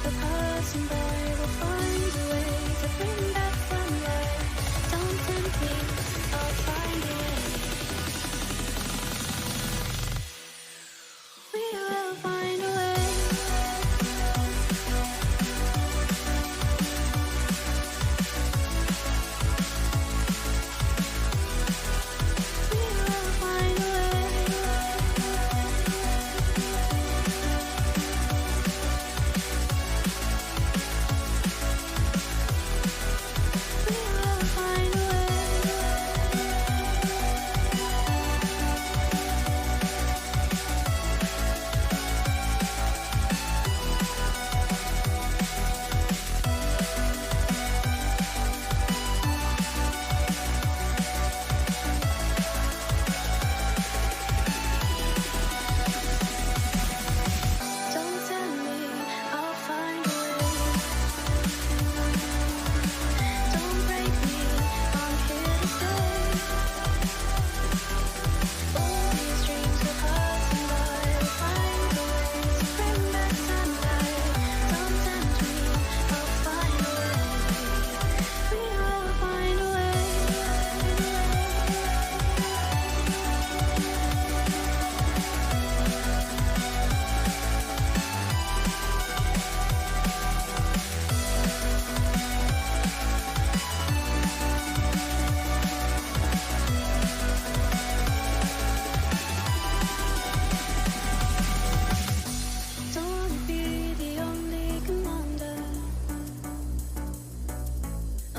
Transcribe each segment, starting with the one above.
go passing by, we'll find a way to bring back sunlight. Don't tempt me, I'll find a way. We will find a way.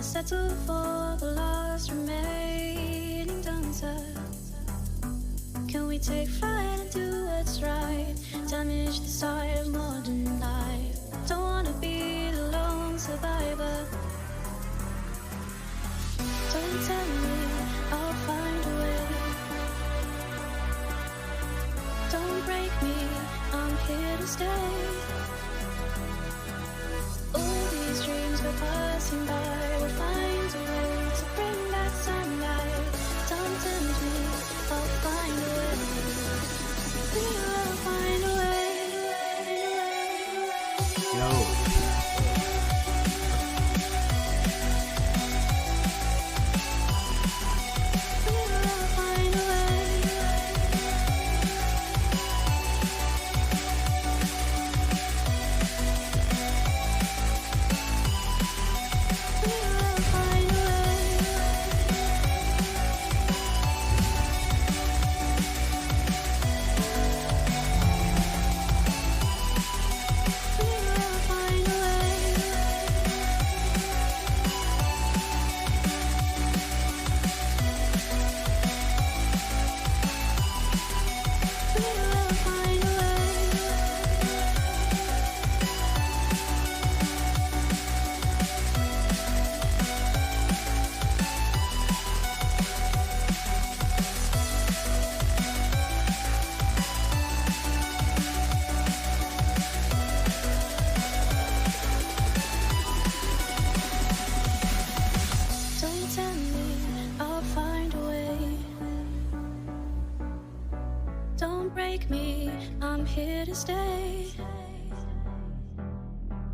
Settle for the last remaining dancer. Can we take flight and do what's right? Damage the side of modern life. Don't wanna be the lone survivor. Don't tell me I'll find a way. Don't break me, I'm here to stay. All these dreams we're passing by, we'll find a way to bring back sunlight. Don't tempt me, I'll find a way. We will find a way. Yo. We will find a way. I'm here to stay.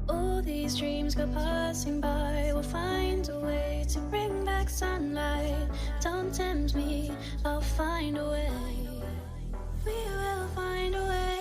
All these dreams go passing by, we'll find a way to bring back sunlight. Don't tempt me, I'll find a way. We will find a way.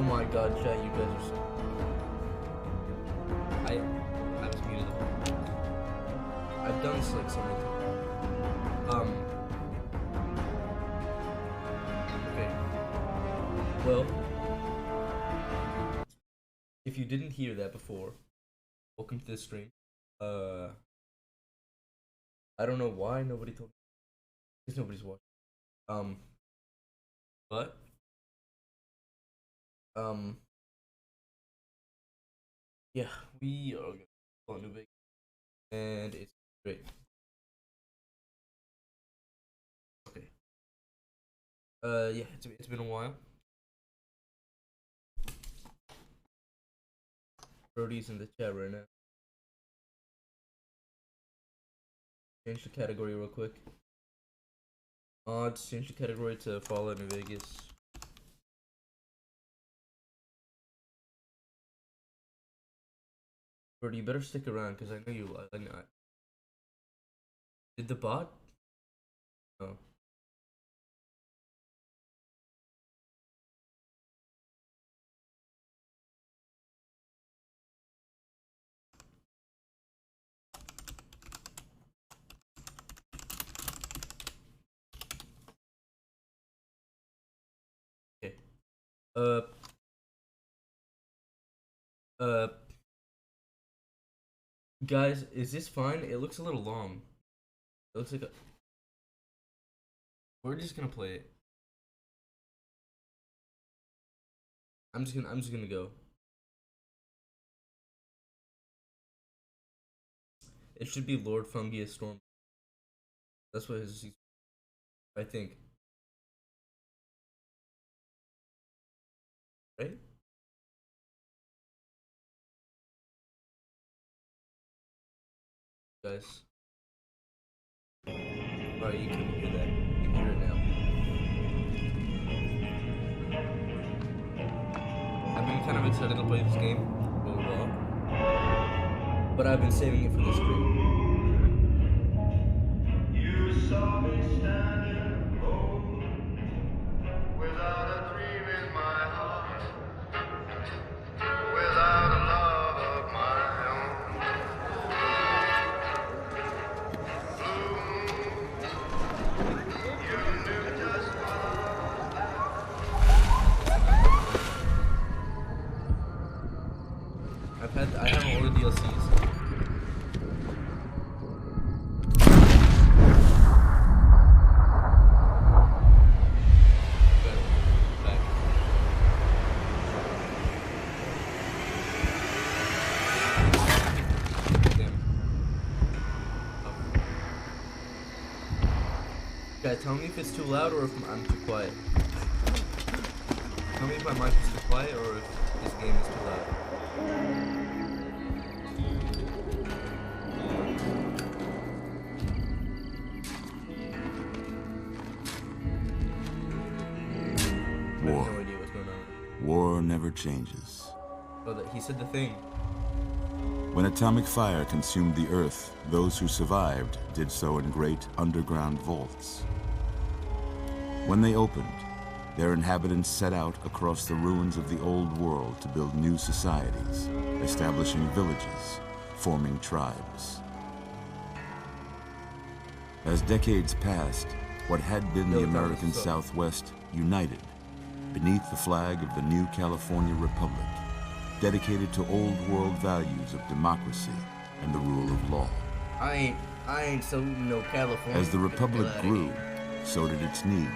Oh my god, chat, you guys are so... I was muted. I've done this like so many times. Okay. Well, if you didn't hear that before, welcome to this stream. I don't know why nobody told me. Because nobody's watching. But yeah, we are going to New Vegas, and it's great. Okay. Yeah, it's been a while. Brody's in the chat right now. Change the category real quick. Odds, change the category to Fallout New Vegas. Brody, you better stick around because I know you. I know. Did the bot? No. Okay. Guys, is this fine? It looks a little long. It looks like a... We're just gonna play it. I'm just gonna go. It should be Lord Fungus Storm. That's what his... I think. Right? Guys. Alright, you can hear that. You can hear it now. I've been kind of excited to play this game for a while. But I've been saving it for this stream. You saw me standing alone, without a dream in my heart, without a love of my own. You knew just what I have all the DLCs. Guys, tell me if it's too loud or if I'm too quiet. Tell me if my mic is too quiet or if this game is too loud. War. I have no idea what's going on. War never changes. Oh, he said the thing. When atomic fire consumed the earth, those who survived did so in great underground vaults. When they opened, their inhabitants set out across the ruins of the old world to build new societies, establishing villages, forming tribes. As decades passed, what had been the American Southwest united beneath the flag of the new California Republic, dedicated to old world values of democracy and the rule of law. I ain't so no California. As the Republic grew, so did its needs.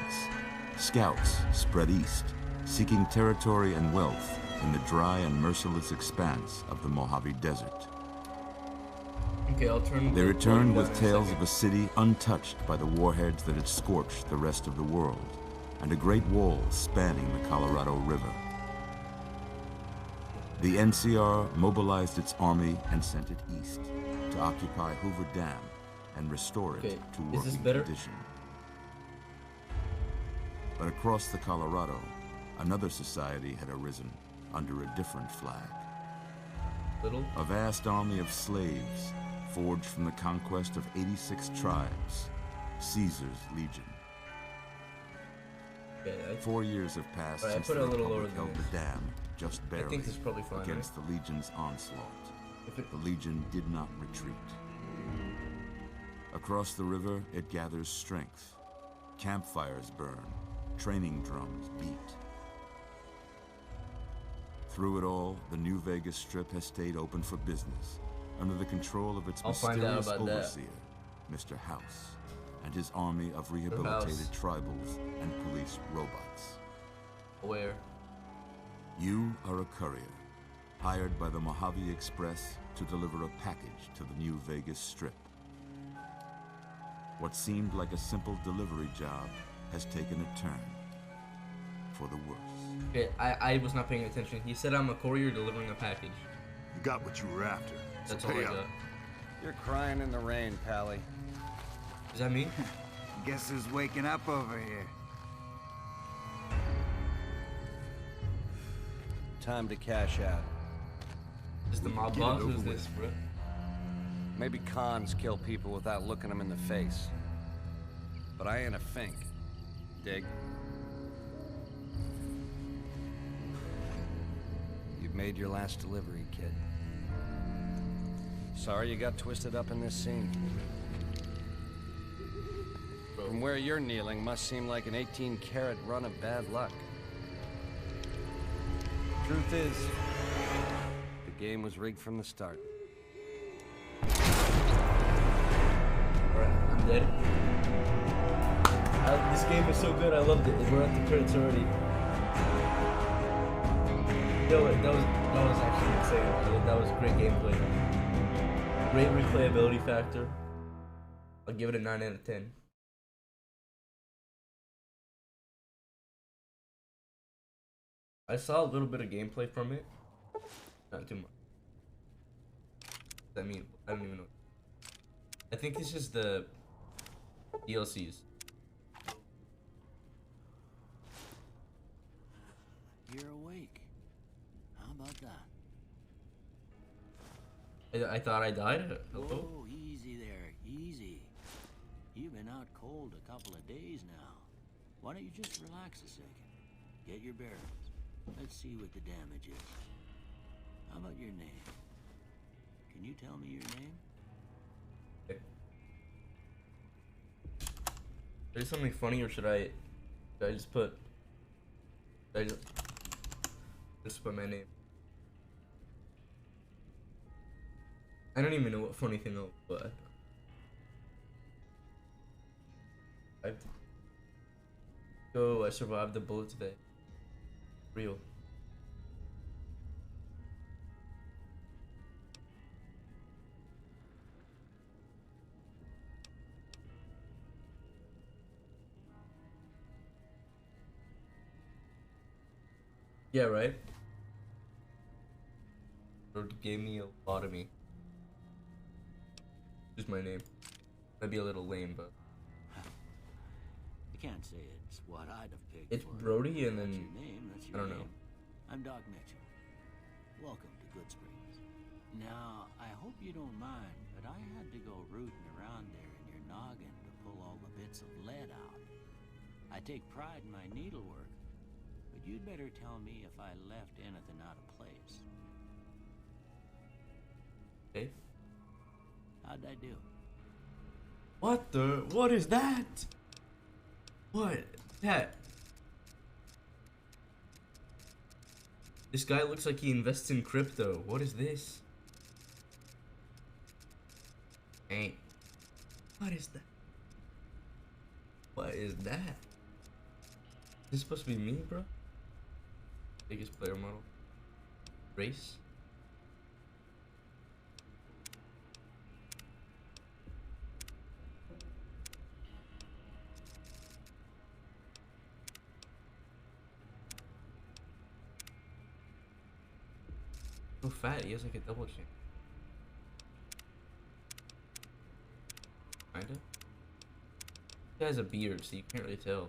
Scouts spread east, seeking territory and wealth in the dry and merciless expanse of the Mojave Desert. Okay, I'll turn. They returned with tales of a city untouched by the warheads that had scorched the rest of the world, and a great wall spanning the Colorado River. The NCR mobilized its army and sent it east to occupy Hoover Dam and restore it to working condition. But across the Colorado, another society had arisen under a different flag. A vast army of slaves forged from the conquest of 86 tribes, Caesar's Legion. Okay, 4 years have passed Alright, I since put the it a little Republic lower held than the dam just barely think this is probably fine, against the Legion's onslaught. If it, The Legion did not retreat. Across the river, it gathers strength. Campfires burn, training drums beat. Through it all, the New Vegas Strip has stayed open for business, under the control of its I'll find out mysterious about that. overseer, Mr. House, and his army of rehabilitated tribals and police robots. where? You are a courier, hired by the Mojave Express to deliver a package to the New Vegas Strip. What seemed like a simple delivery job has taken a turn for the worse. Okay, I was not paying attention. He said I'm a courier delivering a package. You got what you were after. So That's all I pay up. got. You're crying in the rain, Pally. Is that me? Guess who's waking up over here? Time to cash out. Is the mob Get it boss? over Who's with. this, bro? Maybe cons kill people without looking them in the face. But I ain't a fink. Dig? You've made your last delivery, kid. Sorry you got twisted up in this scene. From where you're kneeling must seem like an 18-carat run of bad luck. Truth is, the game was rigged from the start. Alright, I'm dead. This game is so good, I loved it. We're at the credits already. Yo, that was actually insane. That was great gameplay. Great replayability factor. I'll give it a 9 out of 10. I saw a little bit of gameplay from it. Not too much. I mean, I don't even know. I think this is the DLCs. You're awake. How about that? I thought I died. Hello? Whoa, easy there, easy. You've been out cold a couple of days now. Why don't you just relax a second? Get your bearings. Let's see what the damage is. How about your name? Can you tell me your name? Okay. Is something funny, or should I just put? Should I just put my name? I don't even know what funny thing I'll put. I survived the bullet today. Real. Yeah, right? Or gave me a lobotomy. Just my name. Might be a little lame, but I can't say it's what I'd have picked. it's for Brody, and That's then your name. That's your I don't name. know. I'm Doc Mitchell. Welcome to Good Springs. Now, I hope you don't mind, but I had to go rooting around there in your noggin to pull all the bits of lead out. I take pride in my needlework, but you'd better tell me if I left anything out of place. Okay. How'd I do? What is that? What? That? This guy looks like he invests in crypto. What is this? Hey. What is that? What is that? Is this supposed to be me, bro? Biggest player model. Race? So fat, he has like a double chin. Kinda. He has a beard, so you can't really tell.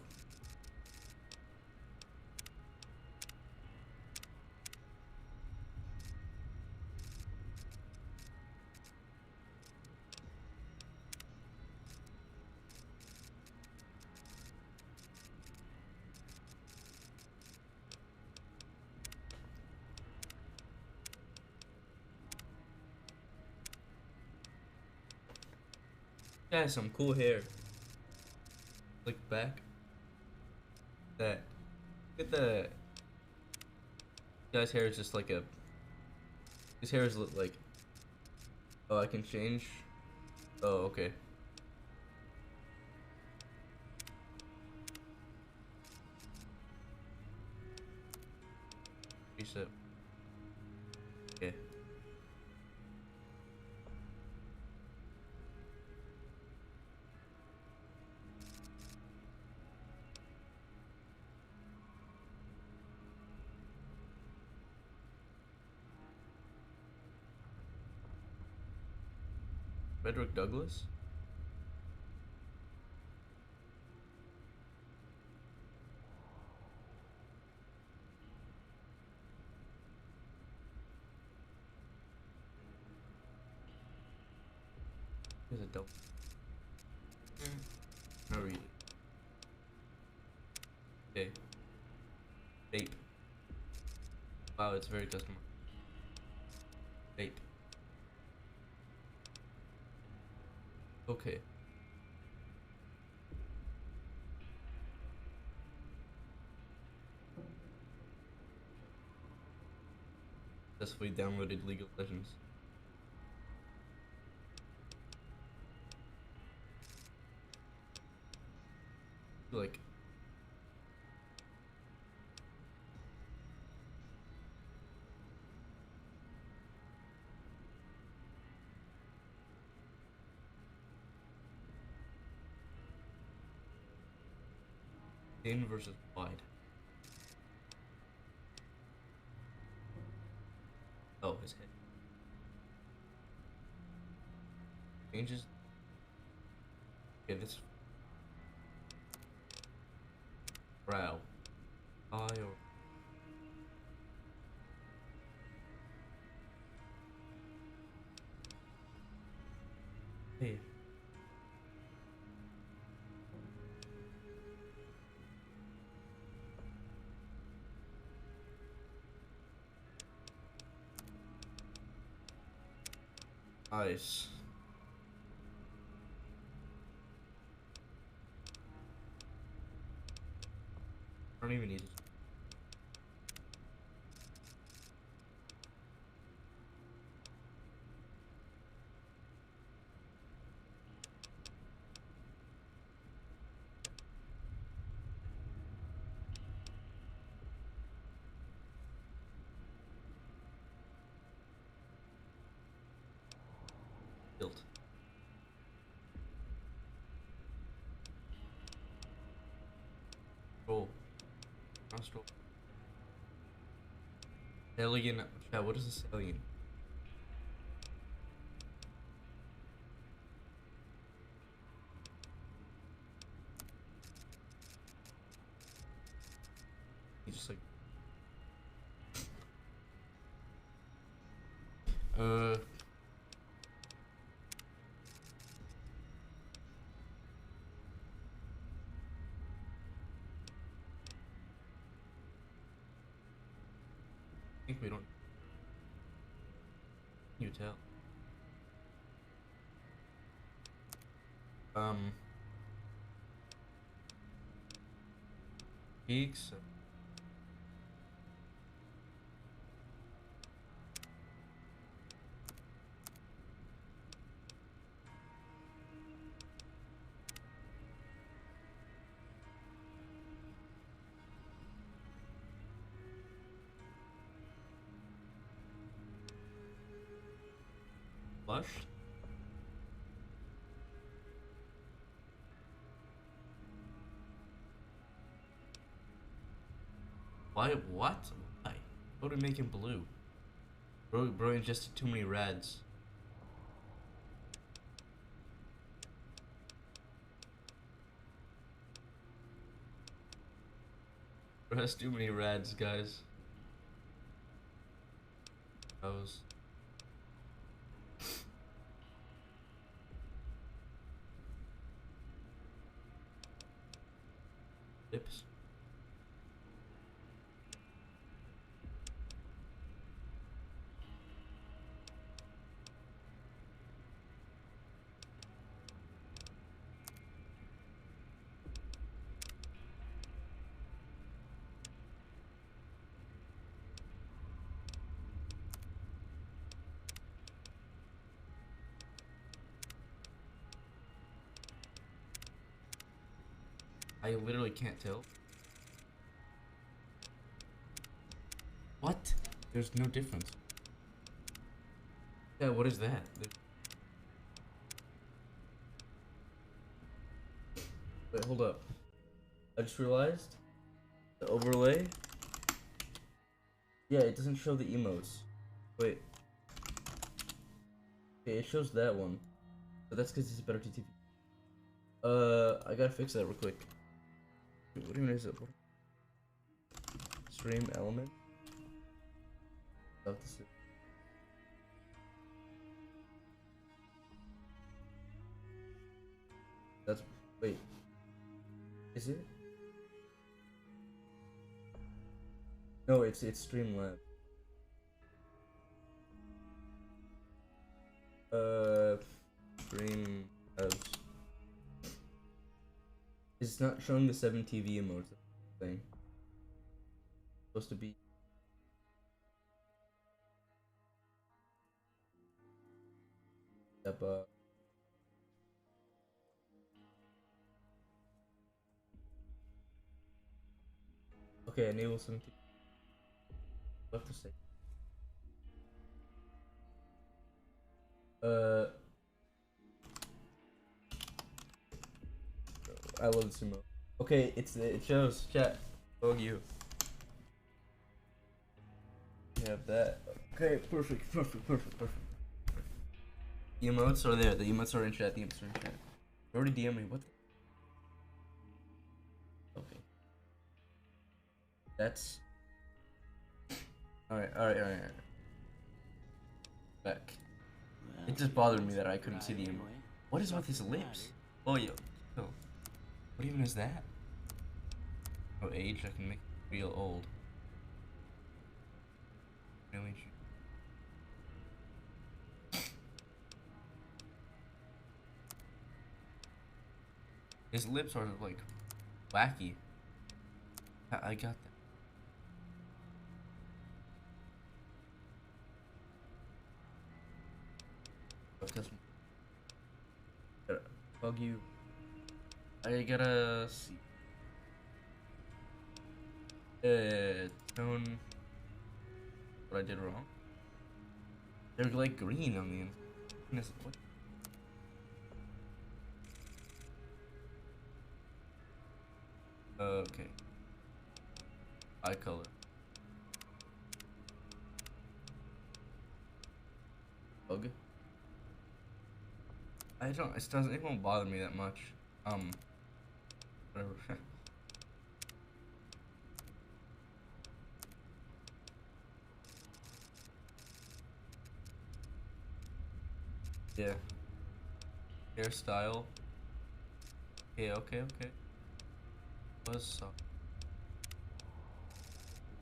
Guy has some cool hair. Look back. That. Look at the guy's hair is just like a. His hair is like. Oh, I can change. Oh, okay. Reset. Okay. Frederick Douglass? Here's a dope. I'll read it. Okay. Vape. Wow, it's very customized. Vape. Okay. Successfully downloaded League of Legends. Like. In versus wide. Oh, his head. Changes. Okay, this. Brow. Eye or. Hey. Eyes. I don't even need it. Built. Roll. Nostril. Alien. Chat, what is this alien? He just like. I think we don't. You tell. Geeks. Flush. Why? What? Why? What would make him blue? Bro ingested too many reds. Bro has too many reds, guys. Those. Lips. I literally can't tell. What? There's no difference. Yeah, what is that? Wait, hold up. I just realized the overlay. Yeah, it doesn't show the emotes. Wait. Okay, it shows that one. But that's because it's a better TTV. I gotta fix that real quick. What even is it? Stream element? About to see. That's wait. Is it? No, it's Streamlab. Stream as. It's not showing the 7 TV emotes thing. Supposed to be. Yep, okay, enable 7 TV. What to say? I love this emote. Okay, it shows chat. Oh, you. You have that. Okay, perfect. The emotes are there. The emotes are in chat. The emotes are in chat. You already DM me. What? Okay. That's. Alright. Back. Well, It just bothered me that I couldn't right see the emote. anyway. What is with his Something lips? mattered. Oh, yo. What even is that? Oh, age? I can make it feel old. Really? His lips are like wacky. I got that. Because bug you. I gotta see. Tone. What I did wrong. They're like green on the inside. What? Okay. Eye color. Bug. I don't. It won't bother me that much. Whatever. Yeah. Hairstyle. Okay. What's up?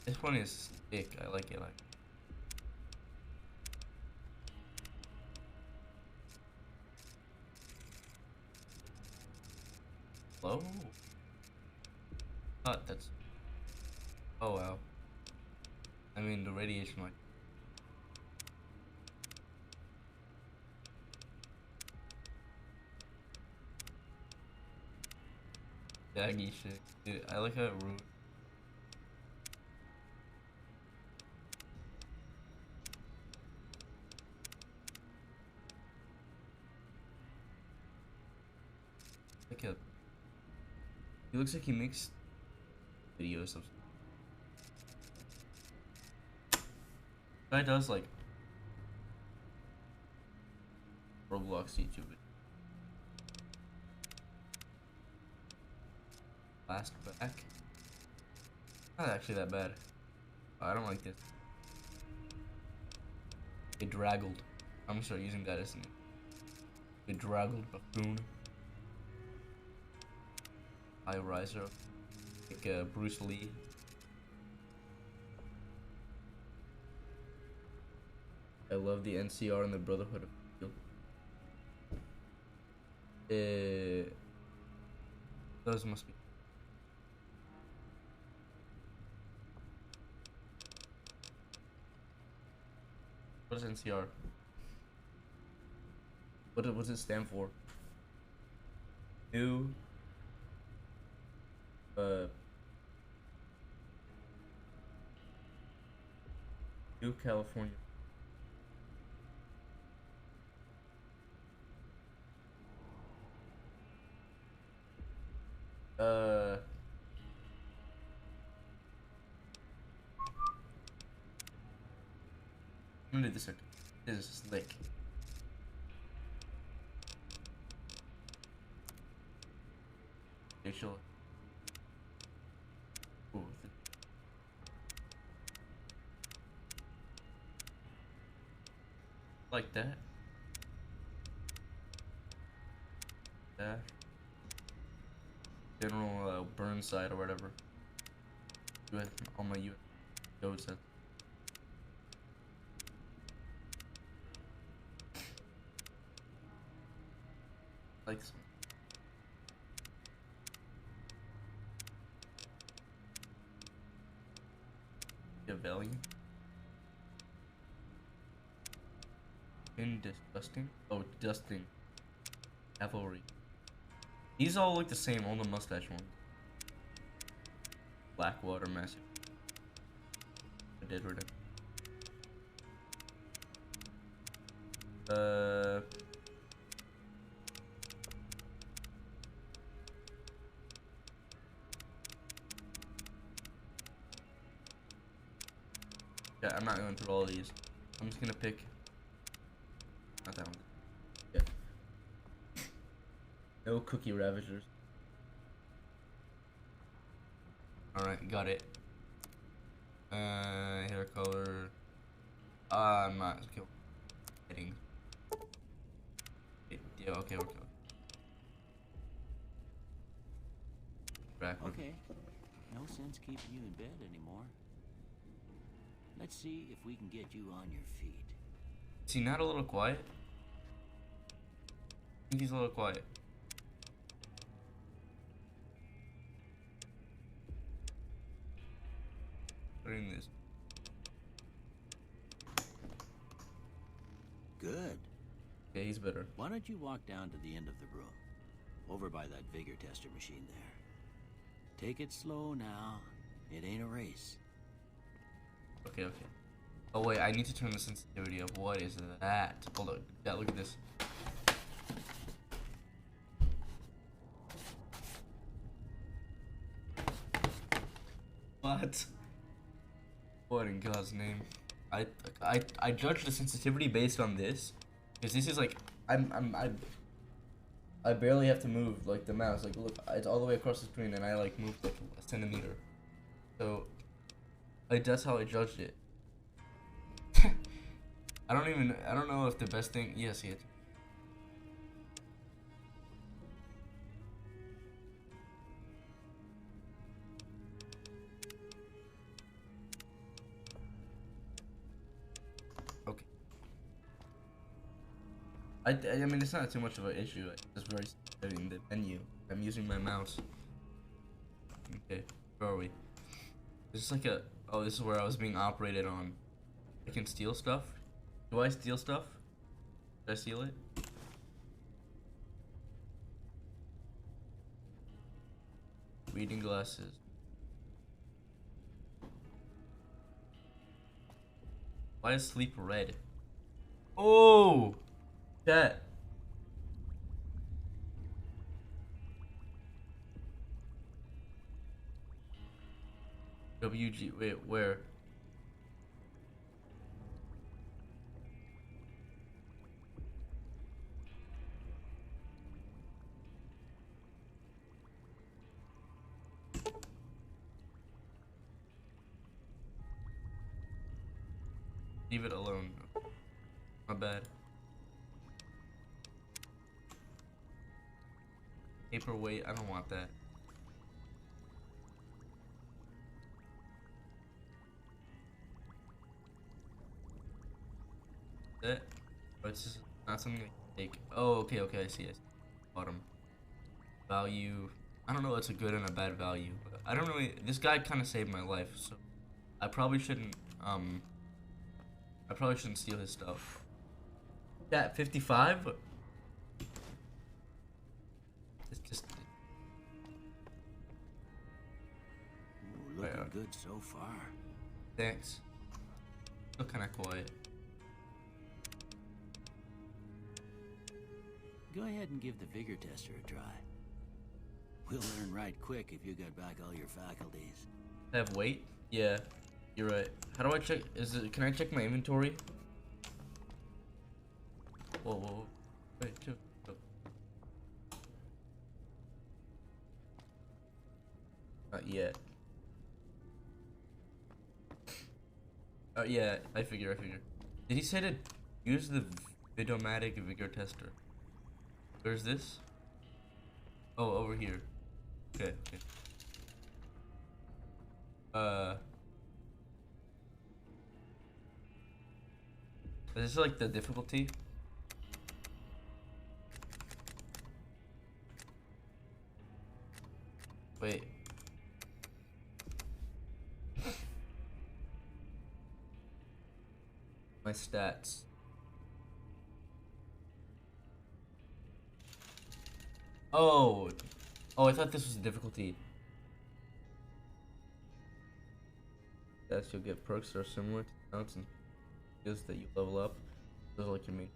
This one is thick. I like it. Low. That's. Oh wow. I mean the radiation like. Daggy shit. Dude, I like how it ruined. Like a. He looks like he makes videos of. Guy does like Roblox YouTube. Last back. Not actually that bad. I don't like this. A draggled. I'm gonna start using that as a draggled buffoon. High riser. Like Bruce Lee. I love the NCR and the Brotherhood of Steel. Those must be. What is NCR? What does it stand for? New Uh, New California. Uh, I'm gonna do this. This is slick. Facial. Ooh, like that. That. General Burnside or whatever. US, all my US goes at. Like some. Valiant. Disgusting. Oh, dusting. Cavalry. These all look the same, all the mustache ones. Blackwater Massive. I did read it. Yeah, I'm not going through all of these. I'm just gonna pick. Not that one. Yeah. No cookie ravagers. Alright, got it. Hair color. I'm not kidding. Yeah, okay. Backward. Okay. No sense keeping you in bed anymore. Let's see if we can get you on your feet. Is he not a little quiet? I think he's a little quiet. Putting this. Good. Yeah, he's better. Why don't you walk down to the end of the room? Over by that vigor tester machine there. Take it slow now. It ain't a race. Okay. Oh wait, I need to turn the sensitivity up. What is that? Hold on. Yeah, look at this. What? What in God's name? I judge the sensitivity based on this, because this is like I barely have to move like the mouse. Like look, it's all the way across the screen, and I like moved like a centimeter. So, like that's how I judged it. I don't know if the best thing. Yes, it. Okay. I mean, it's not too much of an issue. It's very in the menu. I'm using my mouse. Okay, where are we? This is like a. Oh, this is where I was being operated on. I can steal stuff. Do I steal stuff? Did I steal it? Reading glasses. Why is sleep red? Oh! That. WG. Wait, where? Leave it alone. My bad. Paperweight, I don't want that. That? Oh, it's just not something I can take. Oh, okay, I see it. Bottom. Value. I don't know it's a good and a bad value, but I don't really. This guy kind of saved my life, so I probably shouldn't steal his stuff. That 55? It's just good so far. Thanks. Still kind of quiet. Go ahead and give the vigor tester a try. We'll learn right quick if you got back all your faculties. I have weight? Yeah, you're right. How do I check? Can I check my inventory? Whoa, whoa. Wait, chill. Not yet. Oh yeah, I figure. Did he say to use the Vidomatic Vigor Tester? Where's this? Oh, over here. Okay. Is this like the difficulty? Wait. My stats. Oh, I thought this was the difficulty. Yes, you'll get perks that are similar to mounts and skills that you level up. Those are like your main.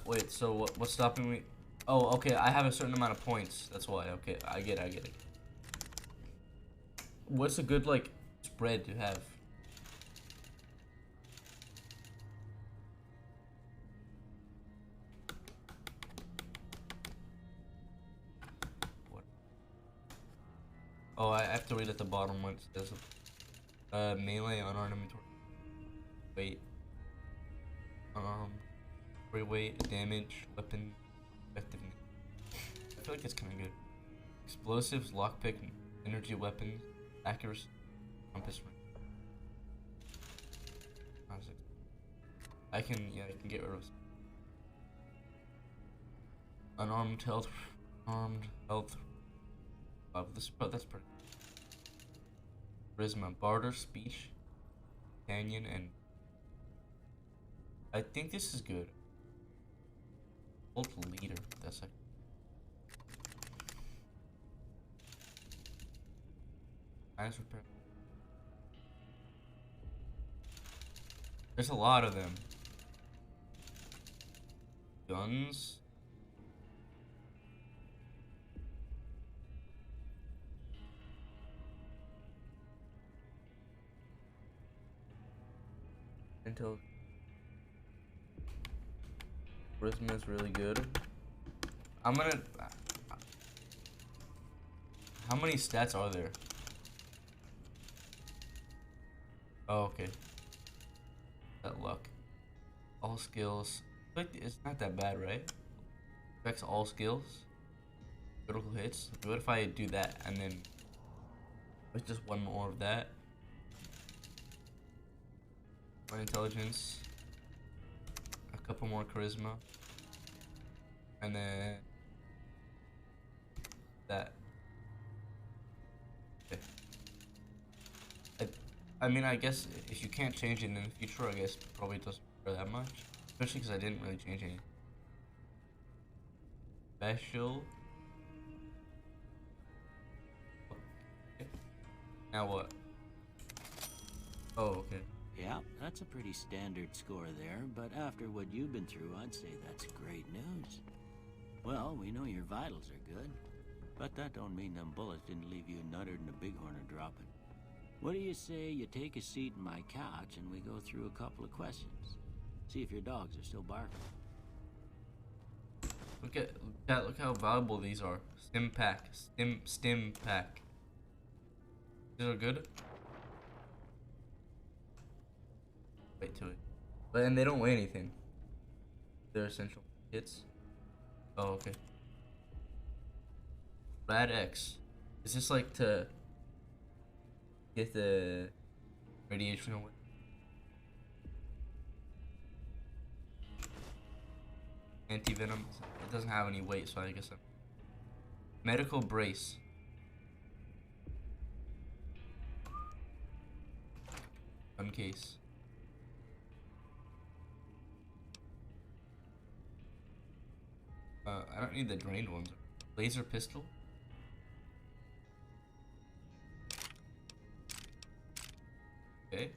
Wait. So what's stopping me? Oh, okay. I have a certain amount of points. That's why. Okay, I get it. What's a good like spread to have? Oh, I have to read at the bottom when it says melee, unarmed inventory, weight, free weight, damage, weapon, effectiveness. I feel like it's kind of good. Explosives, lockpick, energy weapons, accuracy, compass range. I can get rid of unarmed health, armed health. That's pretty. Charisma, barter, speech, companion, and I think this is good. Old leader. That's like. Nice repair. There's a lot of them. Guns. Until charisma is really good. I'm gonna. How many stats are there? Oh, okay. That luck. All skills. Like it's not that bad, right? Affects all skills. Critical hits. What if I do that and then with just one more of that? One intelligence, a couple more charisma, and then that. Okay. I mean, I guess if you can't change it in the future, I guess it probably doesn't matter that much. Especially because I didn't really change any. Special. Okay. Now what? Oh, okay. Yeah, that's a pretty standard score there, but after what you've been through, I'd say that's great news. Well, we know your vitals are good, but that don't mean them bullets didn't leave you nuttered and a bighorn dropping. What do you say you take a seat in my couch and we go through a couple of questions? See if your dogs are still barking. Look how valuable these are. Stim pack. Stim pack. These are good. Wait to it. But and they don't weigh anything. They're essential kits. Oh, okay. Rad X. Is this like to get the radiation away? Anti-venom. It doesn't have any weight, so I guess medical brace. Gun case. I don't need the drained ones. Laser pistol. Okay.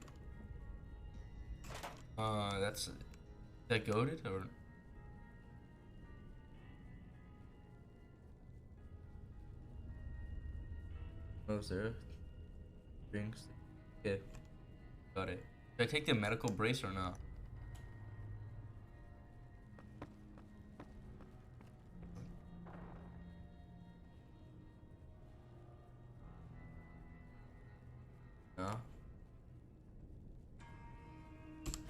That's is that goaded or what was there? Drinks. Okay, got it. Should I take the medical brace or not? No.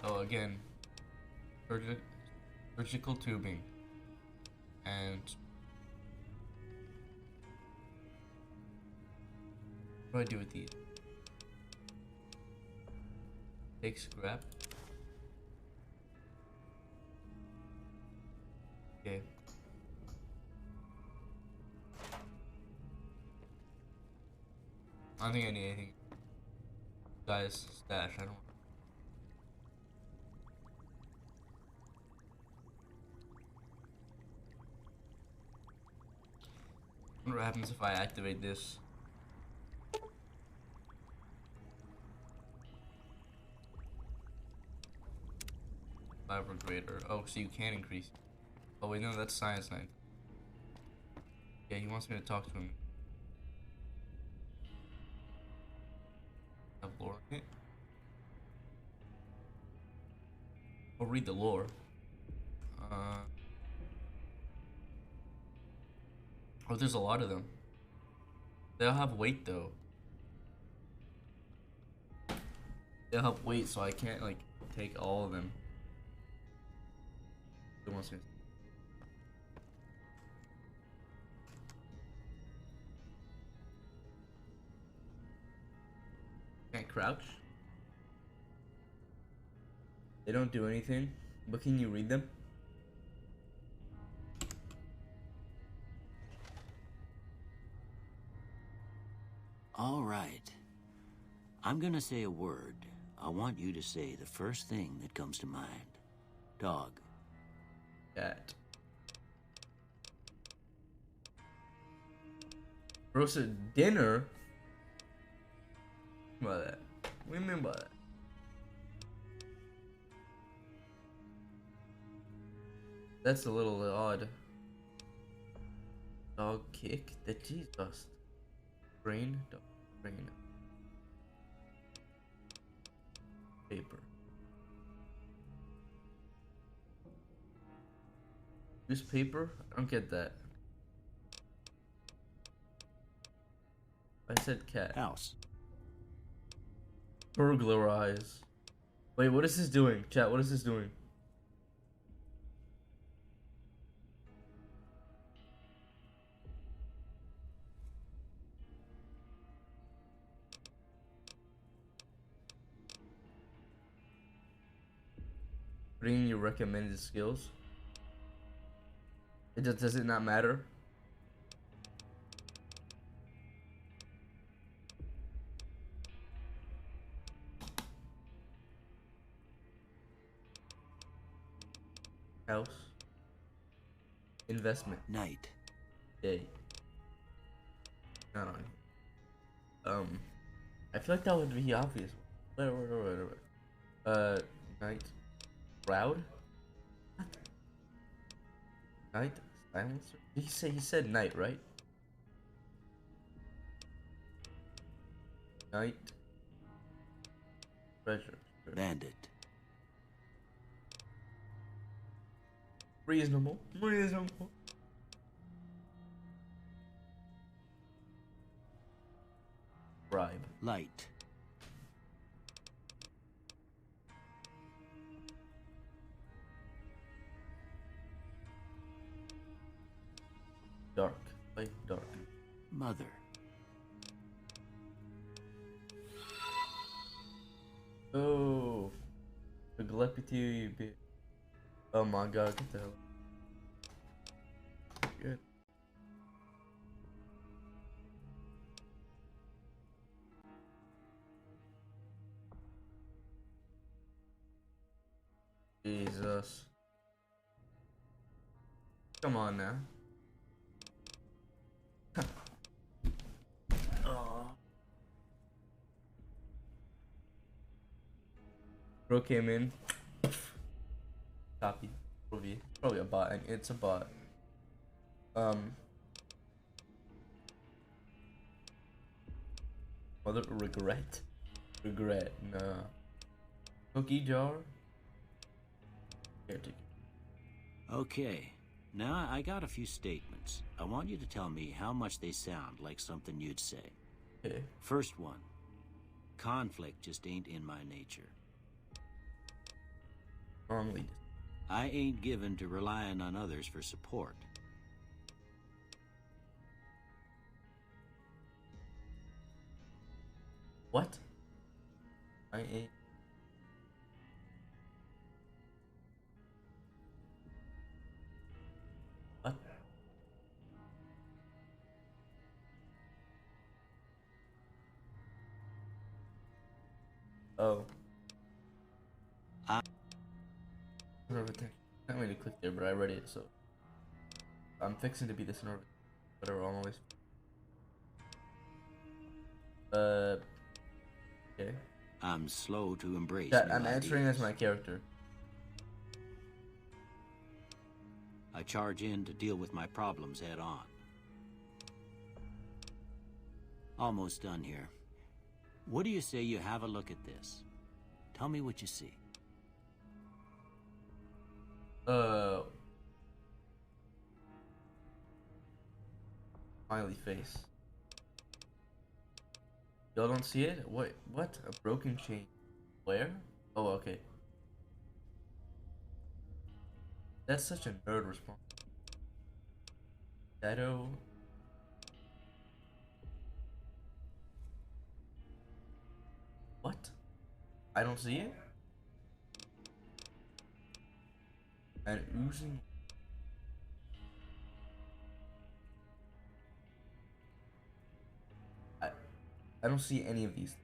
Oh, again, surgical tubing, and what do I do with these? Take scrap. Okay. I don't think I need anything. Guys, stash. I don't. I wonder what happens if I activate this. Fiber greater. Oh, so you can increase. Oh wait, no, that's science 9. Yeah, he wants me to talk to him. Have lore in it. I'll read the lore. Oh, there's a lot of them. They'll have weight though. They'll have weight, so I can't like take all of them. Who wants me? Can't crouch. They don't do anything. But can you read them? All right. I'm gonna say a word. I want you to say the first thing that comes to mind. Dog. Cat. Roasted dinner? What do you mean by that? What do you mean by that? That's a little odd. Dog kick? The cheese dust. Brain? Dog brain. Paper. Newspaper? I don't get that. I said cat. House. Burglarize. Wait, what is this doing? Chat, what is this doing? Putting in your recommended skills. It just does it not matter? House. Investment. Night. Day. I feel like that would be obvious. Wait. Night. Proud? What? Night? Silencer? He said night, right? Night. Treasure. Bandit. Reasonable. Bribe. Light. Dark. Light, dark. Mother. Oh. The Gillespie bit. Oh my god, what the hell? Good. Jesus. Come on now. Oh. Bro came in. Copy. Probably a bot. It's a bot. Mother regret. Regret. Nah. Cookie jar. Here, take it. Okay, now I got a few statements. I want you to tell me how much they sound like something you'd say. Okay. First one, conflict just ain't in my nature. Wrongly. I ain't given to relying on others for support. What? I ain't. What? Oh. Everything. I didn't mean to click there, but I read it, so I'm fixing to be this nervous. Whatever, always. Okay. I'm slow to embrace That new I'm answering ideas. as my character. I charge in to deal with my problems head on. Almost done here. What do you say you have a look at this? Tell me what you see. Smiley face. Y'all don't see it? What? What? A broken chain. Where? Oh, okay. That's such a nerd response. Shadow. What? I don't see it? And oozing. I don't see any of these.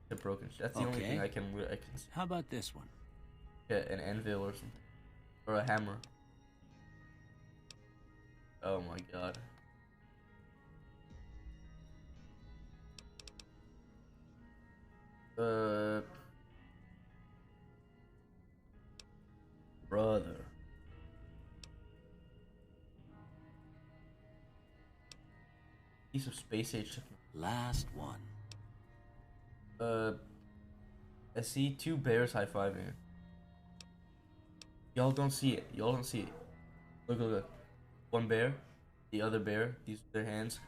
The broken. That's the only thing I can see. How about this one? Yeah, an anvil or something, or a hammer. Oh my god. Brother. Piece of space age technology. Last one. I see two bears high-fiving. Y'all don't see it. Y'all don't see it. Look, look, look. One bear, the other bear. These are their hands.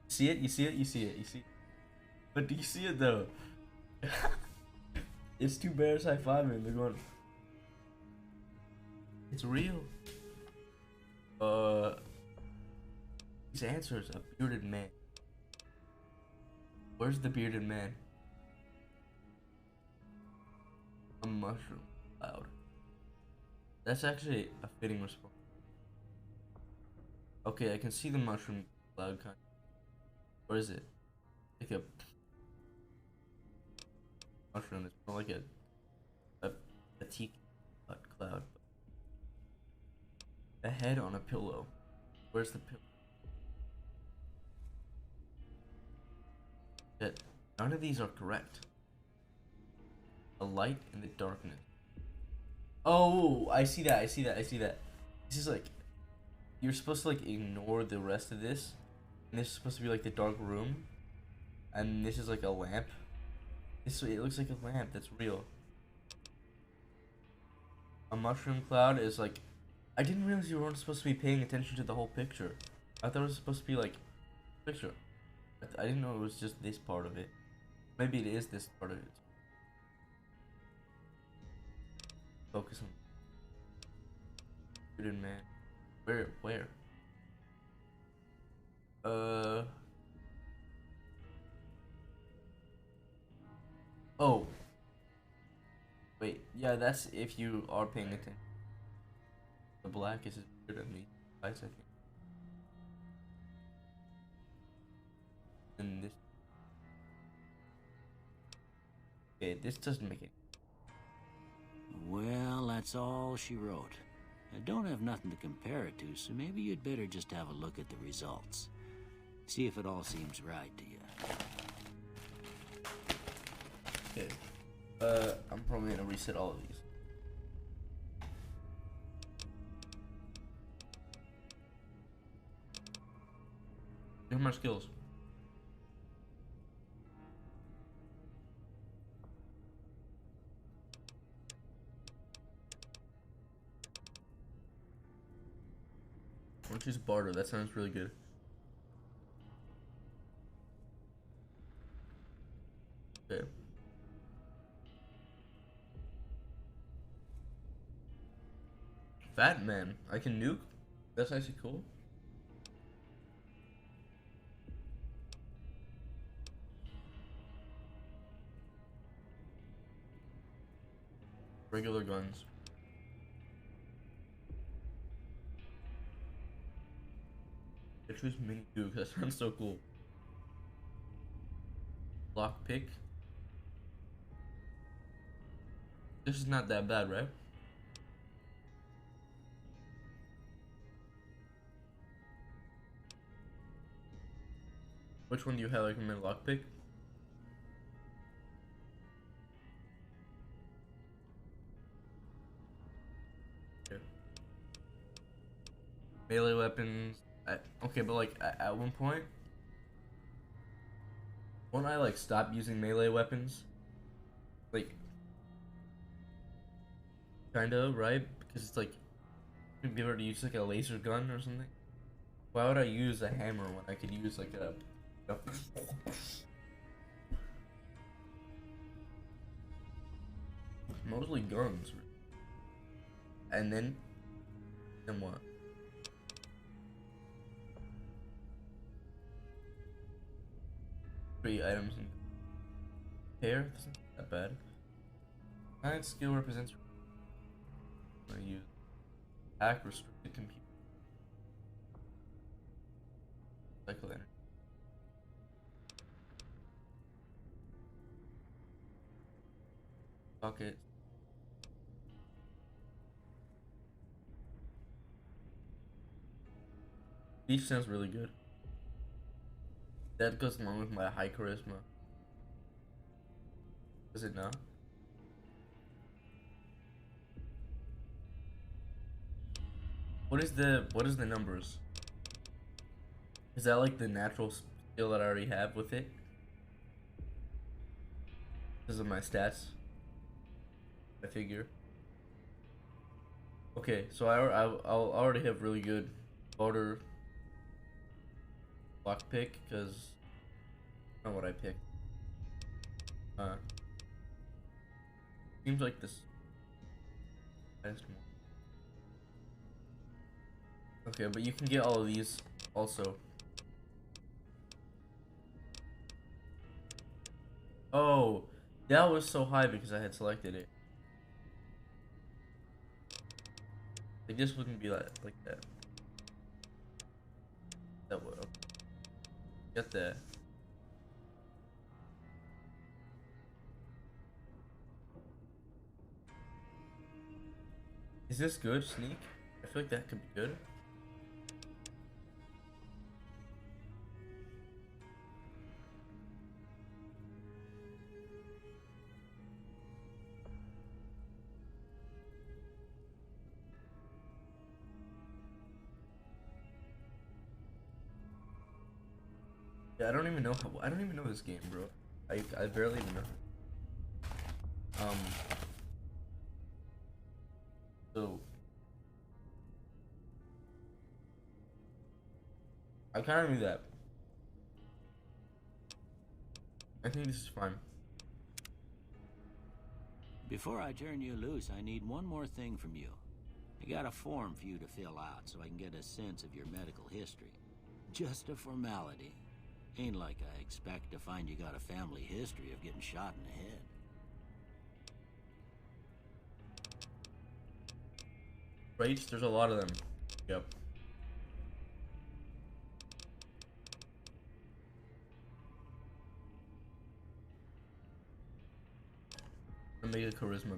See it? You see it? You see it? You see it? But do you see it though? It's two bears high-fiving. They're going. It's real. These answers, a bearded man. Where's the bearded man? A mushroom cloud. That's actually a fitting response. Okay, I can see the mushroom cloud kind of. Or is it? Like a mushroom. It's more like a tiki cloud. A head on a pillow. Where's the pillow? That none of these are correct. A light in the darkness. Oh, I see that. I see that. I see that. This is like you're supposed to like ignore the rest of this, and this is supposed to be like the dark room, and this is like a lamp. It looks like a lamp. That's real. A mushroom cloud is like. I didn't realize you weren't supposed to be paying attention to the whole picture. I thought it was supposed to be like picture. I didn't know it was just this part of it. Maybe it is this part of it. Focus on bearded man. Where? Oh. Wait, yeah, that's if you are paying attention. The black is beard than me. I think. And this. Okay, this doesn't make it. Well, that's all she wrote. I don't have nothing to compare it to, so maybe you'd better just have a look at the results. See if it all seems right to you. Okay. I'm probably gonna reset all of these. Look at my skills. I'll choose barter. That sounds really good. Okay. Fat man. I can nuke? That's actually cool. Regular guns. I choose mini nuke. That sounds so cool. Lockpick. This is not that bad, right? Which one do you have? Like a mini lockpick? Okay. Melee weapons. Okay, but like at one point, when I like stop using melee weapons, like kinda right, because it's like you'd be able to use like a laser gun or something. Why would I use a hammer when I could use like a mostly guns, and then what? 3 items in pair. That's not that bad. Science skill represents. I use hack restricted computer. Cycle energy. Pocket. Each sounds really good. That goes along with my high charisma. Does it not? What is the numbers? Is that like the natural skill that I already have with it? Because of my stats. I figure. Okay, so I'll already have really good border lockpick because not what I picked. Seems like this highest one. Okay, but you can get all of these also. Oh, that was so high because I had selected it. Like this wouldn't be like that. That would get that. Is this good, sneak? I feel like that could be good. Yeah, I don't even know I don't even know this game, bro. I barely even know. So I kind of knew that. I think this is fine. Before I turn you loose, I need one more thing from you. I got a form for you to fill out so I can get a sense of your medical history. Just a formality. Ain't like I expect to find you got a family history of getting shot in the head. Right? There's a lot of them. Yep. Make a charisma.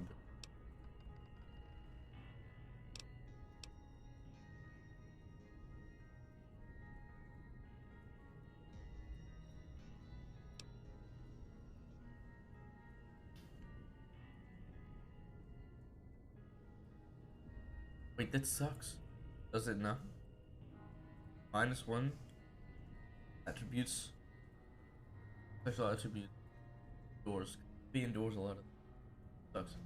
Wait, that sucks. Does it not? -1 attributes. Special attribute. Doors. Be indoors a lot of sucks.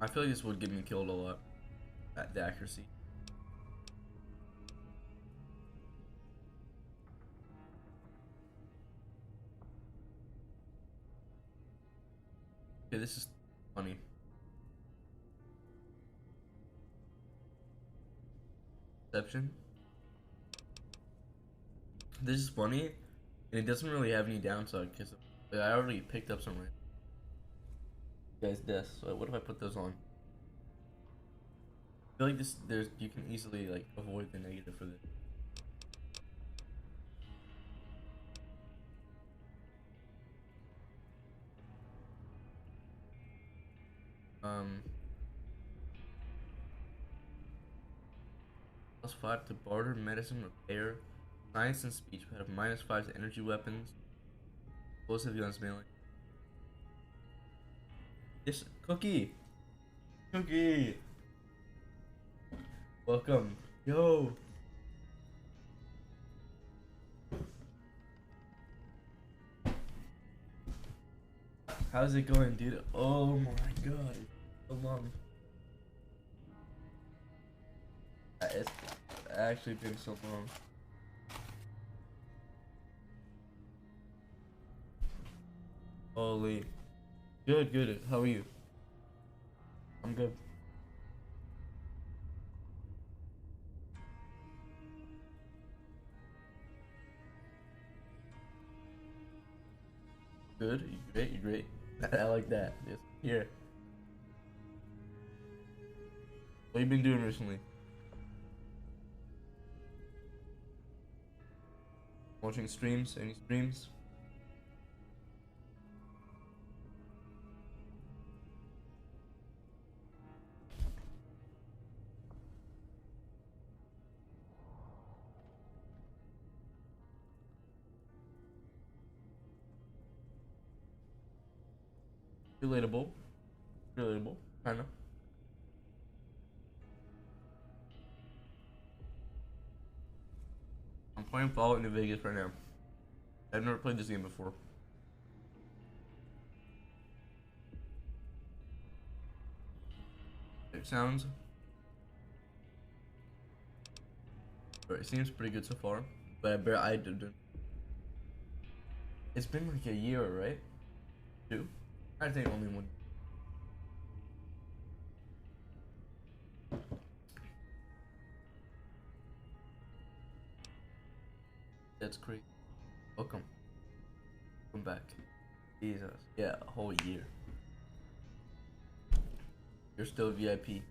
I feel like this would get me killed a lot at the accuracy. Okay, this is funny. Perception. This is funny, and it doesn't really have any downside because I already picked up some random guys' deaths. So what if I put those on? I feel like you can easily like avoid the negative for this. +5 to barter, medicine, repair, science and speech. We have -5 to energy weapons, explosive guns melee. This cookie. Welcome. Yo. How's it going, dude? Oh my god. It's so long. It's actually been so long. Holy. Good. How are you? I'm good. Good. You're great. I like that. Yes. Here. What have you been doing recently? Watching streams? Any streams? Relatable, kinda. I'm playing Fallout New Vegas right now. I've never played this game before. It sounds... It seems pretty good so far, but I didn't. It's been like a year, right? 2? I think only 1. That's great. Welcome back. Jesus, yeah, a whole year. You're still VIP.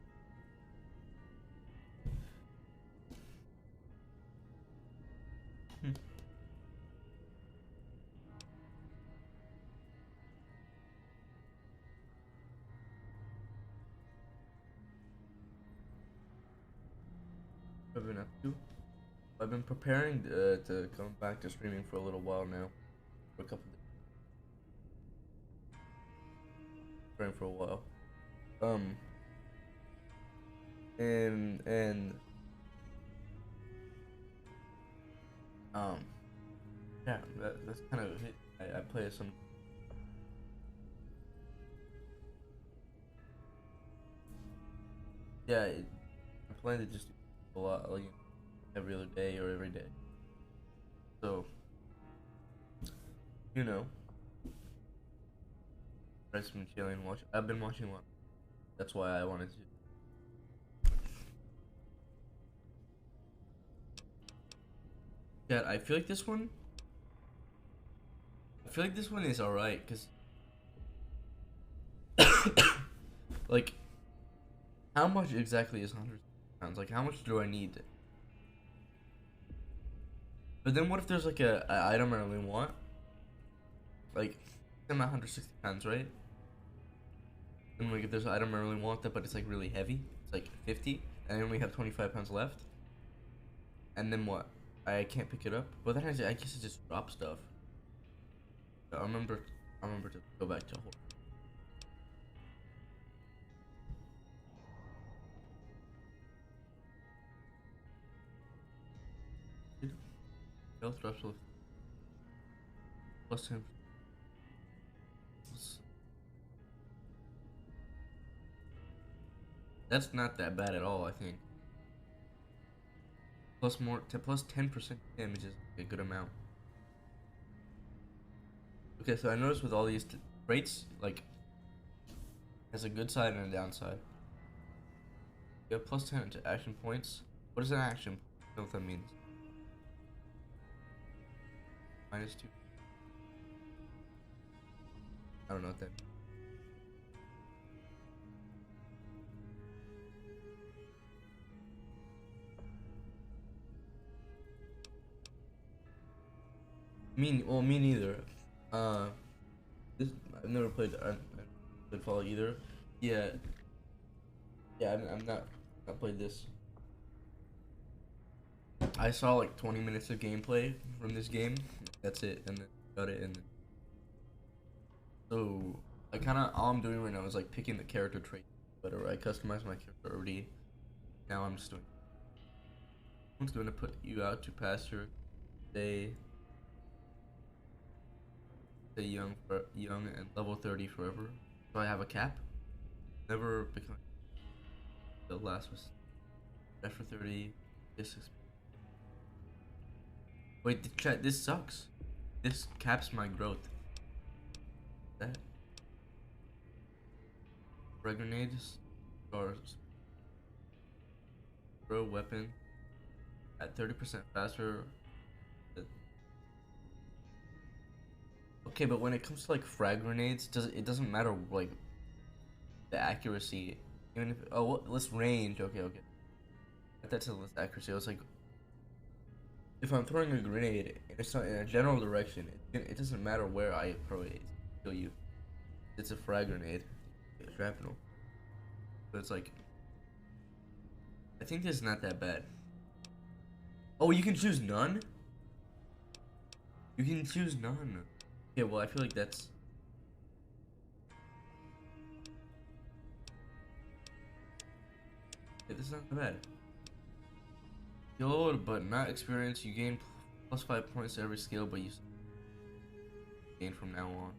I've been up to. I've been preparing to come back to streaming for a little while now. For a couple days. Preparing for a while. And yeah, that's kind of it. I play some. Yeah, I plan to just do a lot, like every other day or every day. So, you know, I've been chilling, I've been watching a lot. That's why I wanted to. Yeah, I feel like this one. I feel like this one is alright, cause like, how much exactly is 100 pounds? Like, how much do I need? But then what if there's like a item I really want? Like, I'm at 160 pounds, right? And like if there's an item I really want that, but it's like really heavy, it's like 50, and I only have 25 pounds left. And then what? I can't pick it up. But then I guess it just drops stuff. So I remember to go back to hold. Health drops with plus 10. That's not that bad at all, I think. Plus 10% damage is a good amount. Okay, so I noticed with all these traits, like, has a good side and a downside. You have plus 10 to action points. What is an action? I don't know what that means. -2. I don't know what that means. Me neither. This I've never played. I played Fallout either. Yeah. Yeah, I'm not played this. I saw like 20 minutes of gameplay from this game. That's it, and then got it. And then... so I kind of all I'm doing right now is like picking the character trait. Whatever, I customize my character already. Now I'm just doing. I'm just going to put you out to pasture. Stay young and level 30 forever. So I have a cap. Never become. The last was after 30. This is. Wait, chat. This sucks. This caps my growth. That. Frag grenades or throw weapon at 30% faster. Okay, but when it comes to like frag grenades, it doesn't matter like the accuracy. Even if less range. Okay. That's a less accuracy. I was like, if I'm throwing a grenade, it's not in a general direction. It doesn't matter where I throw it. Kill you. It's a frag grenade. Shrapnel. So it's like, I think this is not that bad. Oh, you can choose none? You can choose none. Okay, well, I feel like that's... yeah, this is not that bad. Skilled, but not experienced. You gain plus 5 points to every skill, but you gain from now on.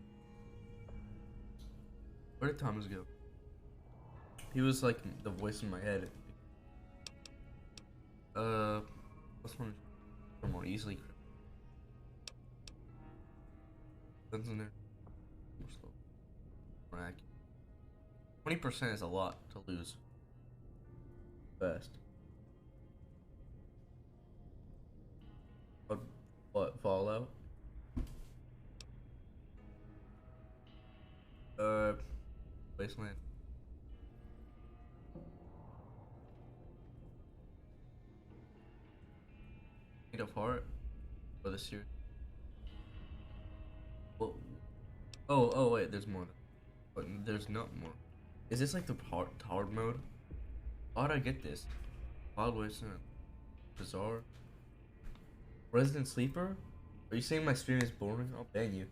Where did Thomas go? He was like the voice in my head. Plus 1 more easily. Guns in there. More slow. More accurate. 20% is a lot to lose. Fast. What? Fallout? Wasteland. Need of Heart? For the series. Well, oh wait, there's more. But there's not more. Is this like the hard mode? How'd I get this? Wild Wasteland. Bizarre. Resident Sleeper? Are you saying my stream is boring? I'll ban you.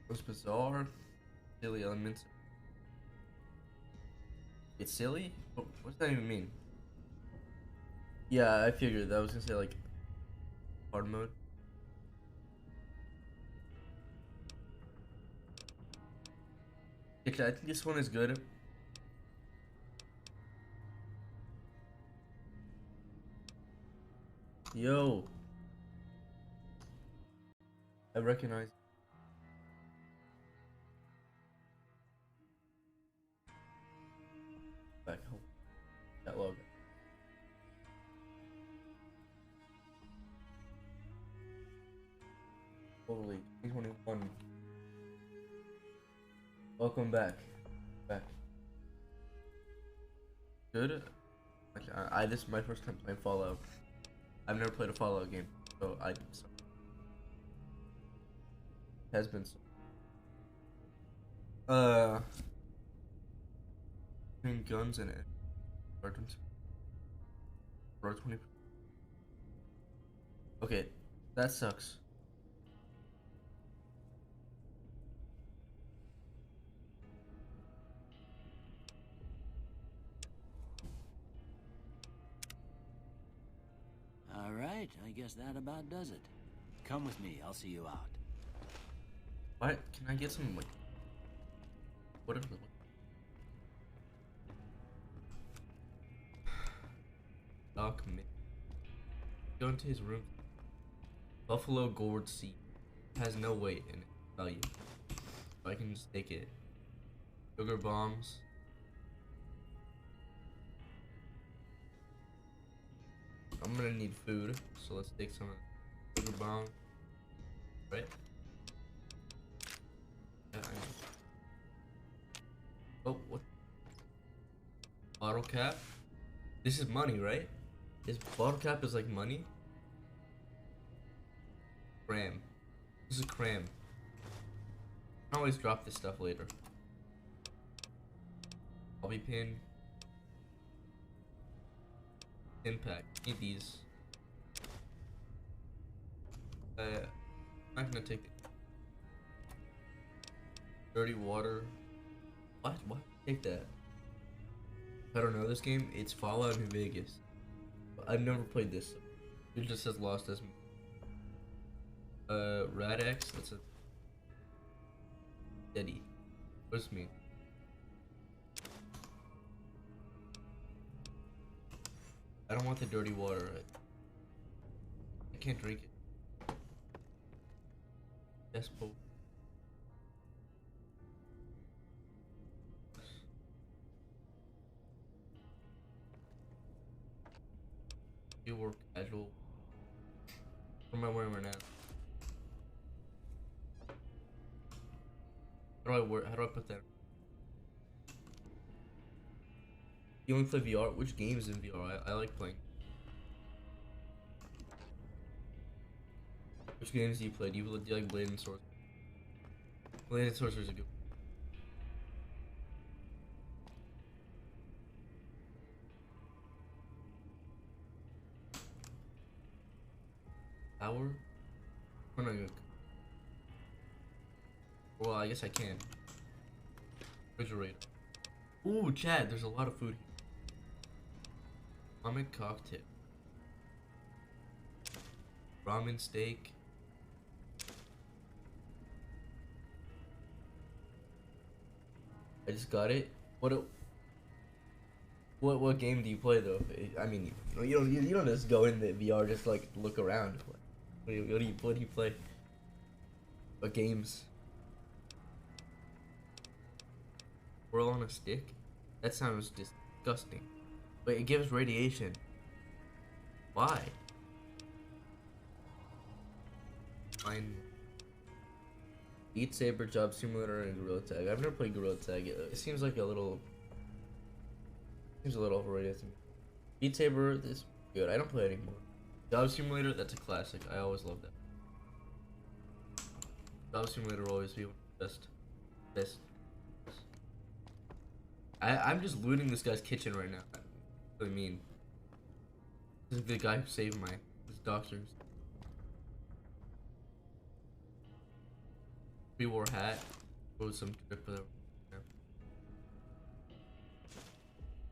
What's bizarre? Silly elements. It's silly? What does that even mean? Yeah, I figured that. I was gonna say like hard mode. Okay, I think this one is good. Yo, I recognize. Back home. That logo. Holy 2021. Welcome back. Good. Like, this is my first time playing Fallout. I've never played a Fallout game, so has been so. Between guns and cartons. For 20. Okay, that sucks. All right, I guess that about does it. Come with me, I'll see you out. What? Can I get some, like, whatever? Doc Mick. Go into his room. Buffalo gourd seed. Has no weight in it. Value. So I can just take it. Sugar bombs. I'm gonna need food, so let's take some sugar bombs. Right? Yeah, oh, what? Bottle cap? This is money, right? This bottle cap is like money? Cram. This is cram. I can always drop this stuff later. Bobby pin. Impact. Need these. I'm not gonna take it. Dirty water. What? Why take that? I don't know this game. It's Fallout New Vegas. I've never played this. It just says lost as me. Radex. That's a steady. What does it mean? I don't want the dirty water. I can't drink it. Despo. You work casual. What am I wearing right now? How do I put that? You only play VR? Which games in VR? I like playing. Which games do you play? Do you like Blade and Sorcerer? Blade and Sorcerer is a good. Hour? I'm not good. Well, I guess I can. Refrigerator. Ooh, Chad, there's a lot of food here. Ramen cocktail. Ramen steak. I just got it. What game do you play though? I mean, you don't just go in the VR just like look around. What do you play? What games? Whirl on a stick? That sounds disgusting. Wait, it gives radiation. Why? Fine. Beat Saber, Job Simulator, and Gorilla Tag. I've never played Gorilla Tag. It seems like a little overrated to me. Beat Saber is good. I don't play it anymore. Job Simulator, that's a classic. I always love that. Job Simulator will always be one of the best. I'm just looting this guy's kitchen right now. What do you mean? This is the guy who saved his doctors. He wore a hat. With some drip for the.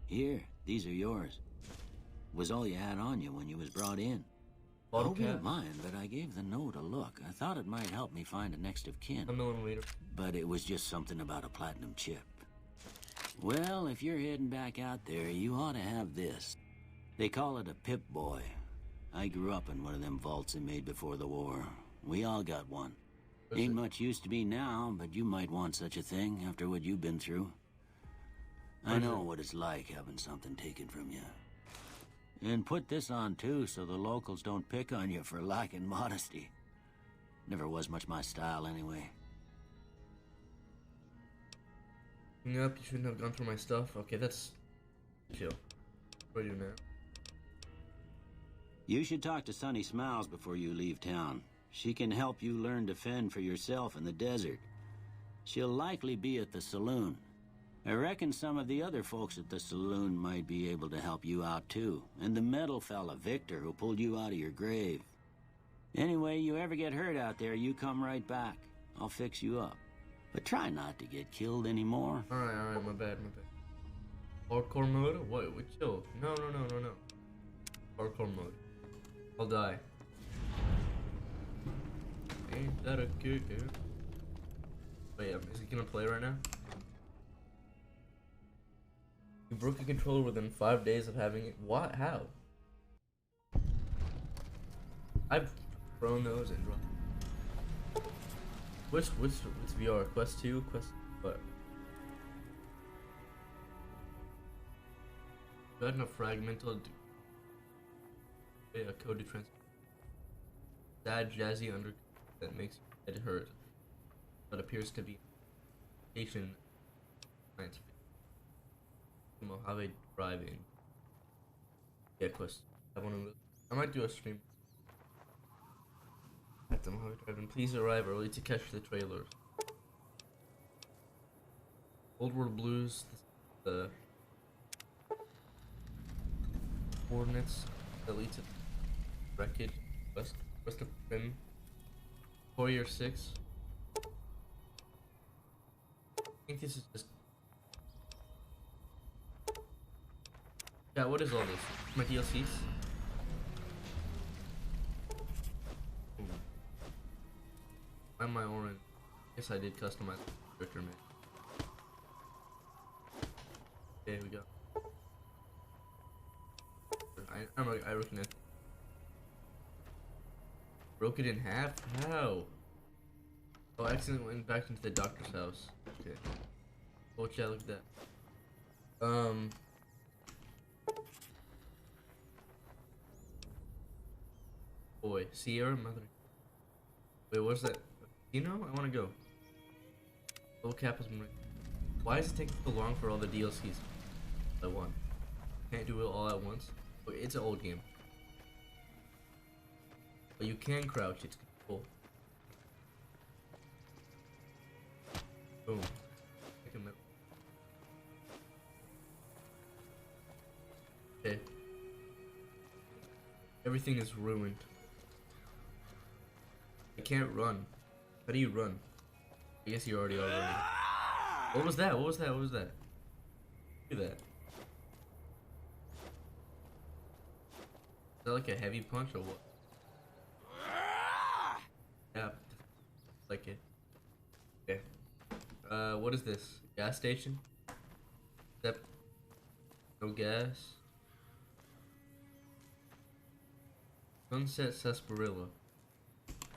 Here, these are yours. Was all you had on you when you was brought in. Bottle Hope you cap. don't mind, but I gave the note a look. I thought it might help me find a next of kin. A millimeter. But it was just something about a platinum chip. Well, if you're heading back out there, you ought to have this. They call it a Pip-Boy. I grew up in one of them vaults they made before the war. We all got one. Ain't much use to be now, but you might want such a thing after what you've been through. I know what it's like having something taken from you. And put this on too, so the locals don't pick on you for lacking modesty. Never was much my style anyway. Yep, you shouldn't have gone through my stuff. Okay, that's chill. What do you do now? You should talk to Sunny Smiles before you leave town. She can help you learn to fend for yourself in the desert. She'll likely be at the saloon. I reckon some of the other folks at the saloon might be able to help you out too. And the metal fella, Victor, who pulled you out of your grave. Anyway, you ever get hurt out there, you come right back. I'll fix you up. But try not to get killed anymore. Alright, my bad. Hardcore mode? What? Chill. No. Hardcore mode. I'll die. Ain't that a good dude? Wait, is he gonna play right now? You broke a controller within 5 days of having it. What? How? I've thrown those and dropped. Which VR? Quest 2? Quest what? Got enough fragmental. A code to trans. Sad jazzy under that makes it hurt, but appears to be patient. Mojave driving. Yeah, quest. I want to. I might do a stream. At the Mojave driving. Please arrive early to catch the trailers. Old World Blues. The coordinates that lead to wreckage. West of Prim. Warrior 6. I think this is just. Yeah, what is all this? My DLCs? Why am I orange? Guess I did customize the character, man. There we go. I reckon it. Broke it in half? How? Oh, I accidentally went back into the doctor's house. Okay. Oh, yeah, look at that. Boy, Sierra Mother. Wait, what's that? You know, I want to go. Low cap has been. Why is it taking so long for all the DLCs? I want. Can't do it all at once. Okay, it's an old game. But you can crouch. It's cool. Boom. Take a minute. Okay. Everything is ruined. I can't run. How do you run? I guess you already are running. What was that? What was that? What was that? Look at that. Is that like a heavy punch or what? Yeah. Like it. Okay. What is this? Gas station? Except no gas. Sunset Sarsaparilla.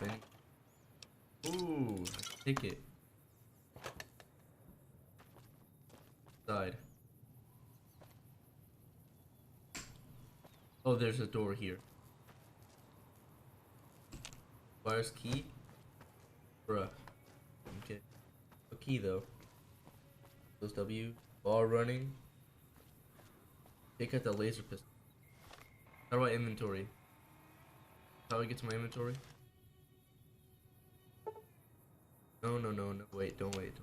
Okay. Ooh, ticket. Side. Oh, there's a door here. Where's key? Bruh. Okay. A key though. Those W. Ball running. Take out the laser pistol. How do I inventory? How do I get to my inventory? No, wait, don't wait.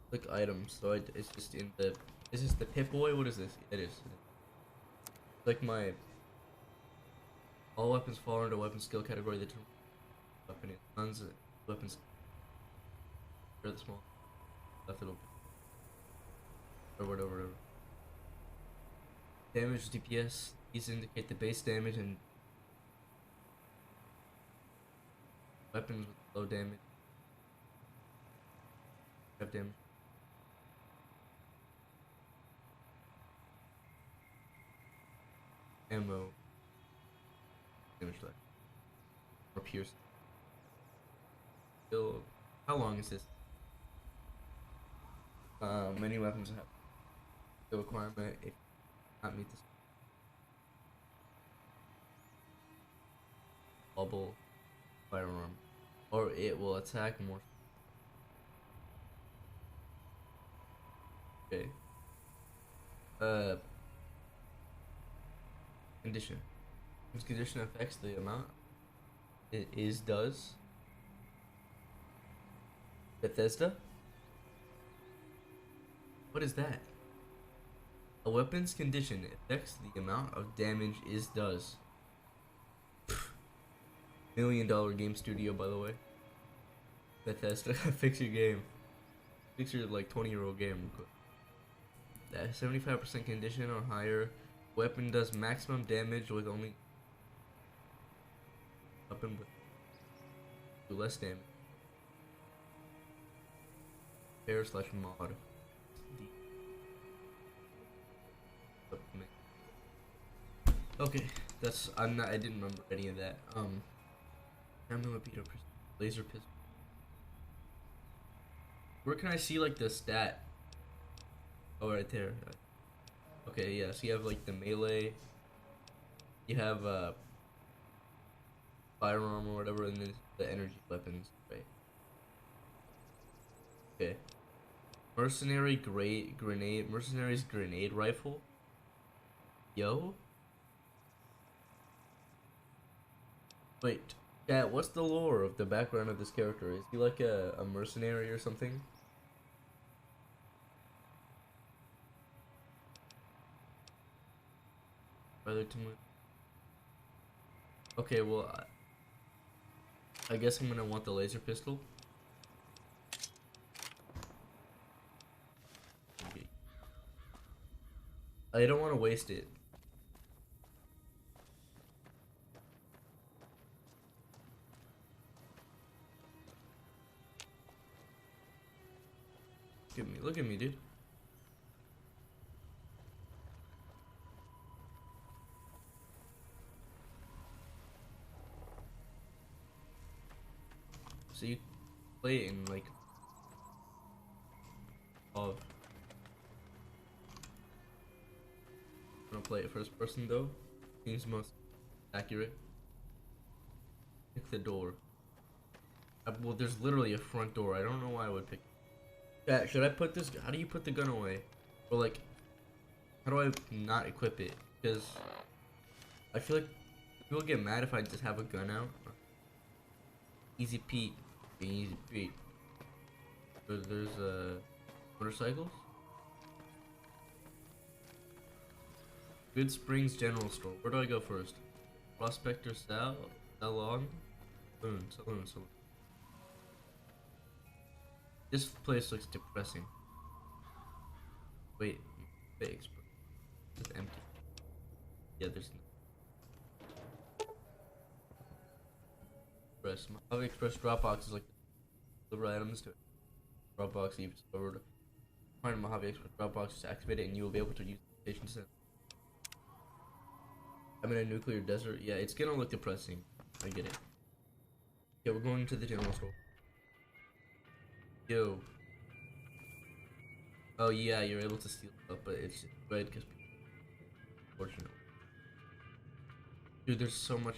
Click items, so it's just in the. Is this the Pip-Boy? What is this? It is. Like my. All weapons fall under weapon skill category. The term weapon is tons of weapons. Or the small. Left it'll. Or whatever. Damage DPS. These indicate the base damage and weapons with low damage. Have damage. Ammo. Damage left. Or pierce. Still. How long is this? Many weapons have the requirement if not meet this. Bubble firearm. Or it will attack more. Okay. Uh, condition. This condition affects the amount it is does. Bethesda? What is that? A weapon's condition affects the amount of damage is does. $1 million game studio, by the way. Bethesda, fix your game. Fix your like 20-year-old game. That 75% condition or higher. Weapon does maximum damage with only weapon with do less damage. Pair slash mod. Okay, I didn't remember any of that. Laser pistol. Where can I see like the stat? Oh, right there. Okay, yeah, so you have like the melee, you have firearm or whatever, and then the energy weapons, right? Okay. Mercenary's grenade rifle. Yo. Wait, yeah, what's the lore of the background of this character? Is he like a mercenary or something? Brother to move. Okay, well, I guess I'm gonna want the laser pistol. Okay. I don't want to waste it. Look at me, dude. So you play it in like I'm gonna play it first person though. Seems most accurate. Pick the door. Well, there's literally a front door. I don't know why I would pick. Yeah, should I put this? How do you put the gun away? Or like, how do I not equip it? Because I feel like people get mad if I just have a gun out. Easy Pete, Easy Pete. There's motorcycles. Good Springs General Store. Where do I go first? Prospector Salon? Saloon. This place looks depressing. Wait, it's empty. Yeah, there's no. Express. Mojave Express Dropbox is like deliver items to Dropbox. You've discovered. Find Mojave Express Dropbox, just activate it, and you will be able to use the station center. I'm in a nuclear desert. Yeah, it's gonna look depressing. I get it. Yeah, we're going to the general store. Yo. Oh yeah, you're able to steal stuff, but it's red because unfortunately. Dude, there's so much.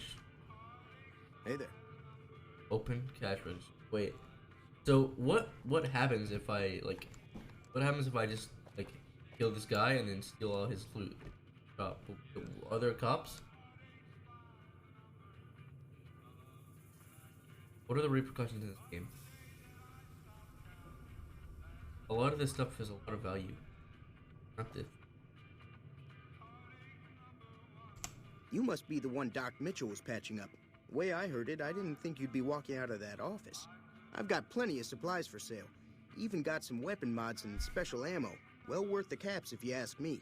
Hey there. Open cash register. Wait. So what happens if I like? What happens if I just like kill this guy and then steal all his loot? Are there cops? What are the repercussions in this game? A lot of this stuff has a lot of value. Not this. You must be the one Doc Mitchell was patching up. The way I heard it, I didn't think you'd be walking out of that office. I've got plenty of supplies for sale. Even got some weapon mods and special ammo. Well worth the caps if you ask me.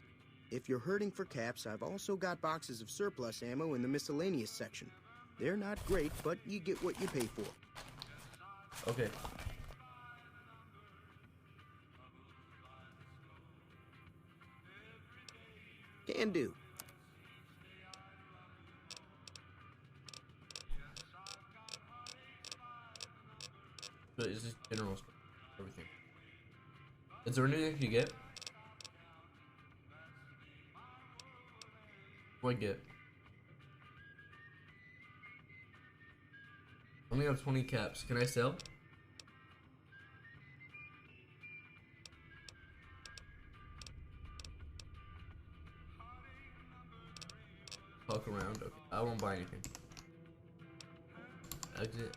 If you're hurting for caps, I've also got boxes of surplus ammo in the miscellaneous section. They're not great, but you get what you pay for. Okay. Can do. But it's just general stuff. Everything. Is there anything you get? What do I get? Only have 20 caps. Can I sell? walk around. Okay, I won't buy anything. Exit.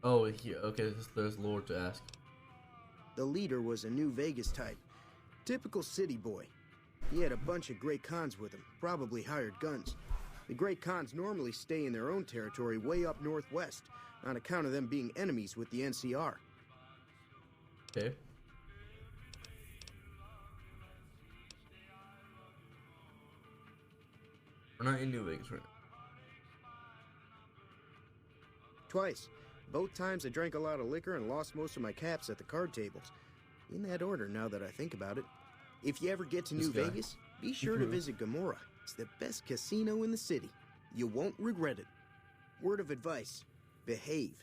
Oh, here. Okay, there's lore to ask. The leader was a New Vegas type. Typical city boy. He had a bunch of Great Khans with him, probably hired guns. The Great Khans normally stay in their own territory way up northwest, on account of them being enemies with the NCR. Okay. We're not in New Vegas right now. Twice. Both times I drank a lot of liquor and lost most of my caps at the card tables. In that order, now that I think about it. If you ever get to New Vegas, be sure to visit Gomorrah. It's the best casino in the city. You won't regret it. Word of advice, behave.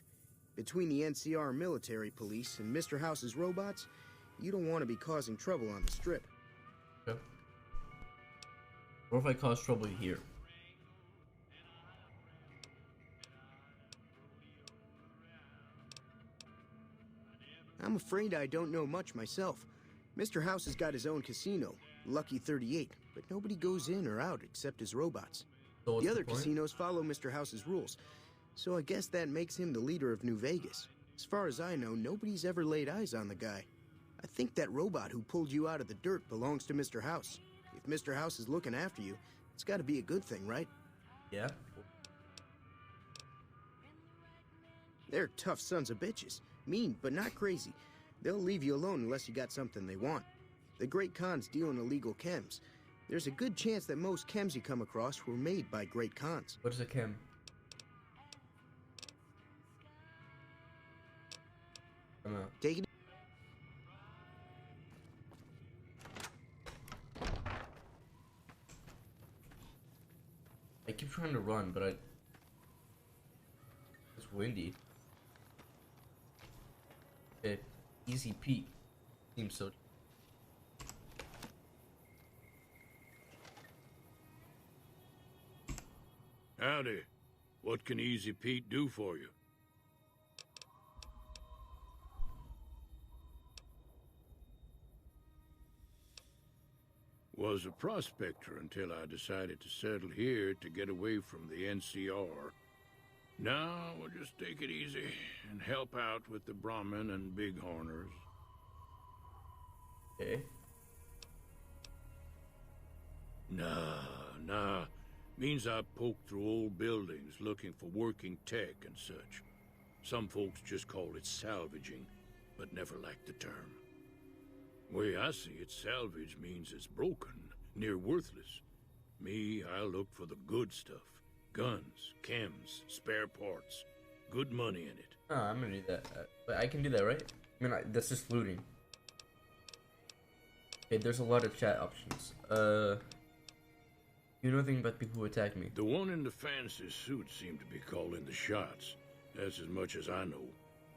Between the NCR military police and Mr. House's robots, you don't want to be causing trouble on the strip. Okay. What if I cause trouble here? I'm afraid I don't know much myself. Mr. House has got his own casino, Lucky 38, but nobody goes in or out except his robots. So The other casinos follow Mr. House's rules, so I guess that makes him the leader of New Vegas. As far as I know, nobody's ever laid eyes on the guy. I think that robot who pulled you out of the dirt belongs to Mr. House. If Mr. House is looking after you, it's got to be a good thing, right? Yeah. They're tough sons of bitches. Mean, but not crazy. They'll leave you alone unless you got something they want. The Great Khans deal in illegal chems. There's a good chance that most chems you come across were made by Great Khans. What is a chem? I'm out. Take it. I keep trying to run, but it's windy. Okay, Easy Pete seems so. Howdy. What can Easy Pete do for you? Was a prospector until I decided to settle here to get away from the NCR. Now we'll just take it easy and help out with the Brahmin and Bighorners. Okay. Nah. Means I poke through old buildings looking for working tech and such. Some folks just call it salvaging, but never liked the term. Way I see it, salvage means it's broken, near worthless. Me, I look for the good stuff. Guns, chems, spare parts. Good money in it. Oh, I'm gonna do that. But I can do that, right? I mean, that's just looting. Okay, there's a lot of chat options. You know anything about people who attack me? The one in the fancy suit seemed to be calling the shots. That's as much as I know.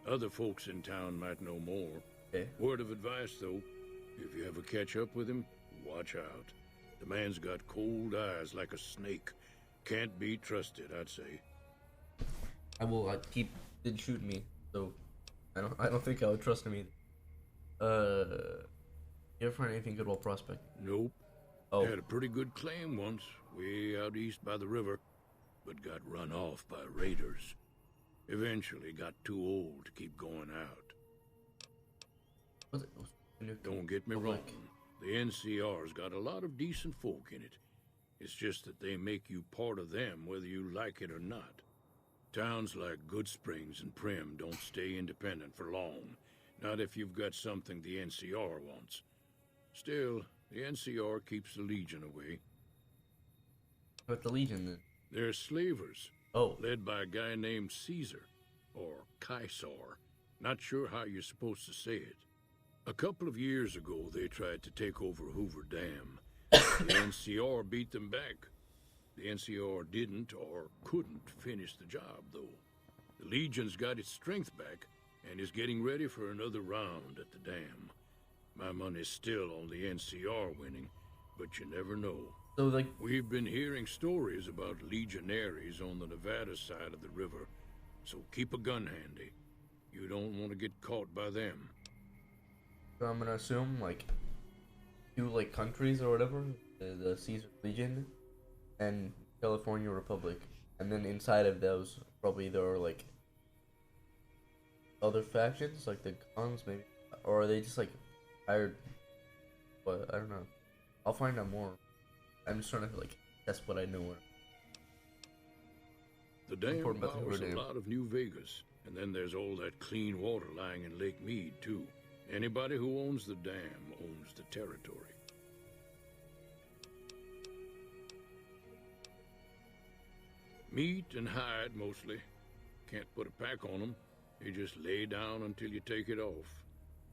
Other folks in town might know more. Okay. Word of advice, though. If you ever catch up with him, watch out. The man's got cold eyes like a snake. Can't be trusted, I'd say. I will keep didn't shoot me, so I don't think I would trust him either. You ever find anything good while prospect? Nope. Oh. Had a pretty good claim once, way out east by the river, but got run off by raiders. Eventually got too old to keep going out. Don't get me wrong. The NCR's got a lot of decent folk in it. It's just that they make you part of them whether you like it or not. Towns like Good Springs and Prim don't stay independent for long. Not if you've got something the NCR wants. Still, the NCR keeps the Legion away. What the Legion then? They're slavers. Oh. Led by a guy named Caesar. Or Caesar. Not sure how you're supposed to say it. A couple of years ago, they tried to take over Hoover Dam. The NCR beat them back. The NCR didn't or couldn't finish the job, though. The Legion's got its strength back and is getting ready for another round at the dam. My money's still on the NCR winning, but you never know. So, like, we've been hearing stories about legionaries on the Nevada side of the river, so keep a gun handy. You don't want to get caught by them. So I'm gonna assume, like, 2, like, countries or whatever? the Caesar Legion and California Republic, and then inside of those probably there are like other factions like the Khans maybe, or are they just like hired? But I don't know. I'll find out more. I'm just trying to like test what I know. The dam Important about the powers Hoover a Dam. lot of New Vegas, and then there's all that clean water lying in Lake Mead, too. Anybody who owns the dam owns the territory. Meat and hide, mostly. Can't put a pack on them. You just lay down until you take it off.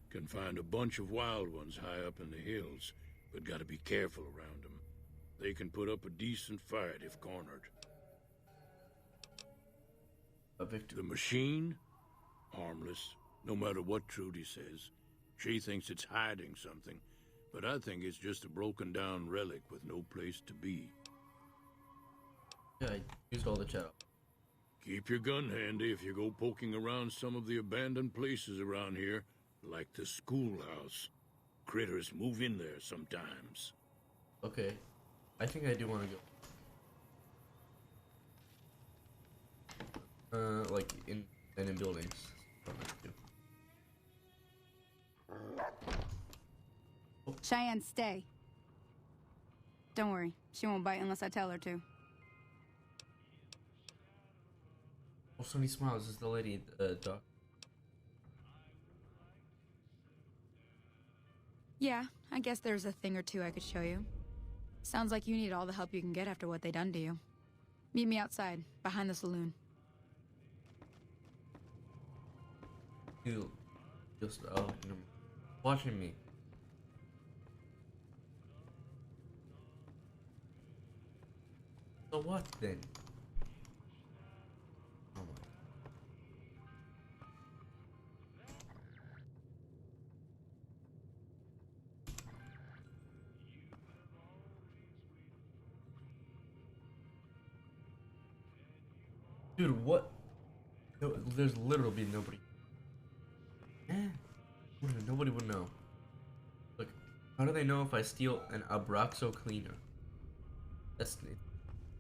Can find a bunch of wild ones high up in the hills, but gotta be careful around them. They can put up a decent fight if cornered. The machine? Harmless, no matter what Trudy says. She thinks it's hiding something, but I think it's just a broken down relic with no place to be. Yeah, I used all the chat. Keep your gun handy if you go poking around some of the abandoned places around here, like the schoolhouse. Critters move in there sometimes. Okay, I think I do want to go. Like in buildings. Cheyenne, stay. Don't worry, she won't bite unless I tell her to. Oh, Sonny Smiles is the lady, doc. Yeah, I guess there's a thing or two I could show you. Sounds like you need all the help you can get after what they done to you. Meet me outside, behind the saloon. You just watching me. So what then? Oh my. Dude, what? No, there's literally nobody. Nobody would know. Look, how do they know if I steal an Abraxo cleaner? That's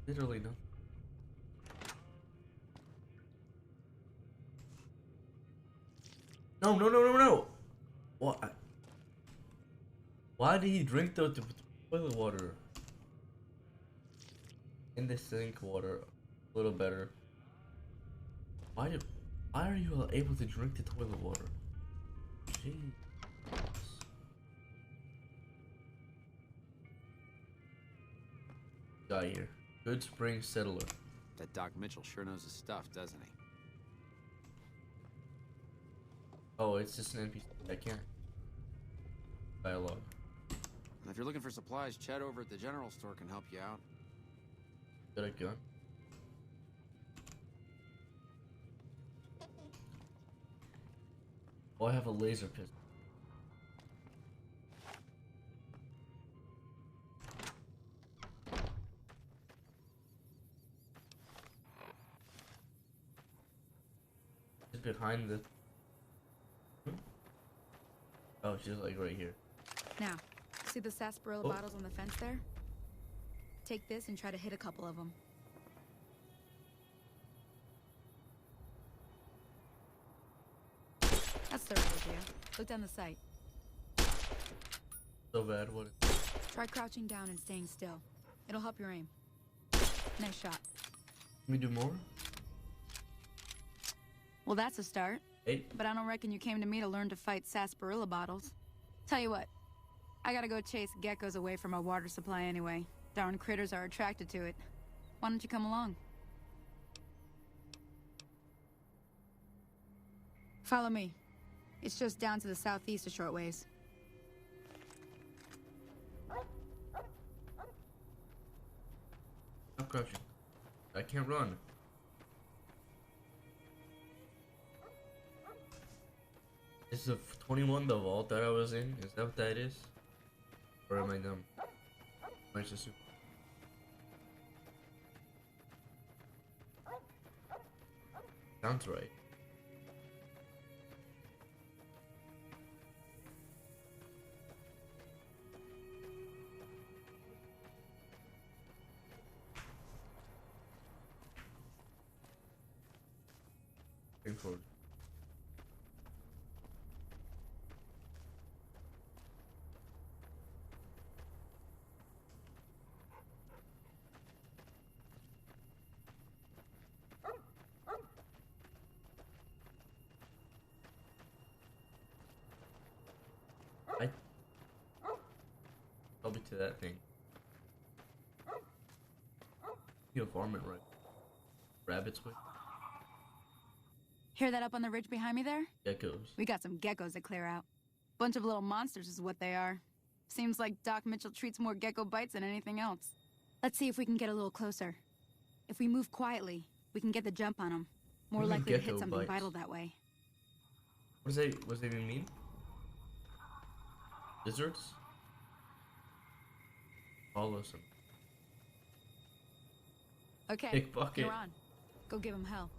literally nothing. No. What? Why did he drink the toilet water? In the sink water, a little better. Why are you able to drink the toilet water? Jeez. Guy here. Good Spring Settler. That Doc Mitchell sure knows his stuff, doesn't he? Oh, it's just an NPC. I can't. Dialogue. And if you're looking for supplies, Chad over at the general store can help you out. Got a gun? Oh, I have a laser pistol. It's behind the... Oh, she's like right here. Now, see the sarsaparilla bottles on the fence there? Take this and try to hit a couple of them. That's the right idea. Look down the sight. So bad, what? Try crouching down and staying still. It'll help your aim. Nice shot. Can we do more? Well, that's a start. Hey. But I don't reckon you came to me to learn to fight sarsaparilla bottles. Tell you what, I gotta go chase geckos away from our water supply anyway. Darn critters are attracted to it. Why don't you come along? Follow me. It's just down to the southeast a short ways. I'm crouching. I can't run. This is a 21, the vault that I was in. Is that what that is? Or am I dumb? Am I just... Sounds right. Going forward. Probably to that thing. You have varmint right. Rabbits with Hear that up on the ridge behind me there? geckos. We got some geckos to clear out. Bunch of little monsters is what they are. Seems like Doc Mitchell treats more gecko bites than anything else. Let's see if we can get a little closer. If we move quietly, we can get the jump on them. More likely to hit something bites? vital that way. What does that even mean? Lizards? Follow some. Okay, Pickpocket. you're on. Go give him hell.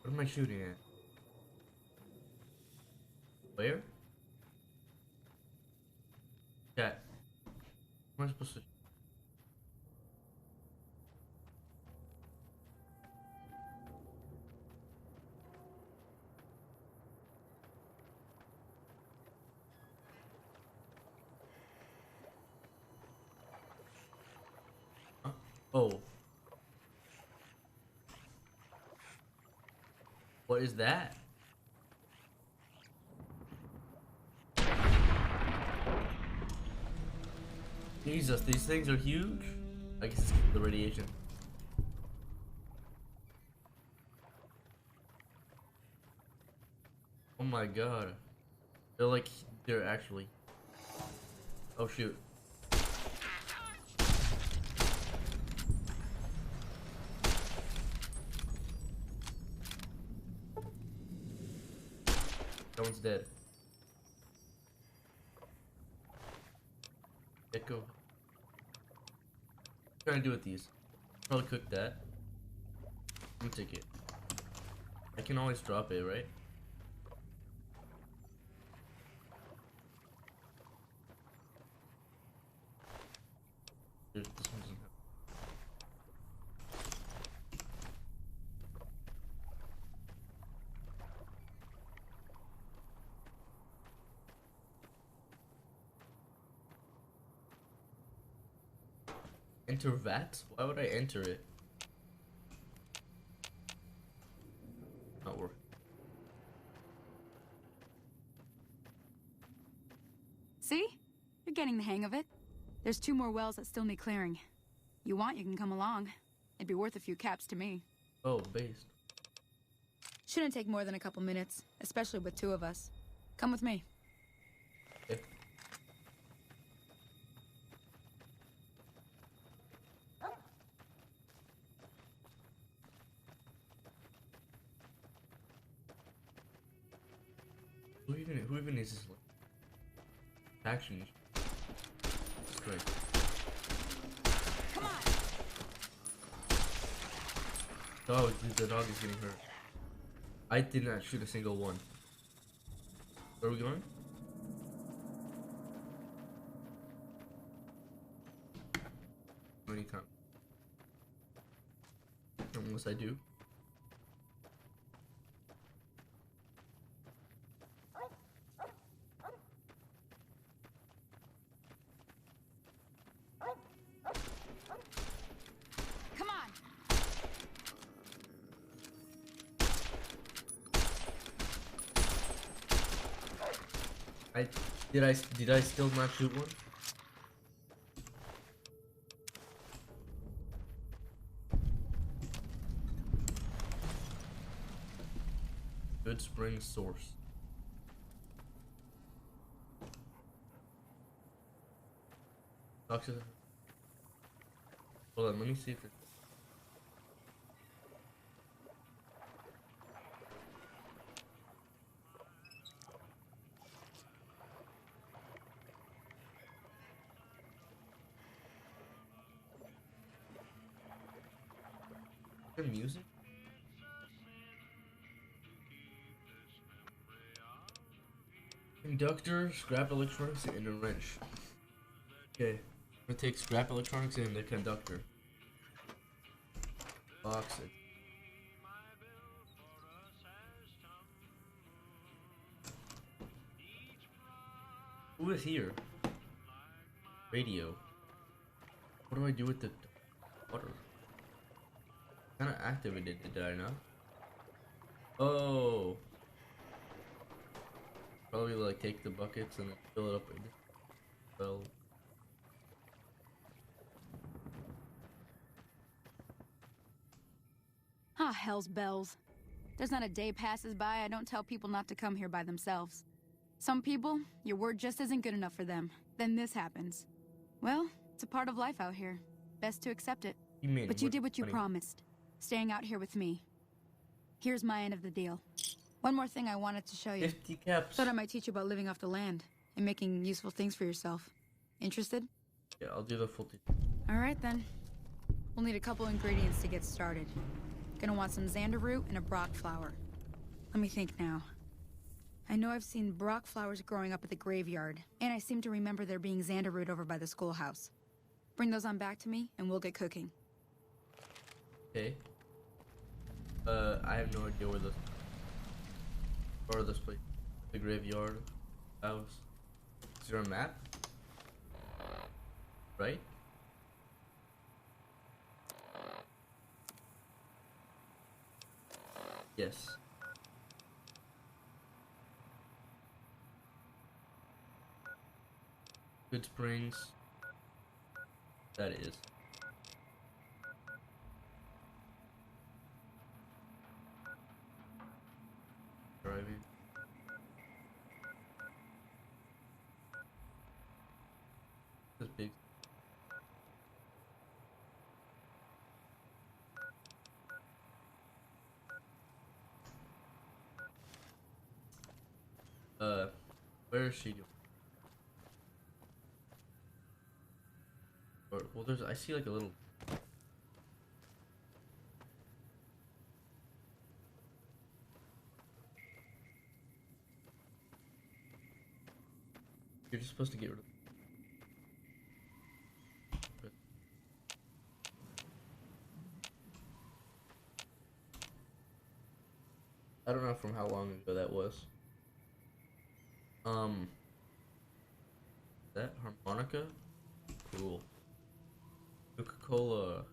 What am I shooting at? Where? Chat. What am I supposed to? Huh? Oh. What is that? Jesus, these things are huge. I guess it's the radiation. Oh my god. They're actually. Oh shoot. That one's dead. Gecko. What am I trying to do with these? Probably cook that. Let me take it. I can always drop it, right? This one doesn't have. Enter VAT? Why would I enter it? Not work. See? You're getting the hang of it. There's 2 more wells that still need clearing. You want, you can come along. It'd be worth a few caps to me. Oh, based. Shouldn't take more than a couple minutes, especially with 2 of us. Come with me. Okay. Who even is this? Action. That's great. Come on. Dog, the dog is getting hurt. I did not shoot a single one. Where are we going? Many times. Unless I do. Come on. Did I still not shoot one? Good spring source. Talk to the. Hold on, let me see if it. Is there music? Conductor, scrap electronics, and a wrench. Okay, I'm gonna take scrap electronics and the conductor. Box it. Who is here? Radio. What do I do with the water? Kinda activated it, did I not? Oh. Probably like take the buckets and then fill it up with this. Well. Ah, hell's bells. There's not a day passes by I don't tell people not to come here by themselves. Some people, your word just isn't good enough for them. Then this happens. Well, it's a part of life out here. Best to accept it. But you did what you promised. Staying out here with me. Here's my end of the deal. One more thing I wanted to show you. 50 caps. Thought I might teach you about living off the land and making useful things for yourself. Interested? Yeah, I'll do the full Alright then. We'll need a couple ingredients to get started. Gonna want some xander root and a brock flower. Let me think now. I know I've seen brock flowers growing up at the graveyard, and I seem to remember there being xander root over by the schoolhouse. Bring those on back to me, and we'll get cooking. Okay. I have no idea where this place, the graveyard house. Is there a map? Right? Yes. Good Springs. That is. Driving. This big. Where is she going? Well, I see like a little. You're just supposed to get rid of. I don't know from how long ago that was. That harmonica? Cool. Coca-Cola.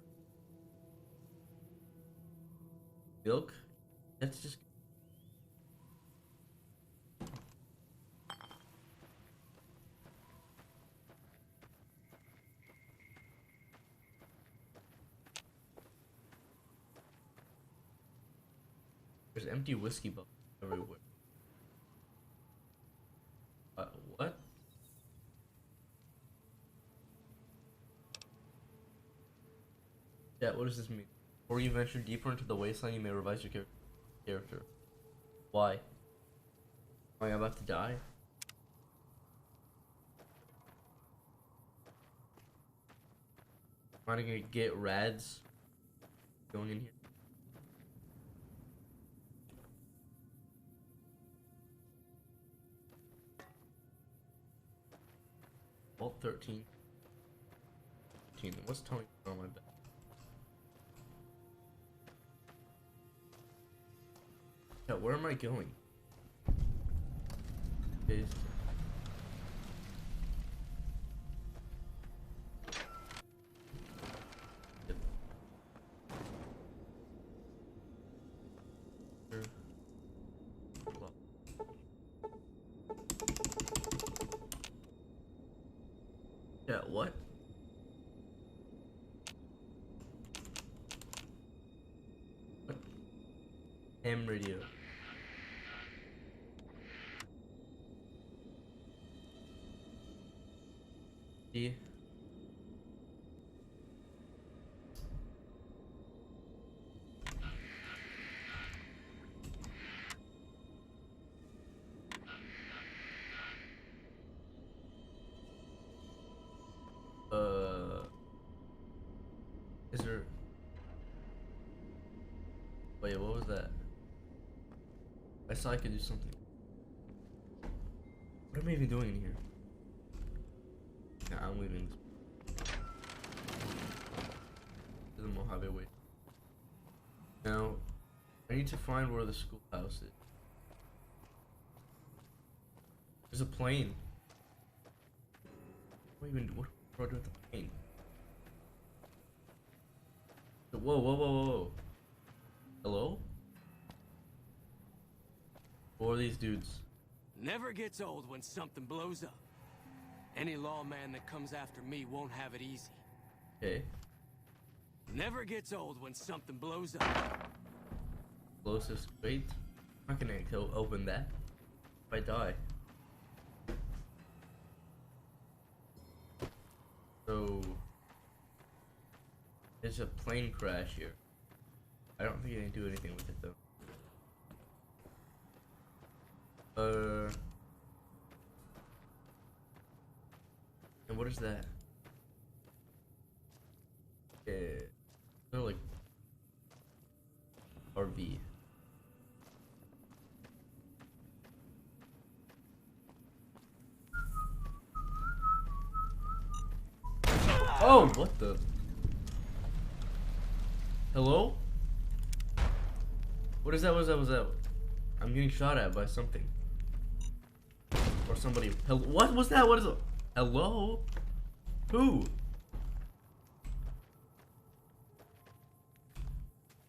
Milk? That's just... There's empty whiskey bottles everywhere. What? Yeah, what does this mean? Before you venture deeper into the wasteland, you may revise your character. Why? Am I about to die? Am I gonna get rads going in here? Vault 13. What's Tony on my back? Yeah, where am I going? Okay. Yeah, what? What? Ham radio. Yeah. Is there... Wait, what was that? I saw I could do something. What am I even doing in here? Nah, I'm leaving this. To the Mojave way. Now, I need to find where the schoolhouse is. There's a plane. What do I do with the plane? Whoa, whoa, whoa, whoa. Hello? Who are these dudes? Never gets old when something blows up. Any lawman that comes after me won't have it easy. Okay. Never gets old when something blows up. Closest. Wait. I'm not gonna open that. If I die. So. There's a plane crash here. I don't think I can do anything with it though. And what is that? Yeah. They're like RV. Oh, what the? Hello? What is that? What is that? What is that? I'm getting shot at by something. Or somebody. What was that? What is it? Hello? Who?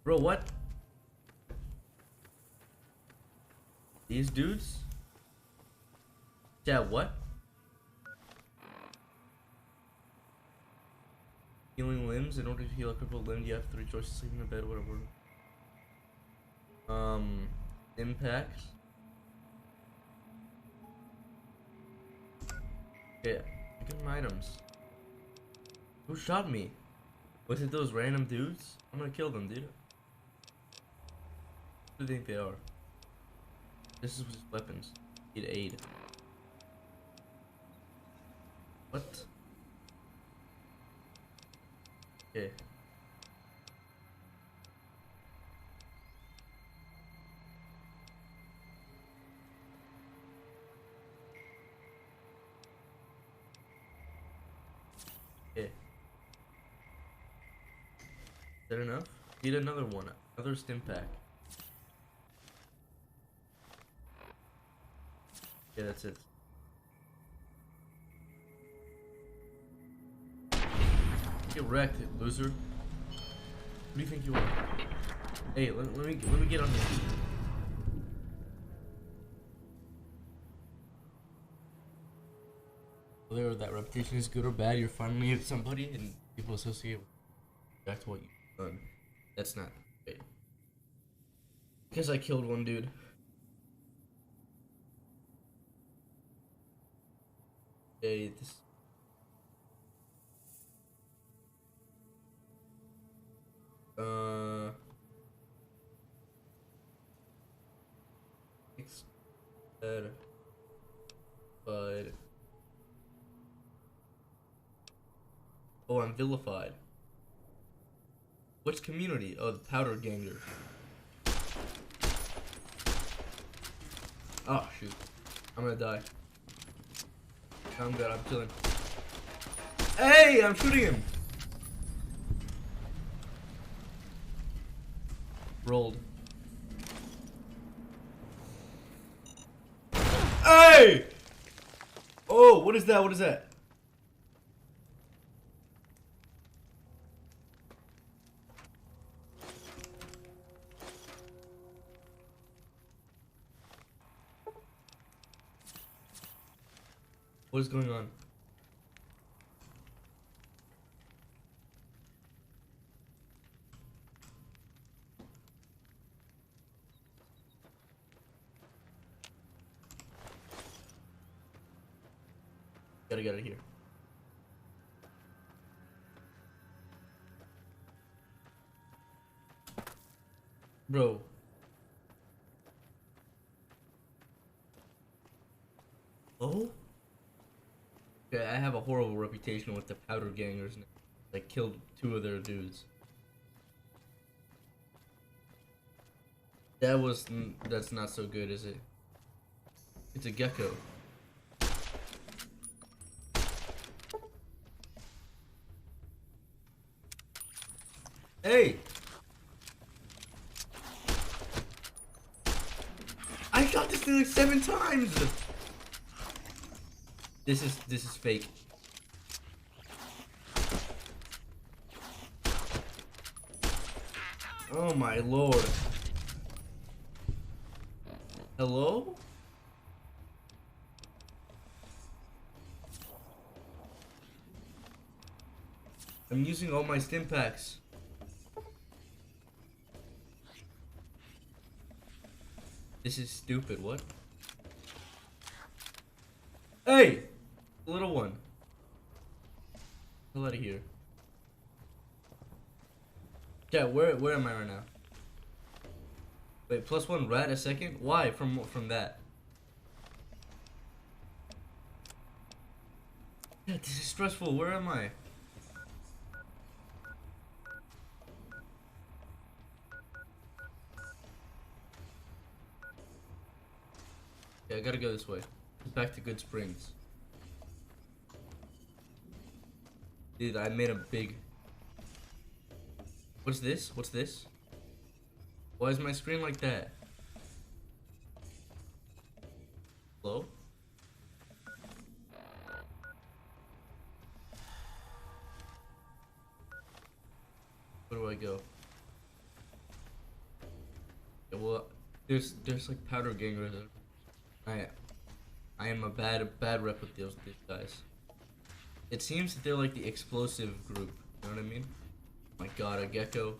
Bro, what? These dudes? Yeah, what? Healing limbs. In order to heal a crippled limb, you have 3 choices: sleep in the bed, whatever. Impacts. Yeah, get my items. Who shot me? Was it those random dudes? I'm gonna kill them, dude. Who do you think they are? This is just weapons. Need aid. What? Okay. Okay. Is that enough? Need another one. Another stim pack. Yeah, that's it. Get wrecked, loser. Who do you think you are? Hey, let me get on here. Whether that reputation is good or bad, you're finally somebody, and people associate with back to what you've done. That's not okay. Because I killed one dude. Okay, this. But oh, I'm vilified. Which community? Oh, the powder gangers. Oh shoot, I'm gonna die. I'm good. I'm chilling. Hey, I'm shooting him. Rolled. Hey! Oh, what is that? What is that? What is going on? Gotta get out of here. Bro. Oh? Okay, I have a horrible reputation with the powder gangers. I killed 2 of their dudes. That's not so good, is it? It's a gecko. Hey! this thing like 7 times. This is fake. Oh my lord. Hello? I'm using all my stim packs. This is stupid, what? Hey! The little one. Get out of here. Yeah, where am I right now? Wait, +1 rat a second? Why? From that? Yeah, this is stressful. Where am I? Yeah, I gotta go this way. Back to Good Springs. Dude, I made a big... What's this? What's this? Why is my screen like that? Hello? Where do I go? Yeah, well, there's like powder gangers. I am a bad rep with these guys. It seems that they're like the explosive group. You know what I mean? Oh my god, a gecko.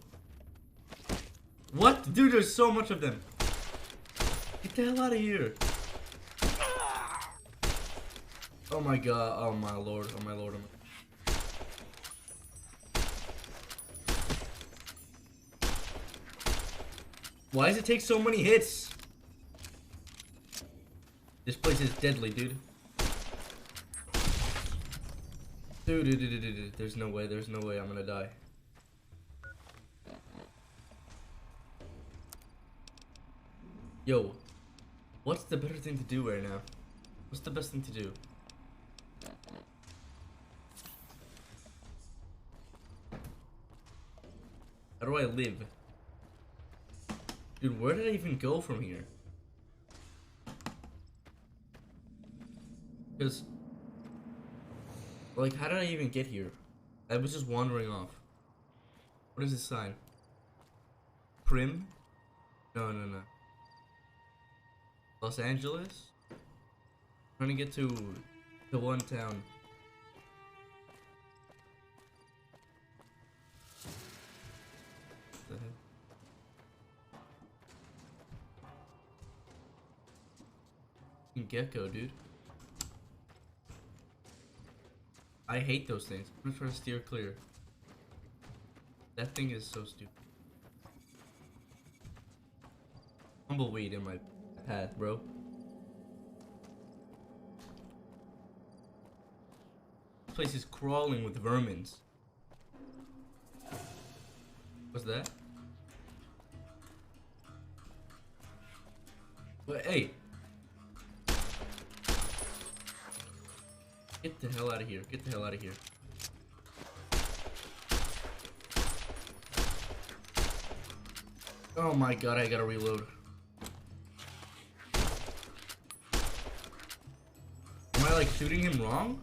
What? Dude, there's so much of them. Get the hell out of here. Oh my god. Oh my lord. Oh my lord. Oh my... Why does it take so many hits? This place is deadly, dude. Dude. There's no way I'm gonna die. Yo, what's the better thing to do right now? What's the best thing to do? How do I live? Dude, where did I even go from here? Because, like, how did I even get here? I was just wandering off. What is this sign? Prim? No. Los Angeles? Trying to get to one town. What the heck? Gecko, dude. I hate those things. I'm gonna try to steer clear. That thing is so stupid. Tumbleweed in my path, bro. This place is crawling with vermins. What's that? But hey. Get the hell out of here. Get the hell out of here. Oh my god, I gotta reload. Am I like shooting him wrong?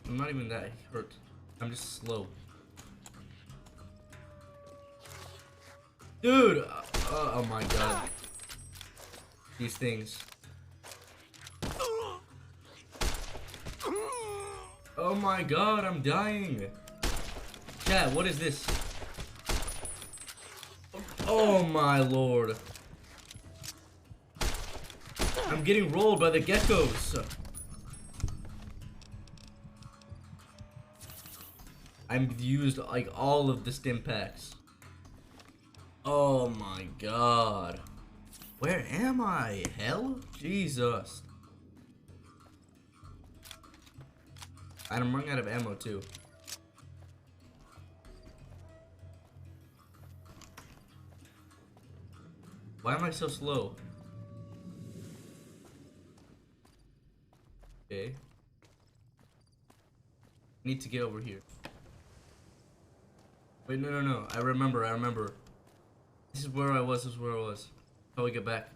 I'm not even that hurt. I'm just slow. Dude! Oh my god. These things. Oh my god, I'm dying. Chat, what is this? Oh my lord. I'm getting rolled by the geckos. I've used like all of the stim packs. Oh my god. Where am I? Hell? Jesus. And I'm running out of ammo too. Why am I so slow? Okay. Need to get over here. Wait, no. I remember. This is where I was. This is where I was. How do I get back?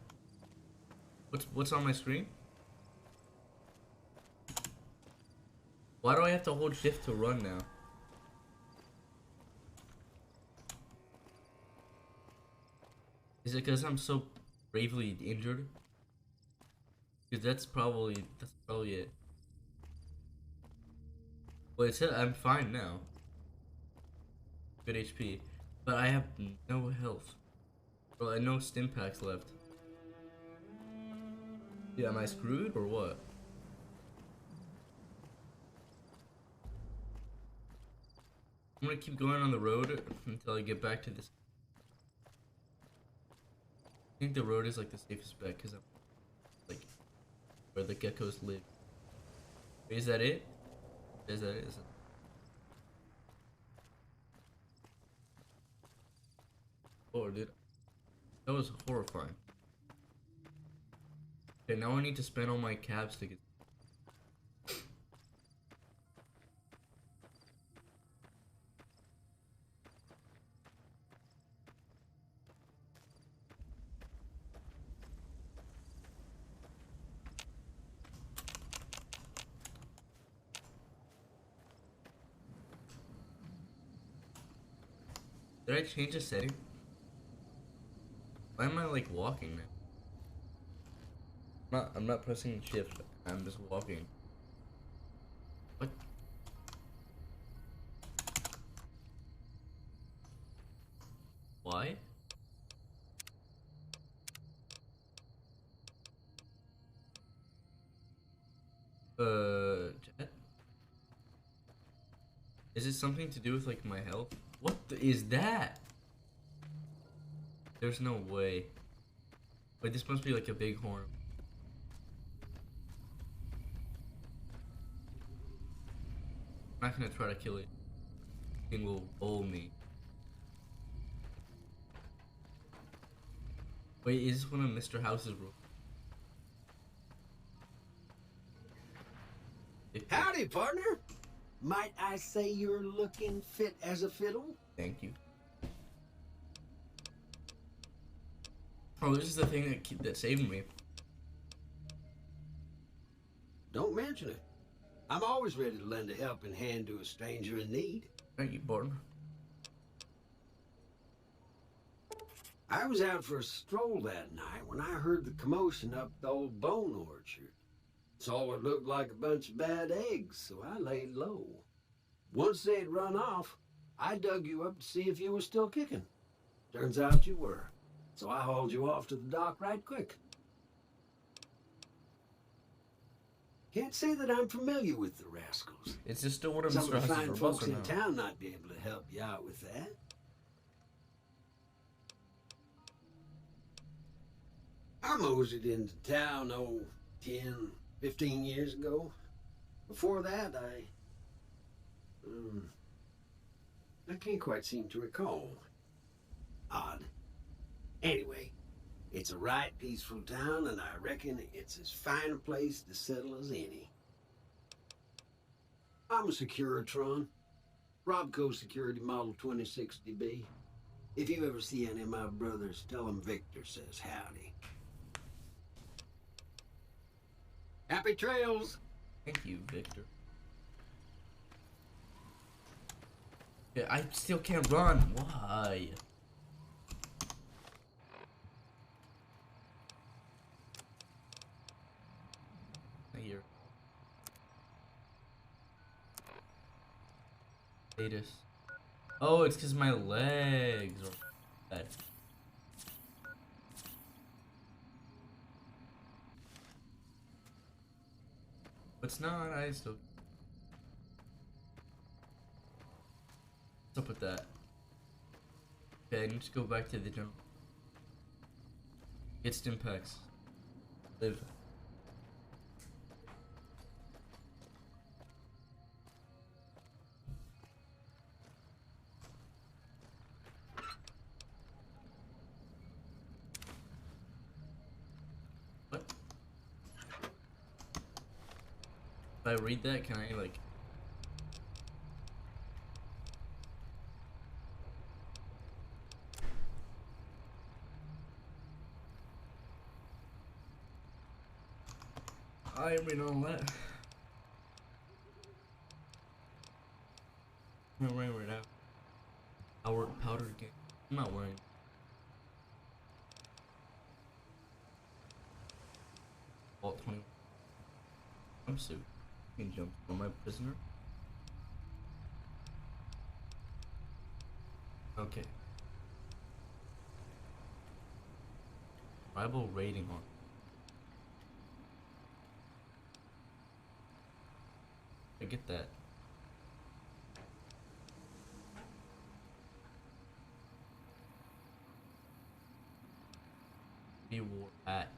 What's on my screen? Why do I have to hold shift to run now? Is it because I'm so bravely injured? Because that's probably it. Well, it said I'm fine now. Good HP, but I have no health. Well, I no stim packs left. Yeah, am I screwed or what? I'm gonna keep going on the road until I get back to this. I think the road is like the safest bet because I'm like where the geckos live. Wait, is that it? Is that it? Is it? Oh, dude, that was horrifying. Okay, now I need to spend all my cabs to get. Did I change the setting? Why am I like walking now? I'm not pressing shift. I'm just walking. What? Why? Jet? Is it something to do with like my health? What is that? There's no way. Wait, this must be like a big horn. I'm not gonna try to kill it. It will bowl me. Wait, is this one of Mr. House's rules? Howdy, partner. Might I say you're looking fit as a fiddle? Thank you. Oh, this is the thing that saved me. Don't mention it. I'm always ready to lend a helping hand to a stranger in need. Thank you, partner. I was out for a stroll that night when I heard the commotion up the old bone orchard. Saw what looked like a bunch of bad eggs, so I laid low. Once they'd run off, I dug you up to see if you were still kicking. Turns out you were, so I hauled you off to the dock right quick. Can't say that I'm familiar with the rascals. It's just still one of Some of the Mr. fine House's folks rules in town might be able to help you out with that. I moseyed into town, 10, 15 years ago. Before that, I can't quite seem to recall. Odd. Anyway, it's a right peaceful town, and I reckon it's as fine a place to settle as any. I'm a Securitron. Robco Security Model 2060B. If you ever see any of my brothers, tell them Victor says howdy. Happy trails! Thank you, Victor. Yeah, I still can't run. Why? Here. Status. Oh, it's because my legs are bad. It's not, I still. What's up with that? Okay, I need to go back to the general. Get stim packs. Live. What? If I read that, can I like? iron and all that. I'm wearing right now. I work powder again. I'm not wearing. Vault 20. Jumpsuit. Can jump for my prisoner. Okay. Tribal rating on. I get that. He wore hat.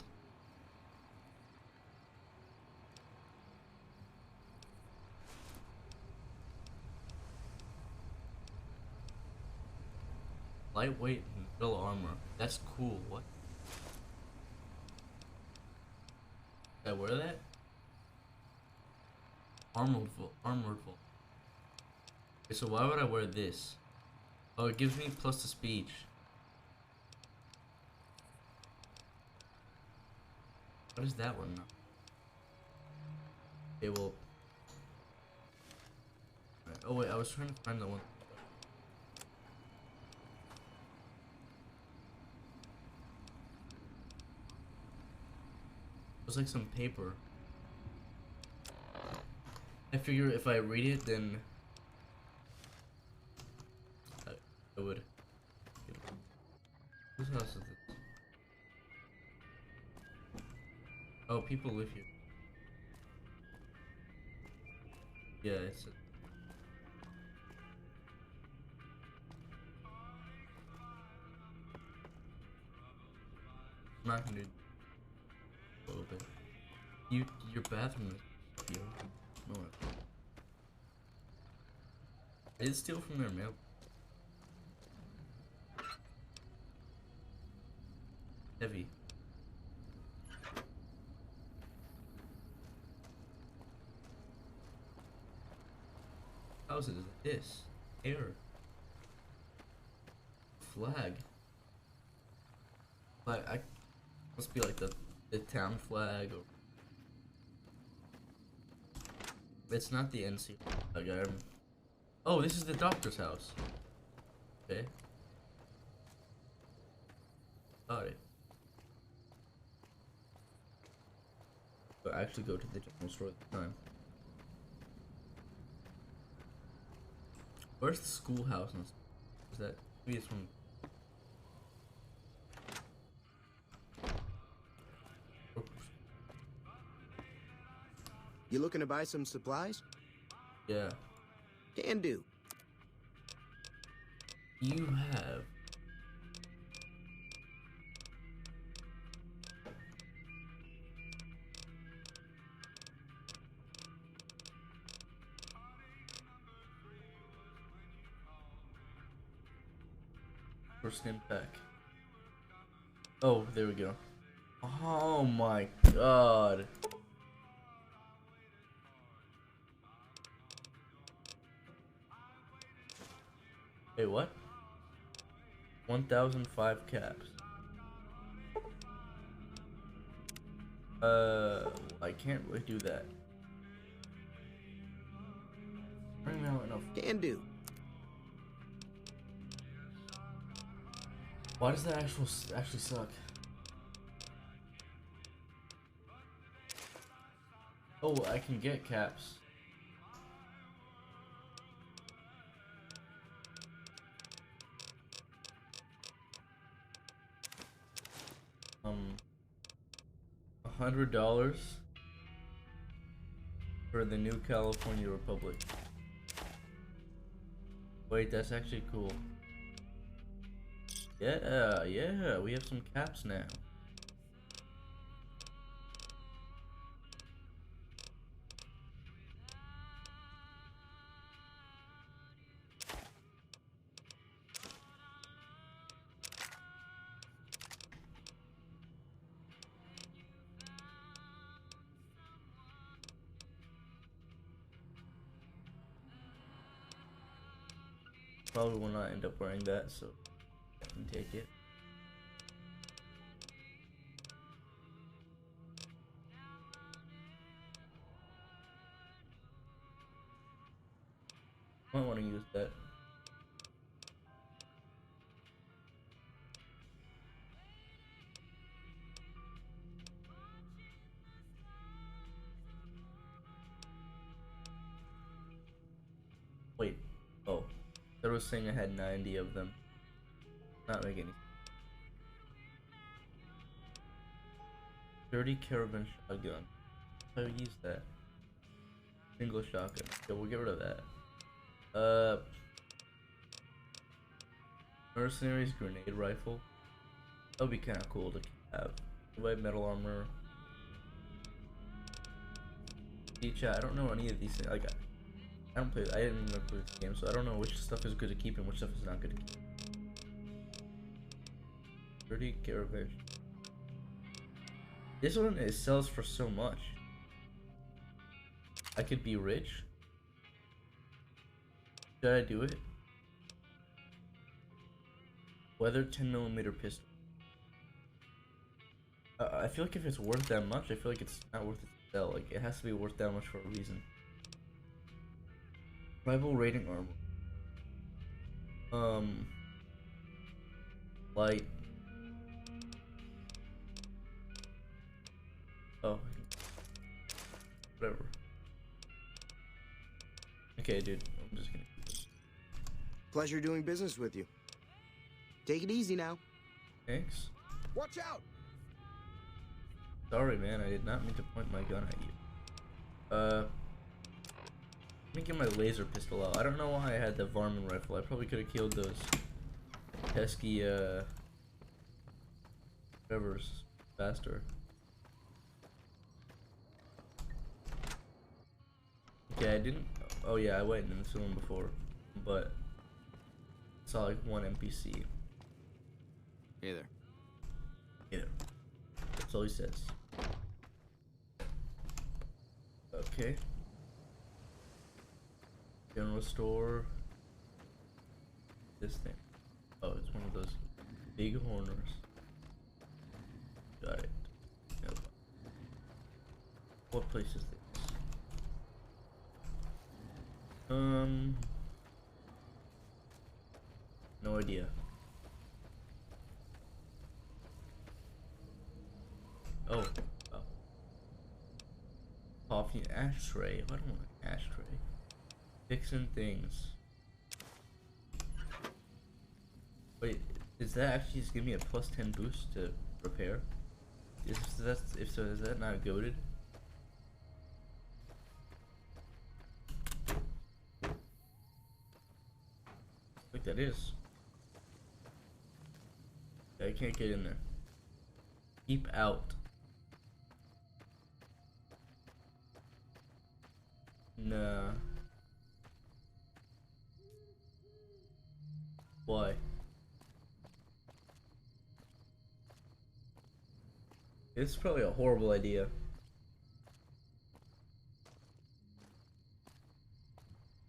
Lightweight metal armor. That's cool. What? Did I wear that? Armored vault. Okay, so why would I wear this? Oh, it gives me plus to speech. What is that one now? Okay, well. Right. Oh wait, I was trying to find the one. It was like some paper. I figure if I read it, then I would. Whose house is this? Oh, people live here. Yeah, it's. I'm not gonna do a little bit. Your bathroom is here. No. I did steal from their mail. Heavy. How is it? Is it this? Air. Flag. Like I must be like the town flag or it's not the NC flag. Oh, this is the doctor's house. Okay. Got it. But I actually go to the general store at the time. Where's the schoolhouse? Is that maybe it's from? You looking to buy some supplies? Yeah. Can do. You have. First impact. Oh, there we go. Oh my god. Hey, what? 1005 caps. I can't really do that. Bring out enough. Can do. Why does that actually suck? Oh, I can get caps. $100 for the new California Republic. Wait, that's actually cool. Yeah, we have some caps now. Probably will not end up wearing that, so I can take it. was saying I had 90 of them. Not making any. 30 caravan shotgun. How do I use that? Single shotgun. Okay, we'll get rid of that. Mercenaries grenade rifle. That would be kind of cool to have. White metal armor. Chat, I don't know any of these things. Like, I didn't even play this game, so I don't know which stuff is good to keep and which stuff is not good to keep. 30 caravan. This one, it sells for so much. I could be rich. Should I do it? Weathered 10mm pistol. I feel like if it's worth that much, I feel like it's not worth it to sell. Like, it has to be worth that much for a reason. Rival rating armor. Light. Oh. Whatever. Okay, dude. I'm just gonna keep this. Pleasure doing business with you. Take it easy now. Thanks. Watch out! Sorry, man. I did not mean to point my gun at you. Let me get my laser pistol out. I don't know why I had the Varmin rifle. I probably could have killed those pesky, whatever's faster. Okay, I didn't. Oh, yeah, I went in this one before, but I saw like one NPC. Hey there. Hey there. That's all he says. Okay. General store. This thing. Oh, it's one of those big horners. Got it. Nope. What place is this? No idea. Oh. Coffee ashtray. I don't want an ashtray. Fixing things. Wait, is that actually just give me a plus 10 boost to repair? If so, is that not goated? I think that is. I can't get in there. Keep out. Nah. Why? It's probably a horrible idea.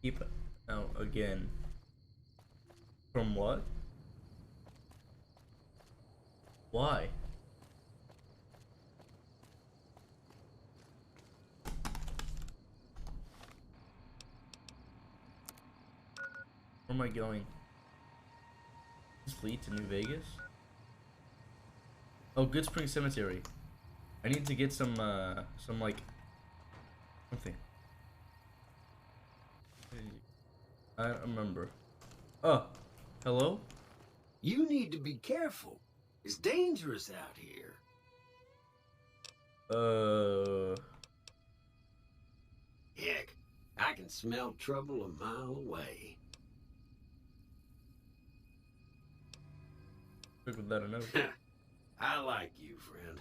Keep out again. From what? Why? Where am I going? Does this lead to New Vegas? Oh, Good Spring Cemetery. I need to get some like something. I don't remember. Oh, hello? You need to be careful. It's dangerous out here. Heck, I can smell trouble a mile away. Took without a note. I like you, friend.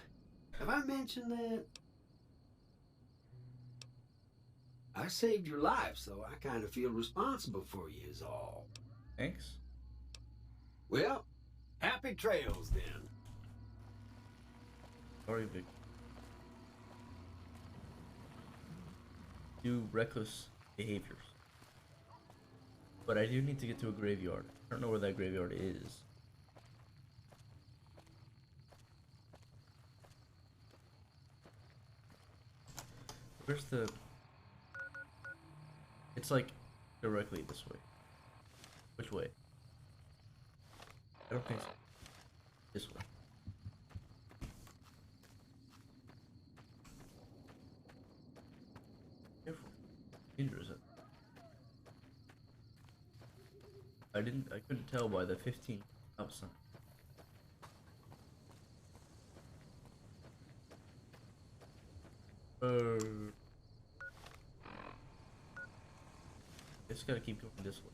Have I mentioned that? I saved your life, so I kind of feel responsible for you is all. Thanks. Well, happy trails then. Sorry, Vic. Do reckless behaviors. But I do need to get to a graveyard. I don't know where that graveyard is. Where's the... It's like directly this way. Which way? I don't think so. This way. Careful. Dangerous. I couldn't tell by the 15 outside. Just gotta keep going this way.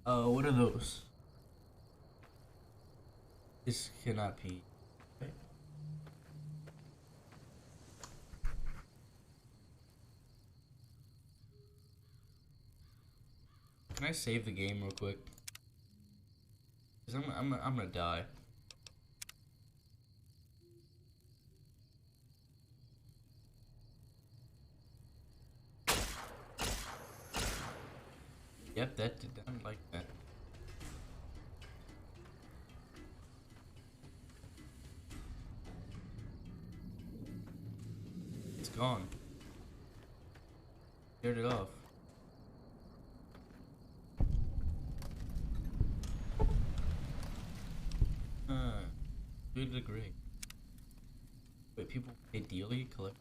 Oh. What are those? This cannot be. Right? Can I save the game real quick? Cause I'm gonna die. Yep, that did not like that. It's gone. Scared it off. To a degree. Wait, people pay daily collect.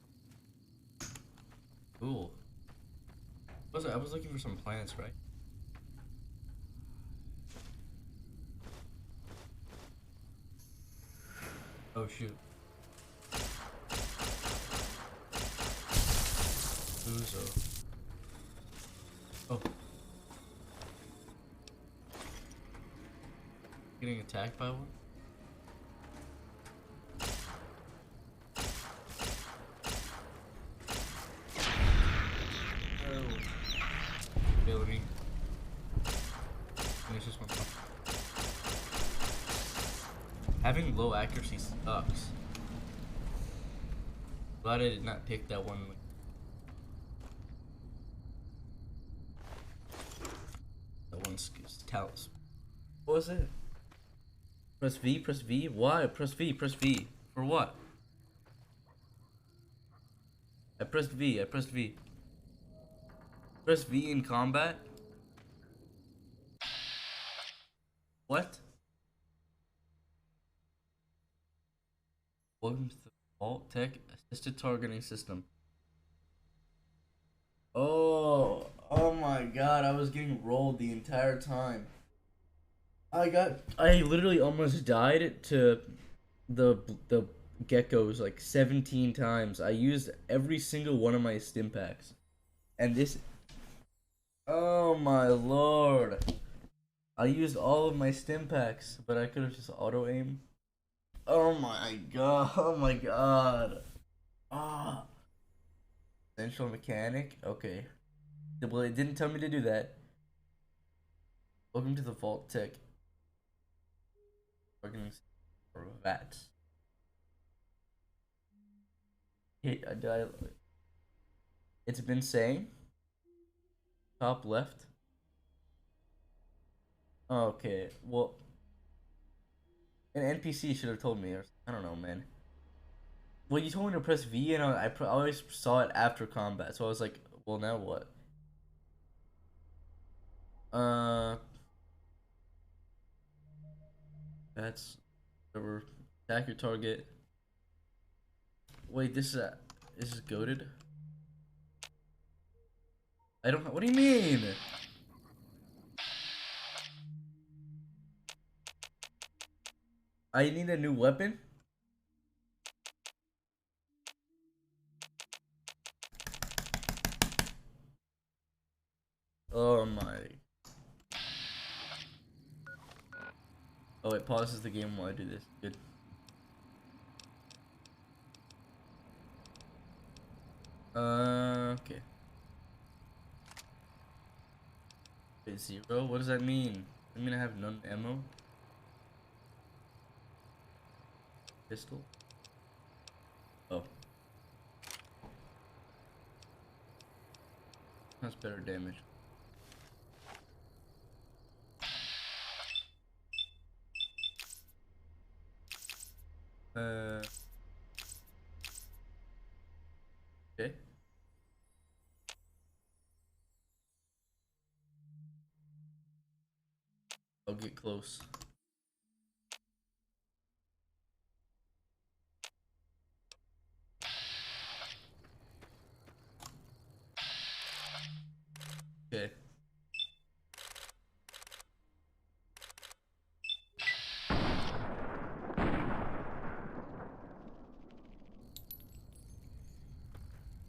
Cool. I was looking for some plants, right? Oh shoot. Uzo. Oh. Getting attacked by one? Oh. Ability. Finish this one. Having low accuracy sucks. Glad I did not pick that one. That one's talents. What was it? Press V, press V. Why? Press V, press V. For what? I pressed V, I pressed V. Press V in combat? What? Welcome to the Vault Tech Assisted Targeting System. Oh my god, I was getting rolled the entire time. I literally almost died to the geckos like 17 times. I used every single one of my stim packs. And this, oh my lord. I used all of my stim packs, but I could have just auto aim. Oh my god, oh my god. Ah. Essential mechanic? Okay. Well, it didn't tell me to do that. Welcome to the Vault Tech. Or VATS. It's been saying. Top left. Okay, well. An NPC should have told me, or I don't know, man. Well, you told me to press V, and I always saw it after combat, so I was like, well, now what? That's whatever. Attack your target. Wait, this is goated. I don't know. What do you mean? I need a new weapon? Oh my. Oh, it pauses the game while I do this. Good. Okay. Wait, 0? What does that mean? I mean I have none ammo? Pistol? Oh. That's better damage. Okay. I'll get close. Okay.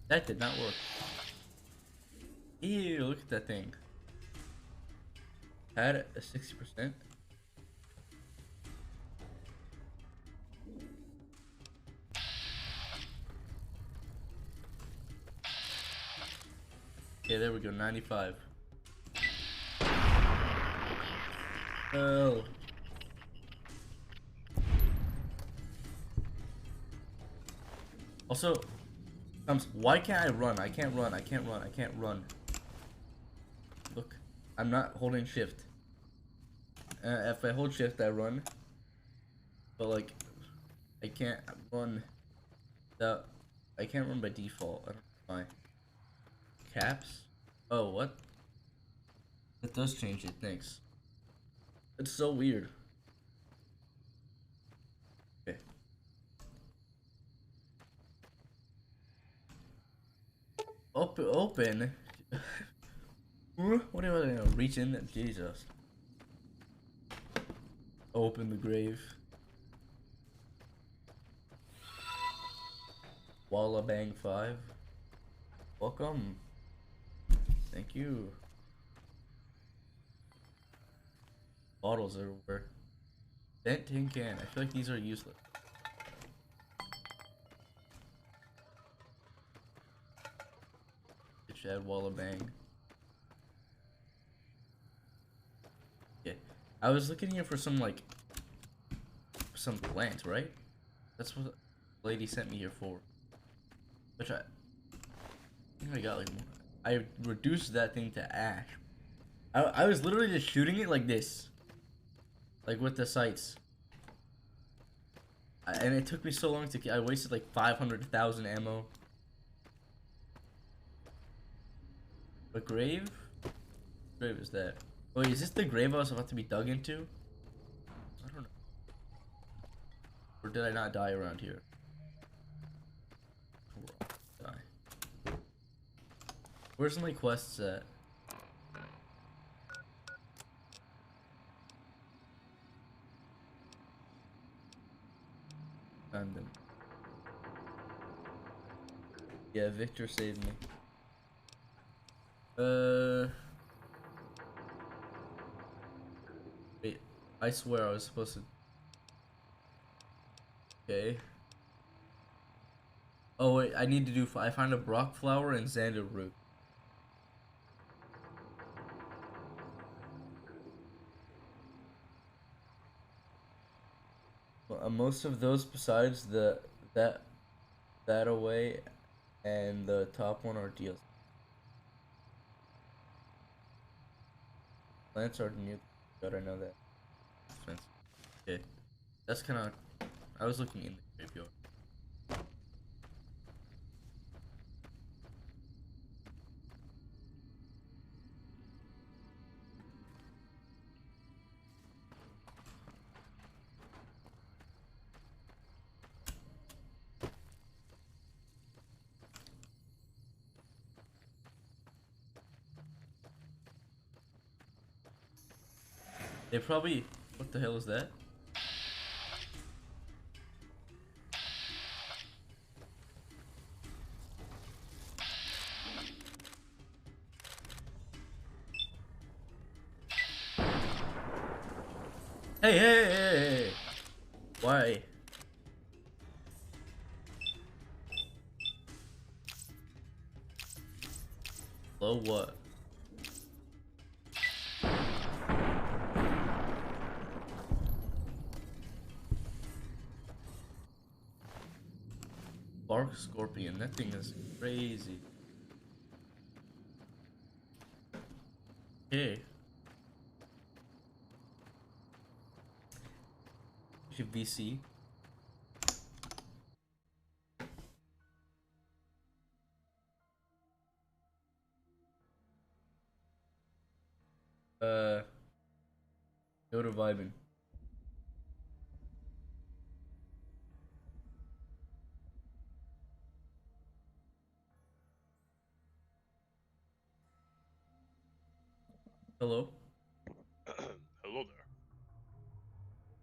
That did not work. Ew, look at that thing. Had a 60%. Okay, there we go, 95. Oh. Also, why can't I run? I can't run, I can't run, I can't run. Look, I'm not holding shift. If I hold shift, I run. But like, I can't run. I can't run by default. I don't know why. Caps? Oh, what? It does change it, thanks. It's so weird. Okay. Open. What am I gonna reach in? Jesus. Open the grave. Walla Bang 5. Welcome. Thank you. Bottles everywhere. Bent tin can. I feel like these are useless. It should add Walla Bang. Okay. I was looking here for some like some plant, right? That's what the lady sent me here for. Which I think I got like I reduced that thing to ash. I was literally just shooting it like this. Like with the sights. And it took me so long to I wasted like 500,000 ammo. A grave? What grave is that? Oh, is this the grave I was about to be dug into? I don't know. Or did I not die around here? Die. Where's my quests at? Found them. Yeah, Victor saved me. Wait, I swear I was supposed to. Okay. Oh wait, I need to do. I found a Brock flower and Xander root. Well, most of those, besides that away, and the top one are deals. Plants are new, but I know that. Expensive. Okay, that's kind of. I was looking in the graveyard. They probably. What the hell is that? Hey! Why? Hello, what? Bark Scorpion, that thing is crazy. Okay. Should VC. Go to vibing. Hello? Hello there.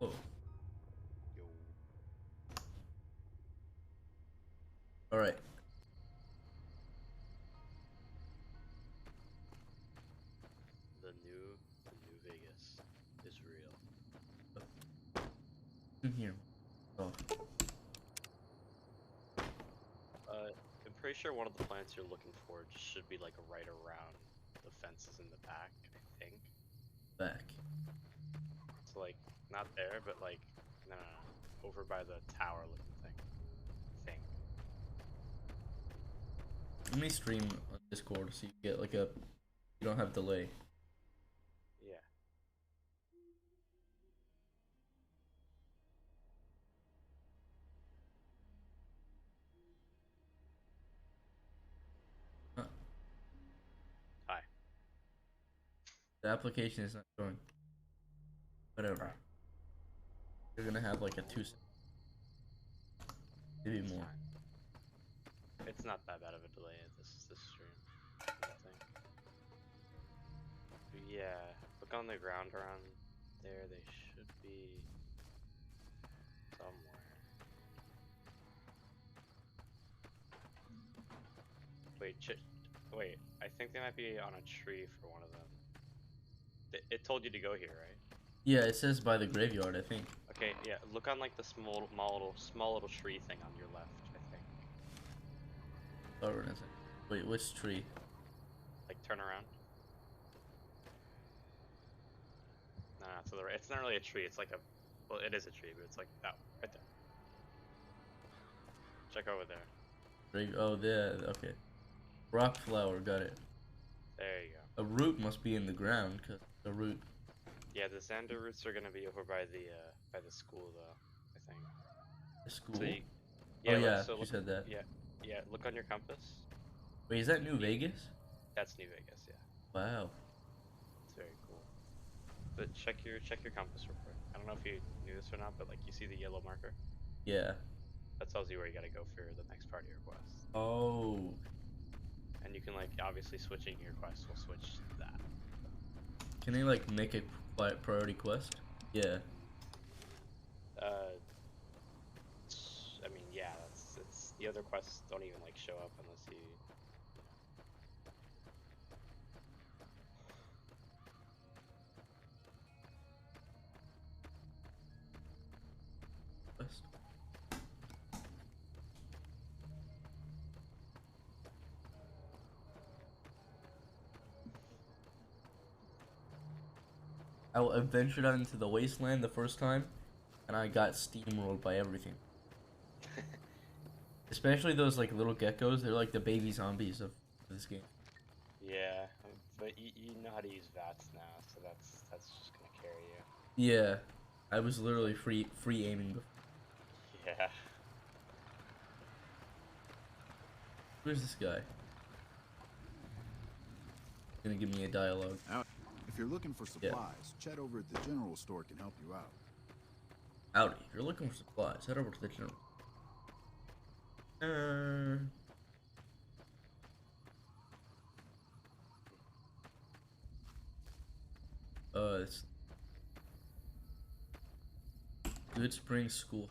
Oh. Yo. Alright. The new Vegas is real. In here. Oh. I'm pretty sure one of the plants you're looking for should be like right around the fences in the back, I think. Back. So like, not there, but like, no, over by the tower looking thing. I think. Let me stream on Discord so you get like a, you don't have delay. Yeah. Huh. Hi. The application is not showing. Whatever. You're gonna have like a 2 second. Maybe more. It's not that bad of a delay at this stream, I think. But yeah, look on the ground around there. They should be somewhere. Wait, wait. I think they might be on a tree for one of them. It told you to go here, right? Yeah, it says by the graveyard, I think. Okay, yeah. Look on like the small little tree thing on your left, I think. Oh, we're gonna say. Wait, which tree? Like turn around. Nah, to the right. It's not really a tree. It's like a. Well, it is a tree, but it's like that one, right there. Check over there. Oh, there. Okay. Rock flower, got it. There you go. A root must be in the ground, cause the root. Yeah, the Xander roots are gonna be over by the school though, I think. The school? So you, yeah, oh yeah, you said that. Yeah. Look on your compass. Wait, is that New Vegas? That's New Vegas, yeah. Wow. It's very cool. But check your compass real quick. I don't know if you knew this or not, but like you see the yellow marker? Yeah. That tells you where you gotta go for the next part of your quest. Oh. And you can like obviously switching your quest will switch to that. Can they like make a priority quest? Yeah. I mean, yeah, it's the other quests don't even like show up unless you. Quest. I ventured out into the wasteland the first time, and I got steamrolled by everything. Especially those like little geckos, they're like the baby zombies of this game. Yeah, but you know how to use VATS now, so that's just gonna carry you. Yeah, I was literally free aiming before. Yeah. Where's this guy? Gonna give me a dialogue. If you're looking for supplies, Chet over at the general store can help you out. Howdy, if you're looking for supplies, head over to the general. It's Good Spring School.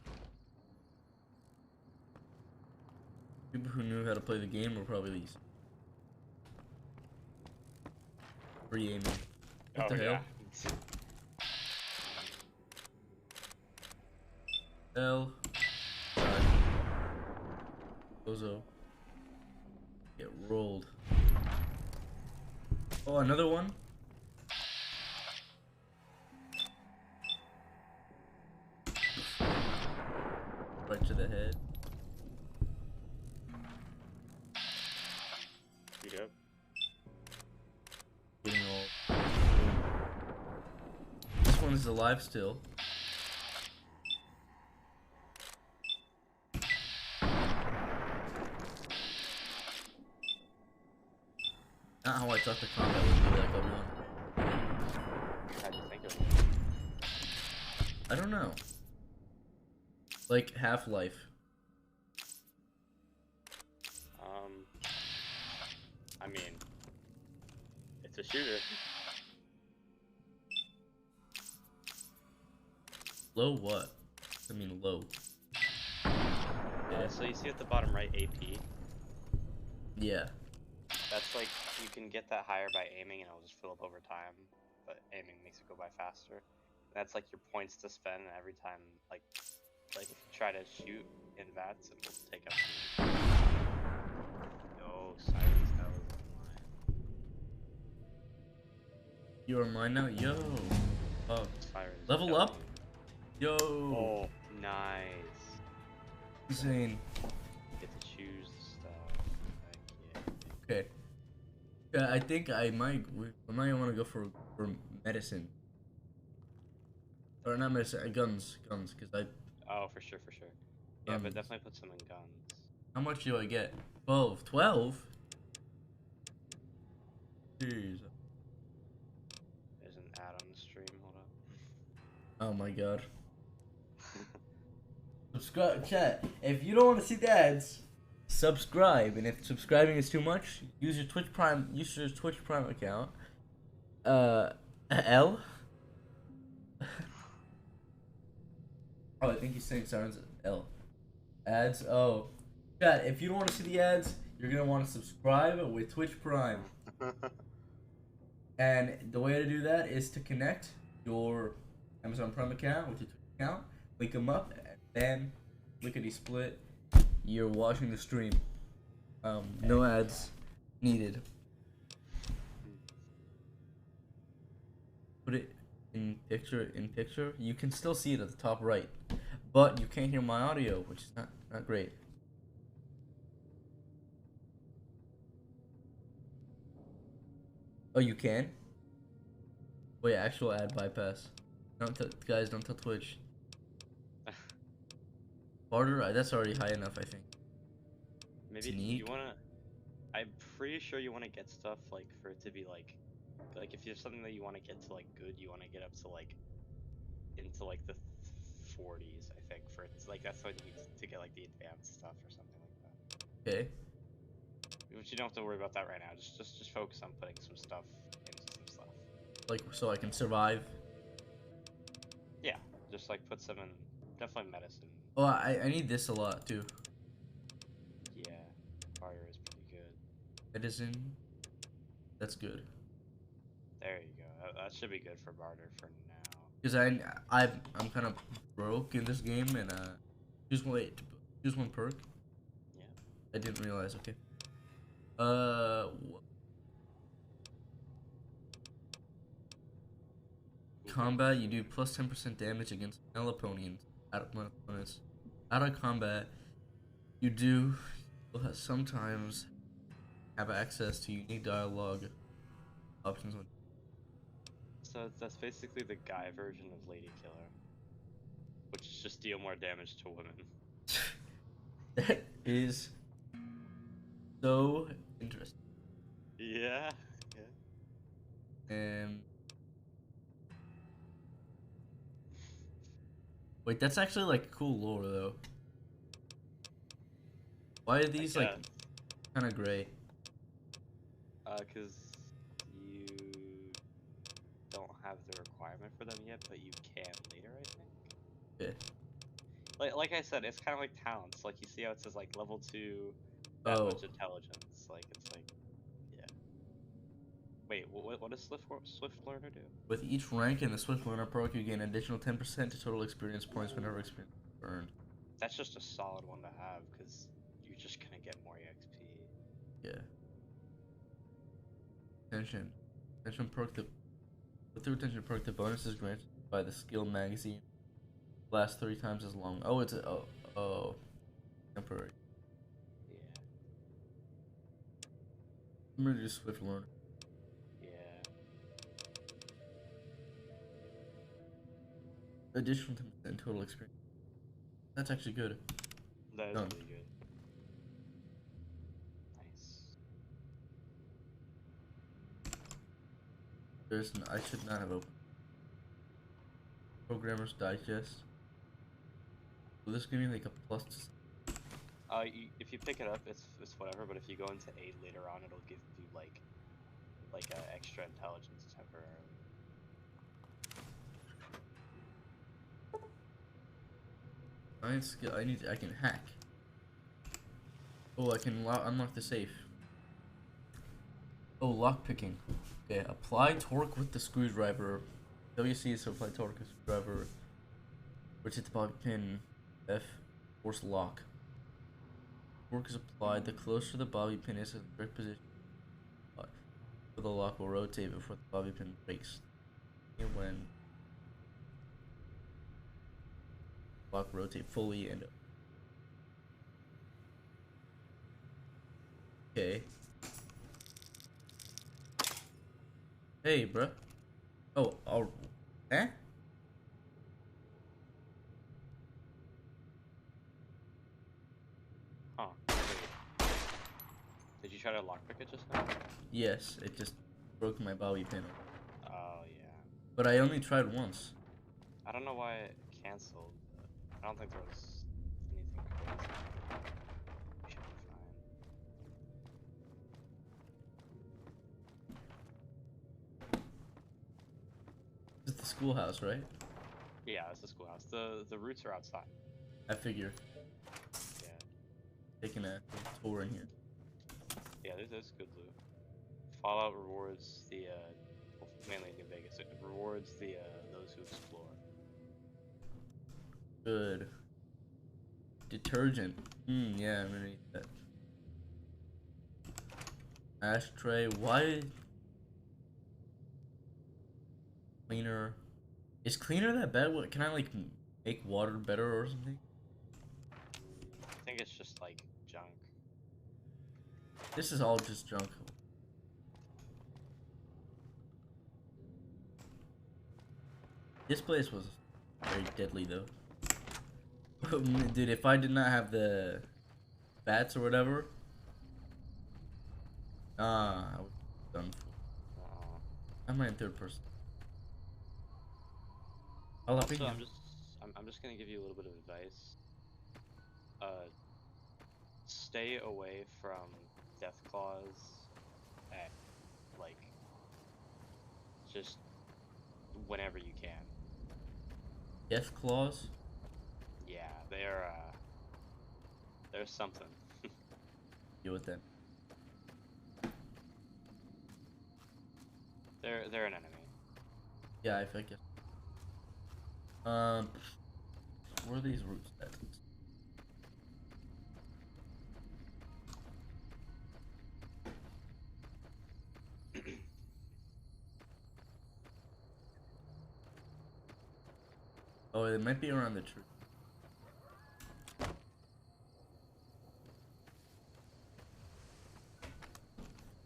People who knew how to play the game were probably these. Free aiming. What the hell? L. Bozo. Get rolled. Oh, another one? Right to the head. Beat up. Getting all. This one is alive still. Not how I thought the combat would be like, I'll be honest. How'd you think of it? I don't know. Like Half-Life. I mean, it's a shooter. Low what? I mean low. So you see at the bottom right, AP? Yeah. That's like, you can get that higher by aiming and it'll just fill up over time, but aiming makes it go by faster. That's like your points to spend every time, like if you try to shoot in VATS, it will take up to... Yo, Cyrus, that was online. You are mine now? Yo. Oh. Cyrus, Level up? Yo. Oh, nice. Insane. You get to choose the stuff. Okay. I think I might want to go for medicine. Or not medicine, guns, because I... Oh, for sure. Yeah, but definitely put some in guns. How much do I get? 12. 12? Jeez. There's an ad on the stream, hold up. Oh my god. Subscribe, chat. If you don't want to see the ads, subscribe. And if subscribing is too much, use your Twitch Prime account. L. Oh, I think he's saying Sirens L. Ads. Oh, chat. If you don't want to see the ads, you're gonna want to subscribe with Twitch Prime. And the way to do that is to connect your Amazon Prime account with your Twitch account, link them up, and then lickety split, you're watching the stream. No ads needed. Put it in picture. You can still see it at the top right, but you can't hear my audio, which is not great. Oh, you can? Wait, actual ad bypass. Guys, don't tell Twitch. Barter, that's already high enough, I think. Maybe you wanna... I'm pretty sure you wanna get stuff, like, for it to be, like if you have something that you wanna get to, like, good, you wanna get up to, like, into, like, the 40s, I think, for it's, like, that's what you need to get, like, the advanced stuff or something like that. Okay. But you don't have to worry about that right now, just focus on putting some stuff into some stuff. Like, so I can survive? Yeah, just, like, put some in, definitely medicine. Oh, I need this a lot, too. Yeah, fire is pretty good. Medicine. That's good. There you go. That should be good for barter for now. Because I'm kind of broke in this game, and choose one perk. Yeah. I didn't realize. Okay. Combat, you do plus 10% damage against male opponents. Out of combat, you will sometimes have access to unique dialogue options on. So that's basically the guy version of Lady Killer, which is just deal more damage to women. That is so interesting. Yeah. Wait, that's actually like cool lore though. Why are these like kind of gray? Cause you don't have the requirement for them yet, but you can later, I think. Yeah. Like I said, it's kind of like talents. Like you see how it says like level 2, that much intelligence. Like it's like, yeah. Wait, what does Swift Learner do? With each rank in the Swift Learner perk, you gain additional 10% to total experience points whenever experience is earned. That's just a solid one to have, because you're just gonna get more EXP. Yeah. Attention perk with the retention perk, the bonus is granted by the skill magazine. Lasts 3 times as long. Oh, it's temporary. Yeah. I'm gonna do Swift Learner. Yeah. Additional 10% total experience. That's actually good. That is really good. Nice. I should not have opened. Programmer's Digest. Will this give me like a plus? If you pick it up, it's whatever. But if you go into 8 later on, it'll give you like extra intelligence temporarily. Science skill. I can hack. Oh, I can unlock the safe. Oh, lockpicking. Okay, apply torque with the screwdriver. WC is to apply torque with the screwdriver. Which hit the bobby pin. F. Force lock. Torque is applied. The closer the bobby pin is in the correct position, the lock will rotate before the bobby pin breaks. And when lock rotate fully and okay. Hey, bruh. Oh, eh? Huh. Did you try to lockpick it just now? Yes, it just broke my bobby pin. Oh, yeah. But I only tried once. I don't know why it canceled, but I don't think there was anything crazy. Should be fine. It's the schoolhouse, right? Yeah, it's the schoolhouse. The roots are outside. I figure. Yeah. Taking a tour in here. Yeah, there's good loot. Fallout rewards the well, mainly New Vegas. It rewards the those who explore. Good. Detergent. Yeah, I'm gonna need that. Ashtray. Why? Cleaner. Is cleaner that bad? What can I like make water better or something? I think it's just like junk. This is all just junk. This place was very deadly though. Dude, if I did not have the bats or whatever, I would be done for. I'm in third person. Also, I'm just gonna give you a little bit of advice. Stay away from death claws at like just whenever you can. Death claws? Yeah, they're something. Deal with them. They're an enemy. Yeah, I think. Where are these roots at? Oh, it might be around the tree.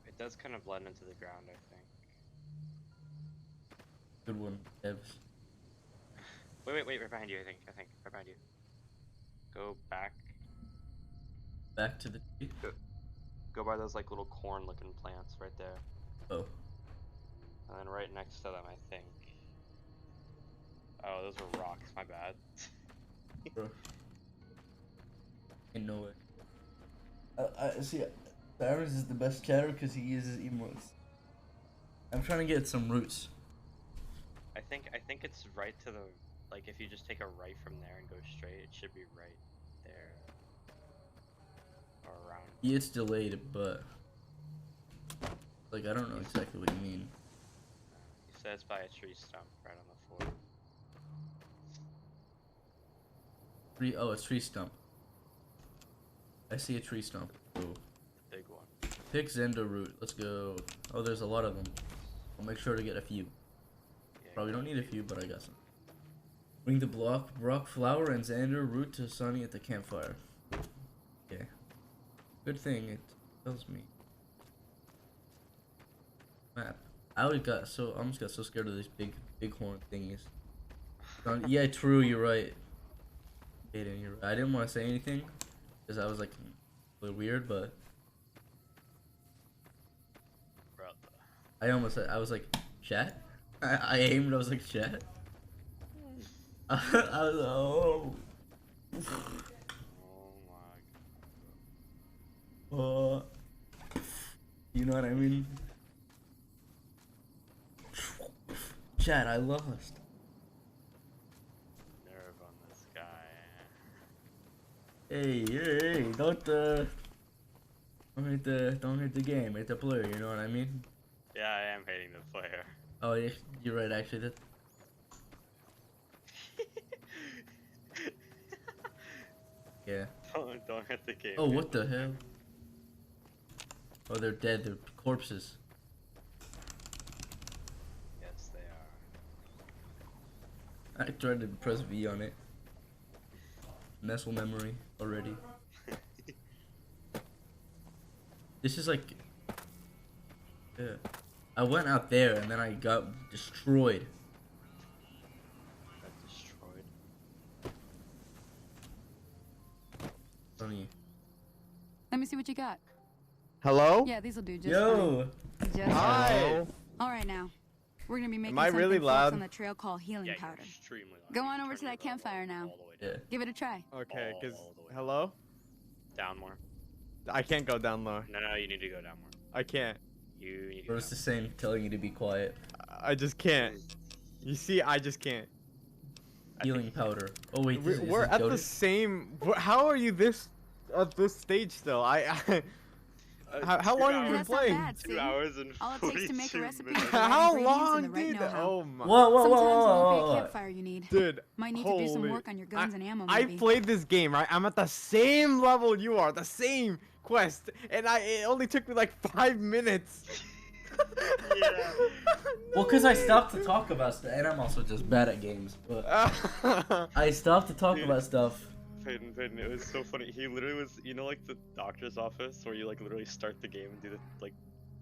It does kind of blend into the ground, I think. Good one, Evs. Wait, right behind you, I think, right behind you. Go back. Back to the tree? Go by those, like, little corn-looking plants right there. Oh. And then right next to them, I think. Oh, those are rocks, my bad. Bro. In no way. I see, Cyrus is the best chatter because he uses emotes. I'm trying to get some roots. I think it's right to the, like, if you just take a right from there and go straight, it should be right there. Or around. Yeah, it's delayed, but like I don't know exactly what you mean. He says by a tree stump right on the floor. Oh, a tree stump. I see a tree stump. Oh. Big one. Pick Zendo root. Let's go. Oh, there's a lot of them. I'll make sure to get a few. Yeah, Probably don't need a few, but I got some. Bring the Brock flower and Xander root to Sunny at the campfire. Okay. Good thing it tells me. Map. I almost got so scared of these big horn thingies. Yeah, true. You're right. Aiden, you're right. I didn't want to say anything because I was like a little weird, but I almost said I was like chat. I aimed. I was like chat. Oh. You know what I mean? Chad, I lost. Nerve on this guy. Hey, don't hit the game, hit the player, you know what I mean? Yeah, I am hating the player. Oh, yeah, you're right, actually. That... yeah. Don't hit the game. Oh, what the hell? Oh, they're dead. They're corpses. Yes, they are. I tried to press V on it. Muscle memory already. This is like... yeah. I went out there and then I got destroyed. Got destroyed. Funny. Let me see what you got. Hello? Yeah, these will do just Yo. fine. Just Hi. All right, now. We're gonna be making I something really folks loud? on the trail call healing Yeah, powder. you're extremely loud. Go on over to that campfire now. Yeah. Give it a try. Okay, because All the way. hello? Down more. I can't go down low. No, you need to go down more. I can't. You need to Or go it's the same telling you to be quiet. I just can't. You see, I just can't. Healing powder. Oh wait, this, is We're this at the goated? same. How are you this at this stage still? How long have you been That's not playing? bad, see? 2 hours and All it takes to make a 42 recipe minutes. is the right How ingredients long, and the right dude? know-how. Oh my. Whoa, Sometimes it won't be whoa. a campfire you need. Dude, Might need to do some holy- work on your guns and ammo, I maybe. played this game, right? I'm at the same level you are, the same quest, and it only took me like 5 minutes. Yeah. Well, because I stopped to talk about stuff, and I'm also just bad at games. But I stopped to talk about stuff. Peyton, it was so funny. He literally was, you know, like the doctor's office where you like literally start the game and do the like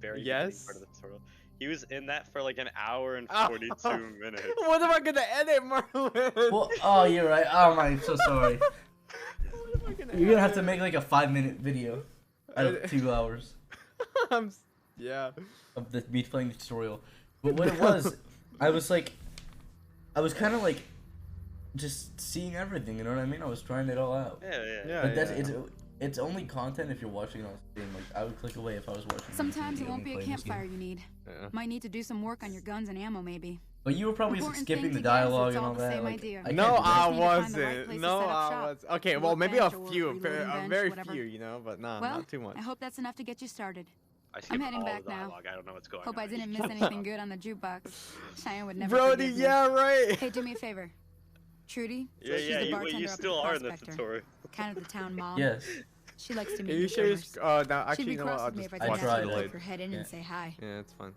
very beginning Yes. part of the tutorial. He was in that for like an hour and 42 minutes. What am I gonna edit, Marlon? Well, oh, you're right. Oh my, I'm so sorry. What am I gonna You're gonna have edit? to make like a 5-minute video out of 2 hours Yeah. of the me playing the tutorial. But what it was, I was kind of like just seeing everything. You know what I mean? I was trying it all out. Yeah. But that's it's only content if you're watching it on stream. Like I would click away if I was watching. Sometimes it YouTube won't be a playing this game. campfire you need. Yeah. Might need to do some work on your guns and ammo, maybe. But you were probably Important skipping thing the to guess, dialogue it's and all all the that. same Like, idea. I No, can't do that. I Just need to find the right wasn't. place to No, set up I shop. was. Okay, well, Work maybe a bench or few, reloading bench, very whatever. few, you know, but Well, not too much. I hope that's enough to get you started. I I'm skipped heading all back the now. dialogue. I don't know what's going Hope on. I didn't miss anything good on the jukebox. Cheyenne would never Brody, forgive me. yeah, right. Hey, do me a favor. Trudy, Yeah, she's yeah, the you bartender still up are at in the the Prospector. tutorial. Kind of the town mom. Yes. She likes to Can meet you share newcomers. your? No, She'd actually, be you know what? cross I'll with me just if I watch didn't tried ask it you to it. later. poke her head in Yeah. and say hi. Yeah, it's fun.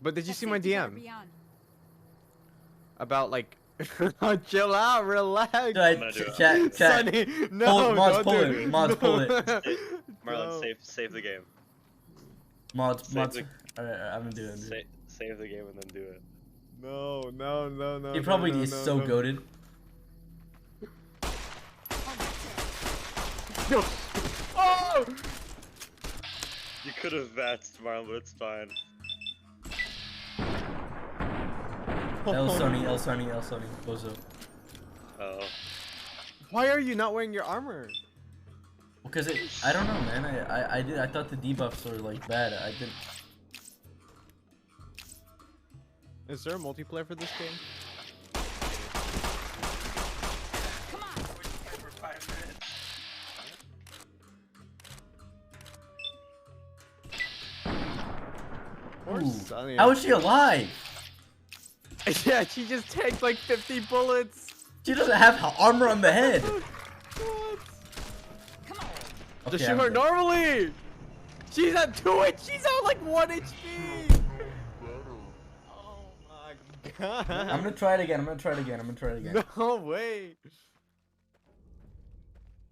But did you see That my safety better DM be on. about like? Chill out, relax. gonna do it. Chat. Sonny, no, Mods, don't pull do it. Mods, pull it. Marlon, No. save the game. Mods. Save Alright, I'm gonna do it. Save the game and then do it. No. He probably is so no. goated. Yo. Oh! You could have vaxed Marlon, but it's fine. El Sonny, Bozo. Oh. Why are you not wearing your armor? Because I don't know, man. I thought the debuffs were like bad. I didn't. Is there a multiplayer for this game? Poor Ooh. Sonny. How is she alive? Yeah, she just takes like 50 bullets. She doesn't have armor on the head. What? Okay, Just shoot I'm her good. normally. She's at 2 She's at like 1 HP. Oh my god. I'm gonna try it again. No way.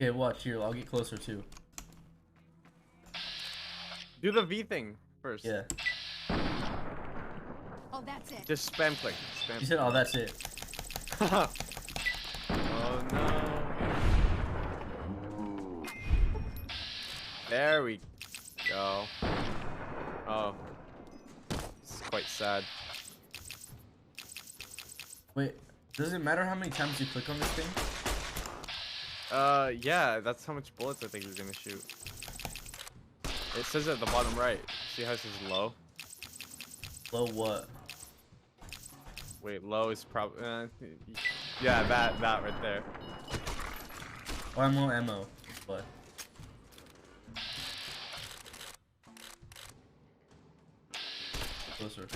Okay, watch here. I'll get closer too. Do the V thing first. Yeah. Oh, that's it. Just spam click. You said, oh, that's it. Oh no. There we go. Oh. It's quite sad. Wait. Does it matter how many times you click on this thing? Yeah, that's how much bullets I think he's gonna shoot. It says at the bottom right. See how it says low? Low what? Wait, low is probably. Yeah, that right there. Oh, I'm low ammo. What? Closer.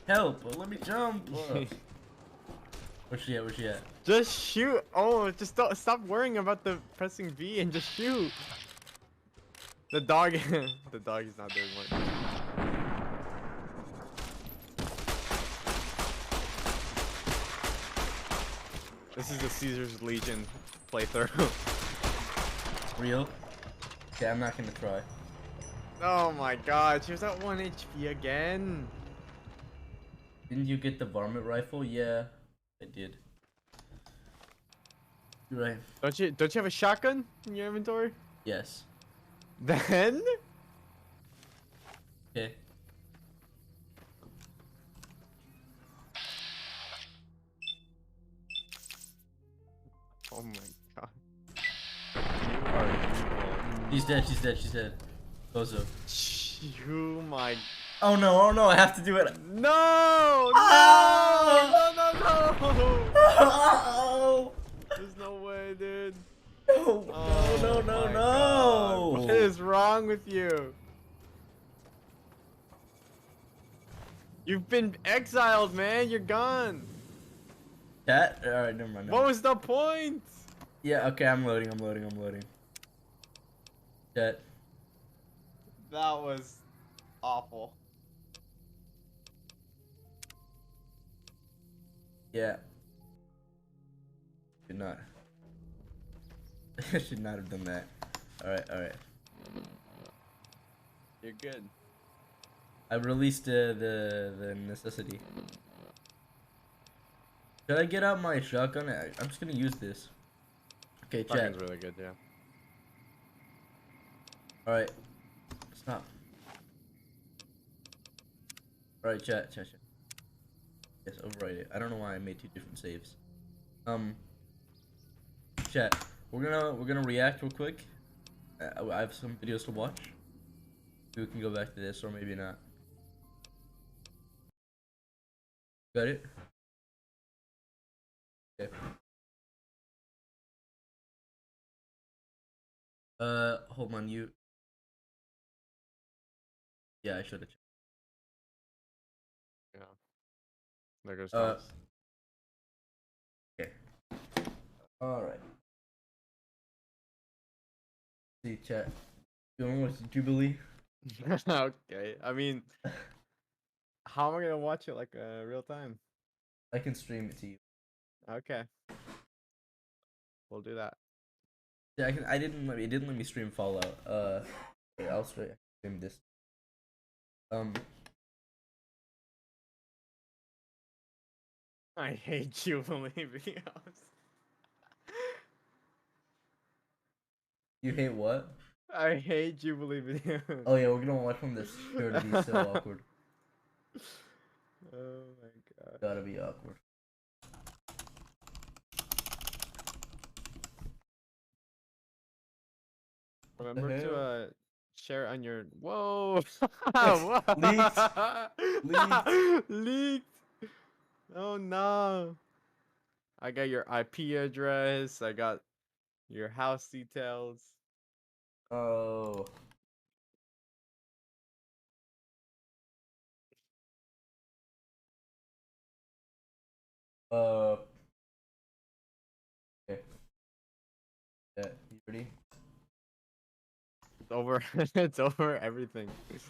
Help! Let me jump! Where's she at? Where's she at? Just shoot! Oh, just don't stop worrying about the pressing B and just shoot. The dog, the dog is not doing much. This is the Caesar's Legion playthrough. Real? Okay, I'm not gonna try. Oh my god, she was at 1 HP again. Didn't you get the varmint rifle? Yeah, I did. You're right. Don't you have a shotgun in your inventory? Yes. Then? Okay. Oh my god. You are evil. She's dead, she's dead, she's dead. Bozo. Oh my. Oh no, I have to do it. No! Oh! No! Oh! There's no way, dude. No, Oh no. my God. What is wrong with you? You've been exiled, man. You're gone. That? Alright, never mind. What was the point? Yeah, okay, I'm loading. Chat. That was awful. Yeah. Should not. Should not have done that. Alright. You're good. I released the necessity. Should I get out my shotgun? I'm just gonna use this. Okay, chat. Shotgun's really good, yeah. Alright. Stop. Alright, chat. Yes, overwrite it. I don't know why I made 2 different saves. Chat. We're gonna react real quick. I have some videos to watch. Maybe we can go back to this, or maybe not. Got it? Okay. Hold on, you. Yeah, I should have. Yeah. There goes Thomas. Okay. Alright. See, chat. You wanna watch Jubilee? Okay. I mean, how am I gonna watch it like real time? I can stream it to you. Okay. We'll do that. Yeah, I can. It didn't let me stream Fallout. Okay, I'll stream this. I hate Jubilee videos. You hate what? I hate Jubilee videos. Oh yeah, we're gonna watch one that's sure to be so awkward. Oh my god. Gotta be awkward. Remember to share on your Whoa. Leaked. Oh no. I got your IP address. I got your house details. Oh. Okay. Yeah, you ready? It's over. It's over everything. It's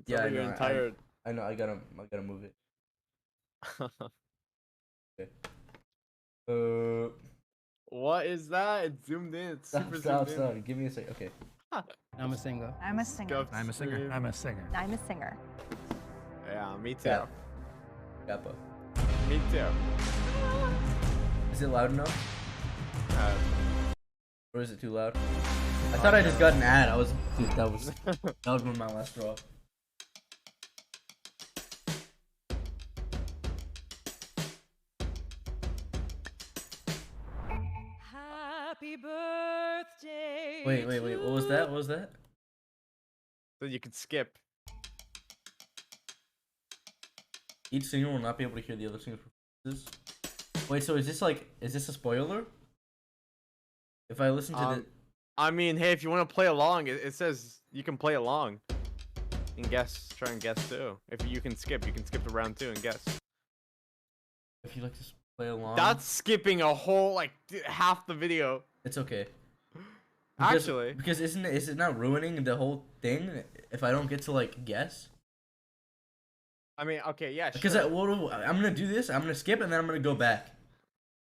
Yeah, over your entire. I know. I gotta move it. Okay. What is that? It's zoomed in. It's super zoomed in. Stop. Give me a sec. Okay. I'm a singer. I'm a singer. I'm a singer. I'm a singer. I'm a singer. Yeah, me too. Yeah. Kappa. Me too. Is it loud enough? Or is it too loud? I thought I just got an ad. Dude, that was one of my last draw. Happy birthday. Wait. What was that? What was that? So you could skip. Each singer will not be able to hear the other singer's performances. Wait, so is this a spoiler? If I listen to the... I mean, hey, if you want to play along, it says you can play along. And try and guess too. If you can skip to round 2 and guess. If you like to play along... That's skipping a whole, like, half the video. It's okay. Actually. Because is it not ruining the whole thing if I don't get to, like, guess? I mean, okay, yeah, Because sure. I'm gonna do this, I'm gonna skip, and then I'm gonna go back.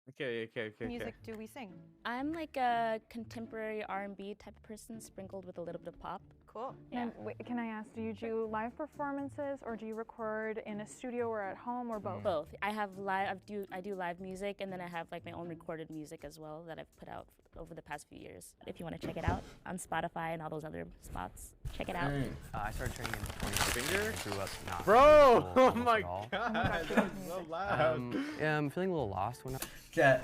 Okay. Music do we sing? I'm like a contemporary R&B type of person, sprinkled with a little bit of pop. Cool. Yeah. And wait, can I ask, do you do live performances, or do you record in a studio or at home, or both? Both. I have live. I do live music, and then I have like my own recorded music as well that I've put out over the past few years. If you want to check it out on Spotify and all those other spots, check it out. I started training in 2015. I grew up not Bro! cool Oh my at all. god! That's so loud. Yeah, I'm feeling a little lost when I... Cat.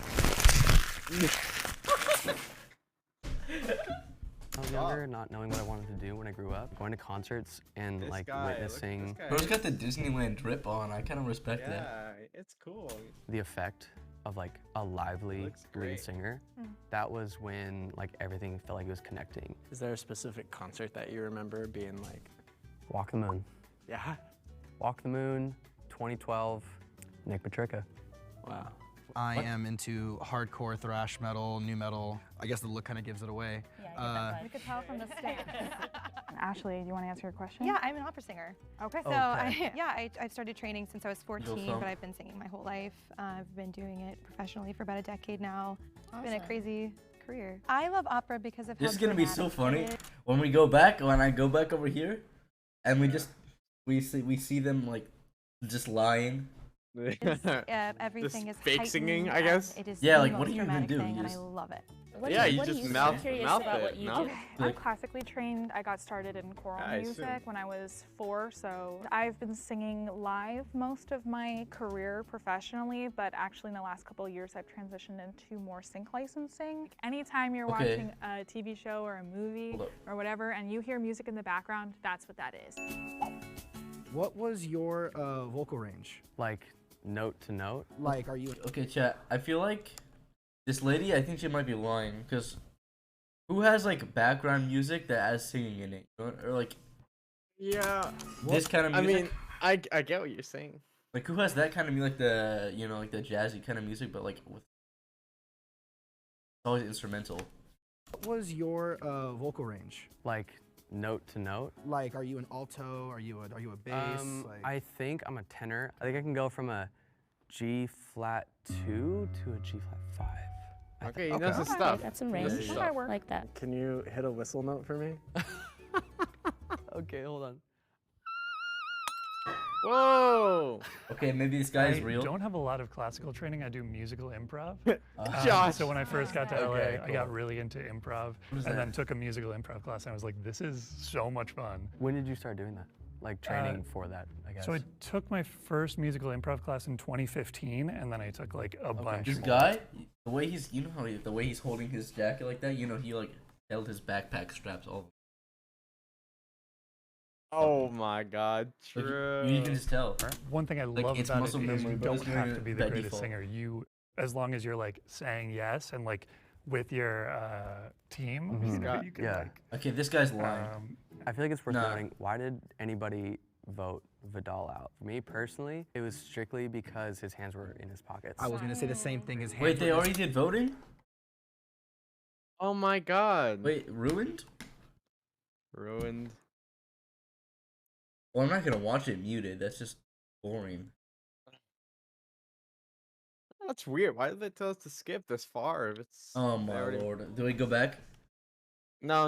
I was younger, not knowing what I wanted to do when I grew up, going to concerts and This like guy, witnessing Bro's got the Disneyland drip on. I kind of respect that. Yeah, it's cool. the effect of like a lively Looks lead great. singer. That was when like everything felt like it was connecting. Is there a specific concert that you remember being like? Walk the Moon. Yeah. Walk the Moon, 2012, Nick Patrica. Wow. I am into hardcore thrash metal, new metal. I guess the look kind of gives it away. You could tell from the stance. Ashley, do you want to answer your question? Yeah, I'm an opera singer. Okay. So I've started training since I was 14, song. but I've been singing my whole life. I've been doing it professionally for about a decade now. It's been a Awesome. crazy career. I love opera because of This how is gonna be so dramatic funny it is. when I go back over here, and we see them like just lying. Everything is fake singing, heightened I guess. and It is Yeah, the like, most what do you even dramatic do? thing, You and I just- love it. Yeah, you just mouth it. No? Okay, I'm classically trained. I got started in choral I music assume. when I was 4, so I've been singing live most of my career professionally, but actually in the last couple of years I've transitioned into more sync licensing. Anytime you're Okay. watching a TV show or a movie Hold up. or whatever and you hear music in the background, that's what that is. What was your vocal range? Like note to note. Like, are you? Okay, chat. I feel like this lady, I think she might be lying, because who has like background music that has singing in it, you know? Or like Yeah. this kind of music? I mean, I get what you're saying. Like who has that kind of music, like the like the jazzy kind of music, but like with always instrumental. What was your vocal range? Like note to note. Like, are you an alto? Are you a bass? Like... I think I'm a tenor. I think I can go from a G flat 2 to a G flat 5. Okay, he knows his stuff. That's some range. He knows his I stuff. like that. Can you hit a whistle note for me? Okay, hold on. Whoa! Okay, maybe this guy is I real. don't have a lot of classical training. I do musical improv. Josh. So when I first got to LA, Okay, I got cool. really into improv, is and that? then took a musical improv class. And I was like, this is so much fun. When did you start doing that? Like training for that, I guess. So I took my first musical improv class in 2015, and then I took like a bunch. This more. guy, the way he's, the way he's holding his jacket like that, he like held his backpack straps all. Oh my god, Like, true. you can just tell. One thing I Like, love it's about muscle it is memory, you but don't it's doing have it to be the by greatest default. singer. You, as long as you're like saying yes and like with your team, you know, you can like. Okay, this guy's lying. I feel like it's worth Nah. noting, why did anybody vote Vidal out? For me personally, it was strictly because his hands were in his pockets. I was gonna say the same thing. His hands. Wait, they were already did voting? Oh my god. Wait, ruined? Ruined. Well, I'm not gonna watch it muted. That's just boring. That's weird. Why did they tell us to skip this far if it's... Oh my lord. Do we go back? No,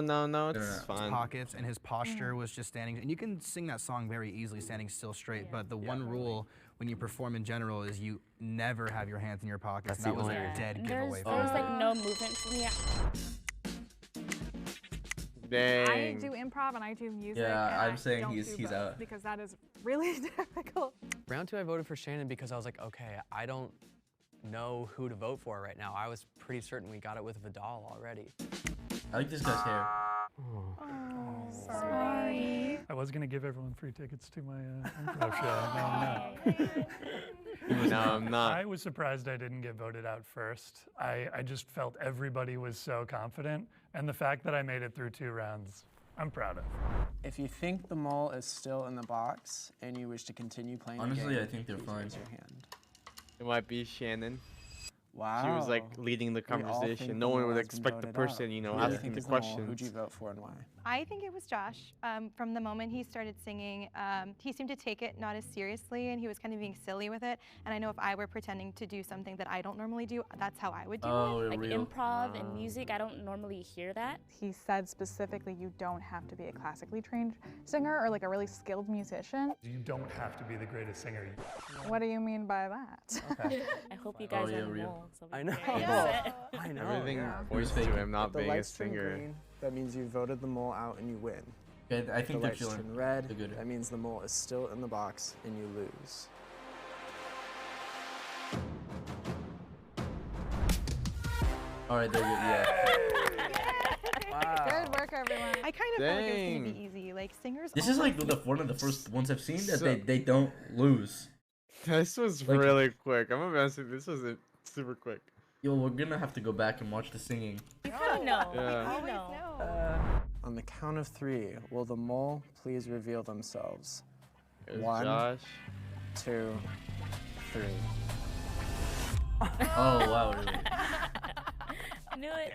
it's his fine. pockets, and his posture was just standing. And you can sing that song very easily standing still straight. But the one rule when you perform in general is you never have your hands in your pockets. That's and that the was only- a dead There's giveaway. for me. like no movement for me. Dang. I do improv and I do music. Yeah, and I'm I saying don't he's do both out. because that is really difficult. Round 2, I voted for Shannon because I was like, okay, I don't know who to vote for right now. I was pretty certain we got it with Vidal already. I like this guy's hair. Sorry. I was gonna give everyone free tickets to my improv show. No, I'm not. No, I'm not. I was surprised I didn't get voted out first. I just felt everybody was so confident, and the fact that I made it through 2 rounds, I'm proud of. If you think the mole is still in the box and you wish to continue playing Honestly, the game, I think they're please fine. raise your hand. It might be Shannon. Wow. She was like leading the We all think conversation. No the one mole would has been expect the voted person, out. you know, Who do you asking think the is the mole? questions. Who'd you vote for and why? I think it was Josh. From the moment he started singing, he seemed to take it not as seriously, and he was kind of being silly with it. And I know if I were pretending to do something that I don't normally do, that's how I would do it. Like improv and music, I don't normally hear that. He said specifically you don't have to be a classically trained singer or like a really skilled musician. You don't have to be the greatest singer. What do you mean by that? Okay. I hope you guys are real. mole, so we I know. can get I know. Everything yeah. points to him not If the being a lights turn singer. green, that means you voted the mole out and you win. Okay, I think the they're lights chilling. turn red, They're good. that means the mole is still in the box and you lose. All right, they're good. Yeah. Wow. Good work, everyone. I kind of felt like it was gonna Dang. be easy. Like singers. This is like one of the first ones I've seen that they don't lose. This was Like- really quick. I'm gonna be honest with you, this was super quick. Yo, we're gonna have to go back and watch the singing. You know. Yeah. You know. On the count of 3, will the mole please reveal themselves? It was 1, Josh. 2, 3. Oh wow, really? I knew it.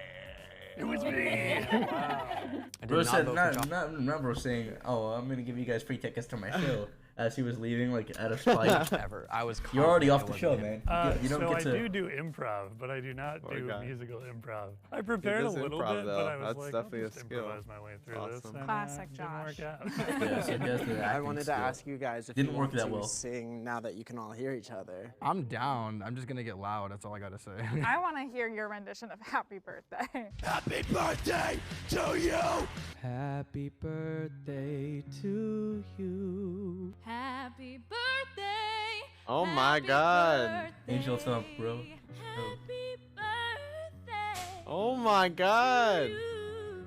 It was me. Wow. I did Bro not said vote for Josh. not bro saying, "Oh, I'm gonna give you guys free tickets to my show." As he was leaving, like out of spite. Ever. I was You're already off confident the it show, wasn't man. him. You don't So get I to. do improv, but I do not Poor do guy. musical improv. I prepared a does little improv, bit, though. but I was That's like, definitely I'll a just skill. improvise my way through this. Awesome. And, Classic didn't work Josh. out. Yeah, so that's the I acting wanted to skill. ask you guys if Didn't you work want that to well. sing now that you can all hear each other. I'm down. I'm just gonna get loud. That's all I gotta say. I want to hear your rendition of Happy Birthday. Happy birthday to you! Happy birthday to you. Happy birthday. Oh my god. Angel thump, bro. Happy birthday. Oh my god.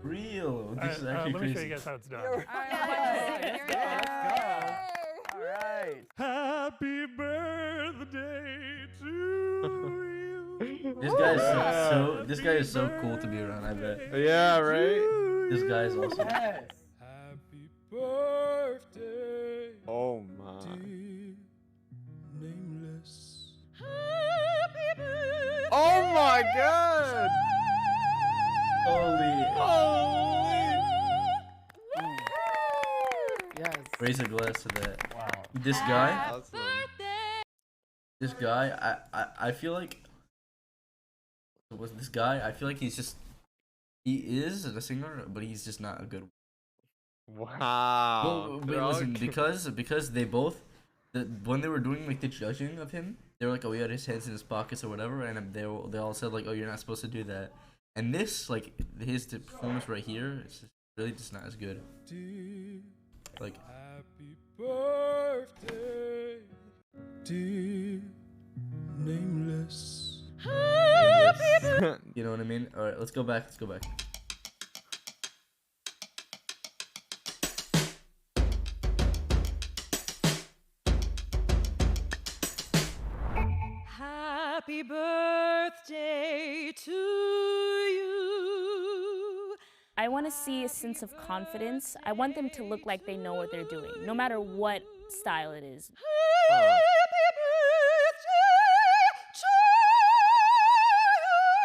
Real. This is Alright, actually let me show crazy. you guys how it's done. All right. Happy birthday to you. This guy is so cool to be around. I bet. Yeah, right? This guy is awesome. Happy birthday. Oh my. Nameless. Oh my god. Holy. Yes. Raise a glass to that. Wow. This guy. Awesome. This guy. I feel like. Was this guy? I feel like he's just. He is a singer, but he's just not a good. Wow. Well, wait, listen, because they both, when they were doing like the judging of him, they were like, oh, he had his hands in his pockets or whatever, and they all said like, oh, you're not supposed to do that. And this, like, his performance right here, is just really just not as good. Like, Happy birthday, dear nameless. you know what I mean? All right, let's go back. Let's go back. Happy birthday to you. I want to see a sense of confidence. I want them to look like they know what they're doing, no matter what style it is.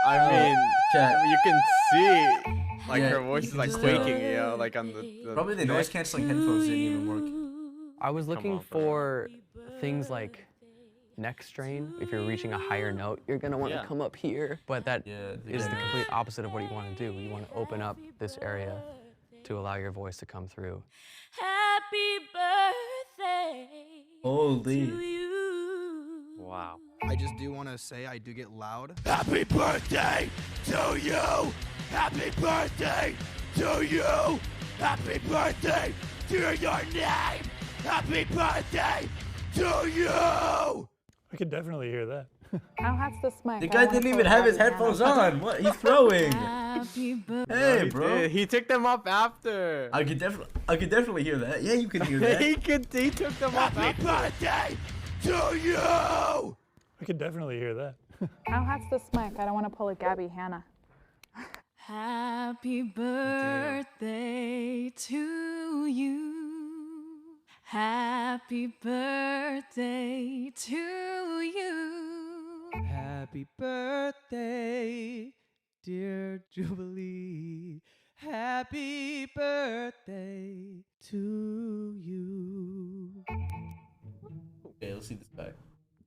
I mean, Chat. you can see like Yeah, her voice you is can like just quaking, tell. you know, like on the Probably the noise canceling headphones didn't even work. I was looking on, bro. for things like neck strain. If you're reaching a higher note, you're gonna want to Yeah. come up here. But that Yeah, is the complete opposite of what you want to do. You want to open up this area to allow your voice to come through. Happy birthday Holy. to you. Wow. I just do want to say I do get loud. Happy birthday to you! Happy birthday to you! Happy birthday to your name! Happy birthday to you! I could definitely hear that. How hot's this mic? The I guy wanna didn't pull even a have his Gabby headphones Hanna. on. What? He's throwing. Happy birthday. Hey, he bro. did. He took them off after. I could definitely hear that. Yeah, you can hear that. He took them off Happy after. birthday to you! I could definitely hear that. How hot's this mic? I don't want to pull a Gabby Hanna. Happy birthday to you. Happy birthday to you. Happy birthday, dear Jubilee. Happy birthday to you. Okay, let's see this guy.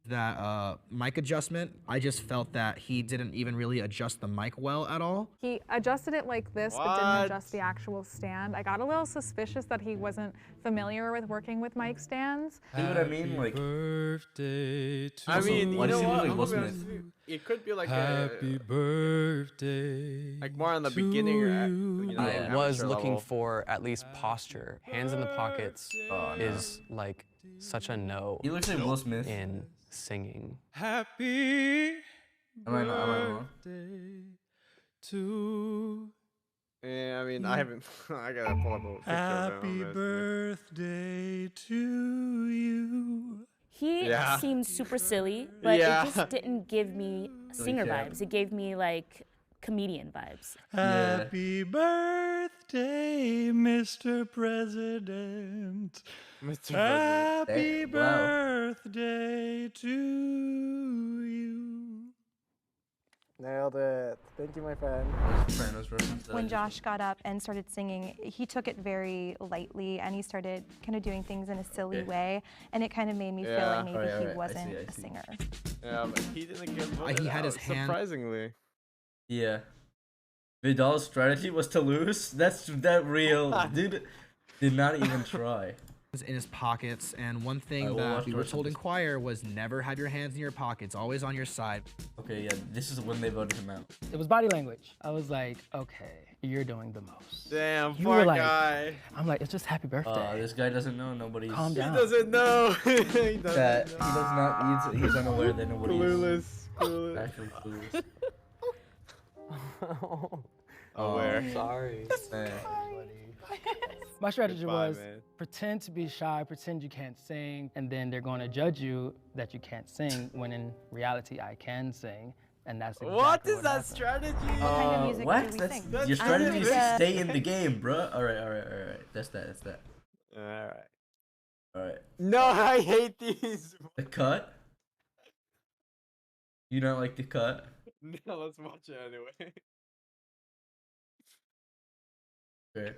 That mic adjustment, I just felt that he didn't even really adjust the mic well at all. He adjusted it like this, but didn't adjust the actual stand. I got a little suspicious that he wasn't familiar with working with mic stands. See what I mean? Like, birthday to I mean, you why does know he look what? like Will I'm gonna Smith? say, it could be like Happy birthday. like more on the beginning or you know, I was amateur looking level. for at least posture. Hands in the pockets is like such a no. He looks like Will Smith. In singing. Happy Am I wrong? birthday to Yeah, I mean, I haven't. I gotta pull up a picture of Happy him. birthday to you. He Yeah. seemed super silly, but Yeah. it just didn't give me singer Chad. vibes. It gave me like comedian vibes. Happy birthday, Mr. President. Mr. Happy President. Wow. birthday to you. Nailed it. Thank you, my friend. Sopranos reference. When Josh got up and started singing, he took it very lightly and he started kind of doing things in a silly Okay. way, and it kind of made me feel Yeah. like maybe Alright, he alright, I wasn't see, I a see. singer. Yeah, but he didn't get voted He had his out, hand- surprisingly. Yeah. Vidal's strategy was to lose? That real. Dude did not even try. In his pockets, and one thing Alright, we'll watch that we the were rest of told in this. choir was never have your hands in your pockets, always on your side. Okay, yeah, this is when they voted him out. It was body language. I was like, okay, you're doing the most. Damn, You poor were like, guy. I'm like, it's just happy birthday. This guy doesn't know. Nobody's. Calm He down. doesn't know. He doesn't That he know. does not. He's unaware that nobody's Clueless. actually clueless. Aware. Sorry. My strategy Goodbye, was man. pretend to be shy, pretend you can't sing, and then they're going to judge you that you can't sing when in reality I can sing, and that's exactly What is that happened. strategy? What kind of music What? do we That's, sing? your That's strategy is to like, stay in the game, bro. All right. That's that. Alright. All right. No, I hate these. The cut. You don't like the cut? No, let's watch it anyway. Okay.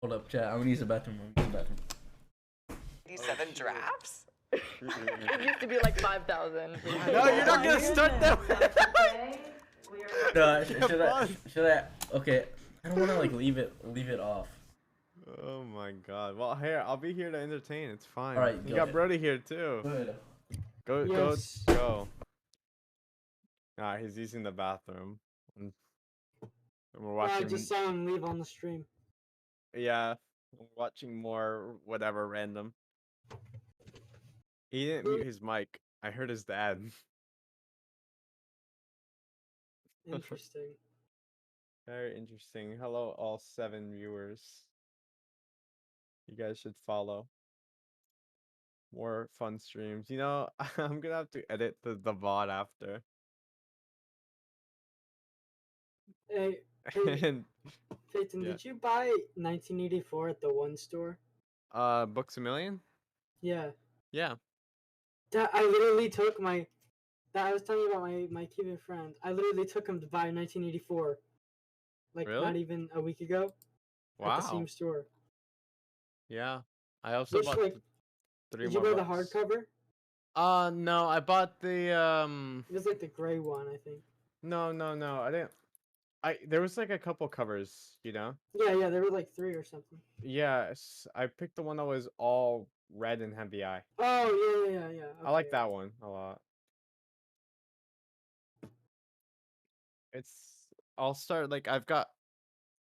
Hold up, chat. I'm gonna use the bathroom. 87 drafts? It used to be like 5,000. No, you're not gonna start that way. No, should I? Okay. I don't want to like leave it off. Oh my god. Well, here, I'll be here to entertain. It's fine. All right, You go got ahead. Brody here too. Go ahead. Yes. Go. Alright, he's using the bathroom. And we're I watching. just saw him leave on the stream. Yeah, we're watching more whatever random. He didn't mute his mic. I heard his dad. Interesting. Very interesting. Hello, all 7 viewers. You guys should follow. More fun streams. You know, I'm gonna have to edit the VOD after. Hey, And Peyton, yeah. did you buy 1984 at the one store? Books a Million? Yeah. Yeah. That I literally took my. That I was telling you about my Cuban friend. I literally took him to buy 1984. Like Really? not even a week ago. At the Wow. same store. Yeah. I also Which, bought like, 3 did you more buy the books. hardcover? No, I bought the It was like the gray one, I think. No, I didn't. There was like a couple covers, you know? Yeah, there were like 3 or something. Yes, I picked the one that was all red and heavy eye. Oh yeah. I like Okay, that one a lot. I'll start like I've got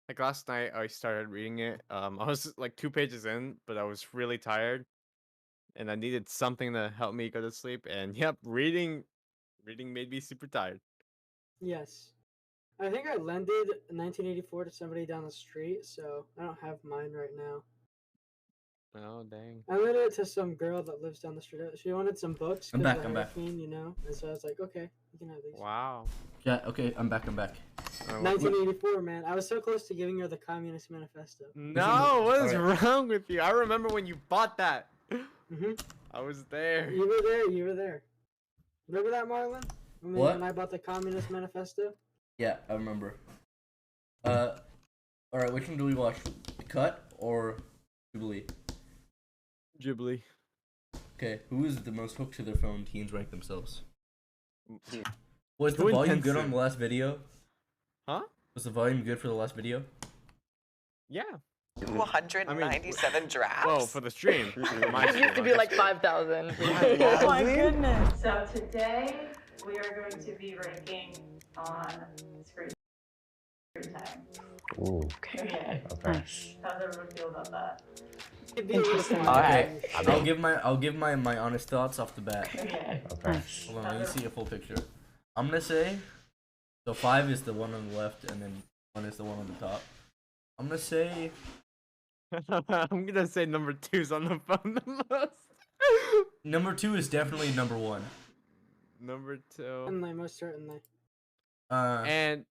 like last night I started reading it. I was like 2 pages in, but I was really tired. and I needed something to help me go to sleep. And yep, reading made me super tired. Yes. I think I lended 1984 to somebody down the street, so I don't have mine right now. Oh dang. I lent it to some girl that lives down the street. She wanted some books I'm because back, of I'm the back. hurricane, you know? And so I was like, okay, you can have these. Wow. Yeah, okay, I'm back. 1984, man. I was so close to giving her the Communist Manifesto. No, what is Alright. wrong with you? I remember when you bought that. Mm-hmm. I was there. You were there, you were there. Remember that, Marlon? I mean, What? when I bought the Communist Manifesto? Yeah, I remember. Alright, which one do we watch? The Cut or Jubilee? Jubilee. Okay, who is the most hooked to their phone teens rank themselves? Was the Too volume good intensive. on the last video? Huh? Was the volume good for the last video? Yeah. 297 drafts. Whoa, for the stream. For my It stream, used to I be guess. like 5,000. Oh my goodness. So today we are going to be ranking on screen time. Ooh. Okay. Okay. How's everyone feel about that? Okay, I'll give my honest thoughts off the bat. Okay. Okay. Hold on, let me see a full picture. I'm gonna say, so 5 is the one on the left, and then 1 is the one on the top. I'm gonna say, I'm gonna say number 2's on the phone the most. number 2 is definitely number 1. Number 2. Certainly, most certainly. And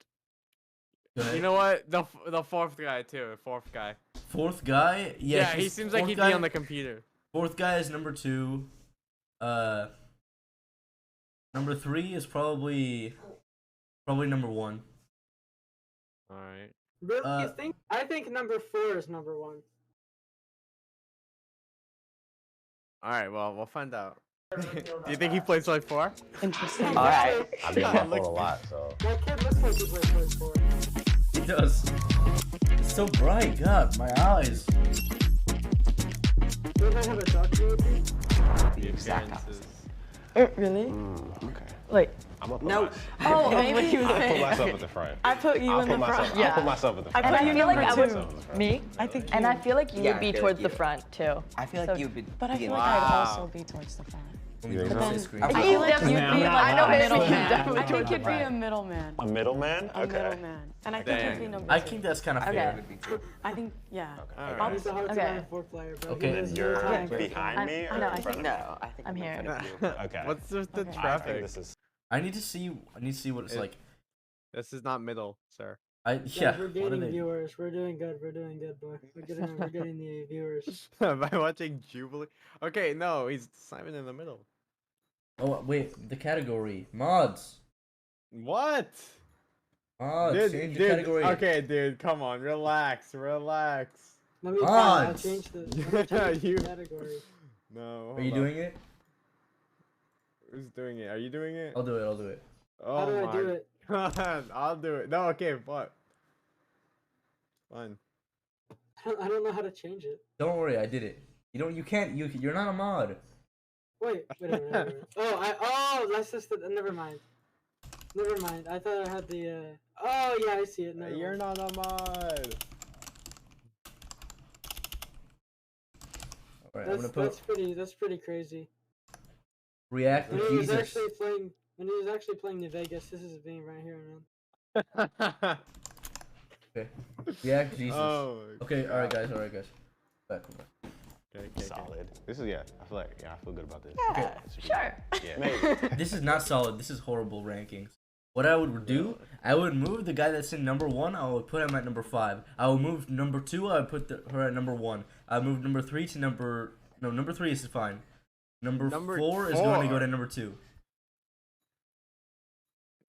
go ahead. you know what? The fourth guy too. Fourth guy. Fourth guy, Yeah, he seems like he'd be on the computer. Fourth guy is number 2. Number 3 is probably number 1. All right. Really? You think? I think number 4 is number 1. All right. Well, we'll find out. Do you think he plays like 4? Interesting. All right. I be on my Yeah, phone looks a lot, so. That kid looks like he plays 4. He does. It's so bright, God, my eyes. Don't I have a documentary? The exact opposite. Really? Okay. Like, I'm gonna put no. my- Oh, maybe. I'll put myself at the front. I put you I'll in put the front. myself- Yeah. I'll put myself at the I front. put you feel like number I 2. would- Me? I think. And I feel like you Yeah, would be I feel towards like the you. front too. I feel like you'd be. But I be feel in like the- I'd also be towards the front. You But can then say screen. I feel like you'd be like I know a him. middleman. Definitely I think towards you'd the be a front. middleman. A middleman? A Okay. middleman. And I think you'd be number 2. I think that's kind of fair. I think, yeah. Alright. He's a hard Okay. time 4 player, bro. Okay. He knows You're no time. behind me or No, in I front think of me? No, I think I'm here. in front of you. Okay. What's with the Okay. I think traffic? this is. I need to see what it's like. This is not middle, sir. Yeah. Guys, we're What are gaining they? viewers. We're doing good, boy. We're getting the viewers. By watching Jubilee. Okay, no, he's Simon in the middle. Oh wait, the category mods. What? Mods. Dude, Change the dude, category. okay, dude, come on, relax. Let me Mods. I'll change the You- category. No. Are you doing it? Who's doing it? Are you doing it? I'll do it. Oh How do I my do it? God, I'll do it. No, okay, what? Fine. I don't know how to change it. Don't worry, I did it. You can't. You're not a mod. Wait a minute. Oh, that's just the. Never mind. I thought I had the. Oh yeah, I see it. Never You're mind. not a mod. Alright, I'm gonna put That's pretty crazy. React When with he was Jesus. actually playing New Vegas, this is being right here, man. Okay. React with Jesus. Oh, okay, alright guys. Back. Okay. Solid. This is, yeah, I feel like, I feel good about this. Yeah, sure. Yeah, maybe. This is not solid. This is horrible rankings. What I would do, I would move the guy that's in number 1. I would put him at number 5. I would move number 2. I would put her at number 1. I would move number 3 to number 3 is fine. Number 4 is going to go to number 2.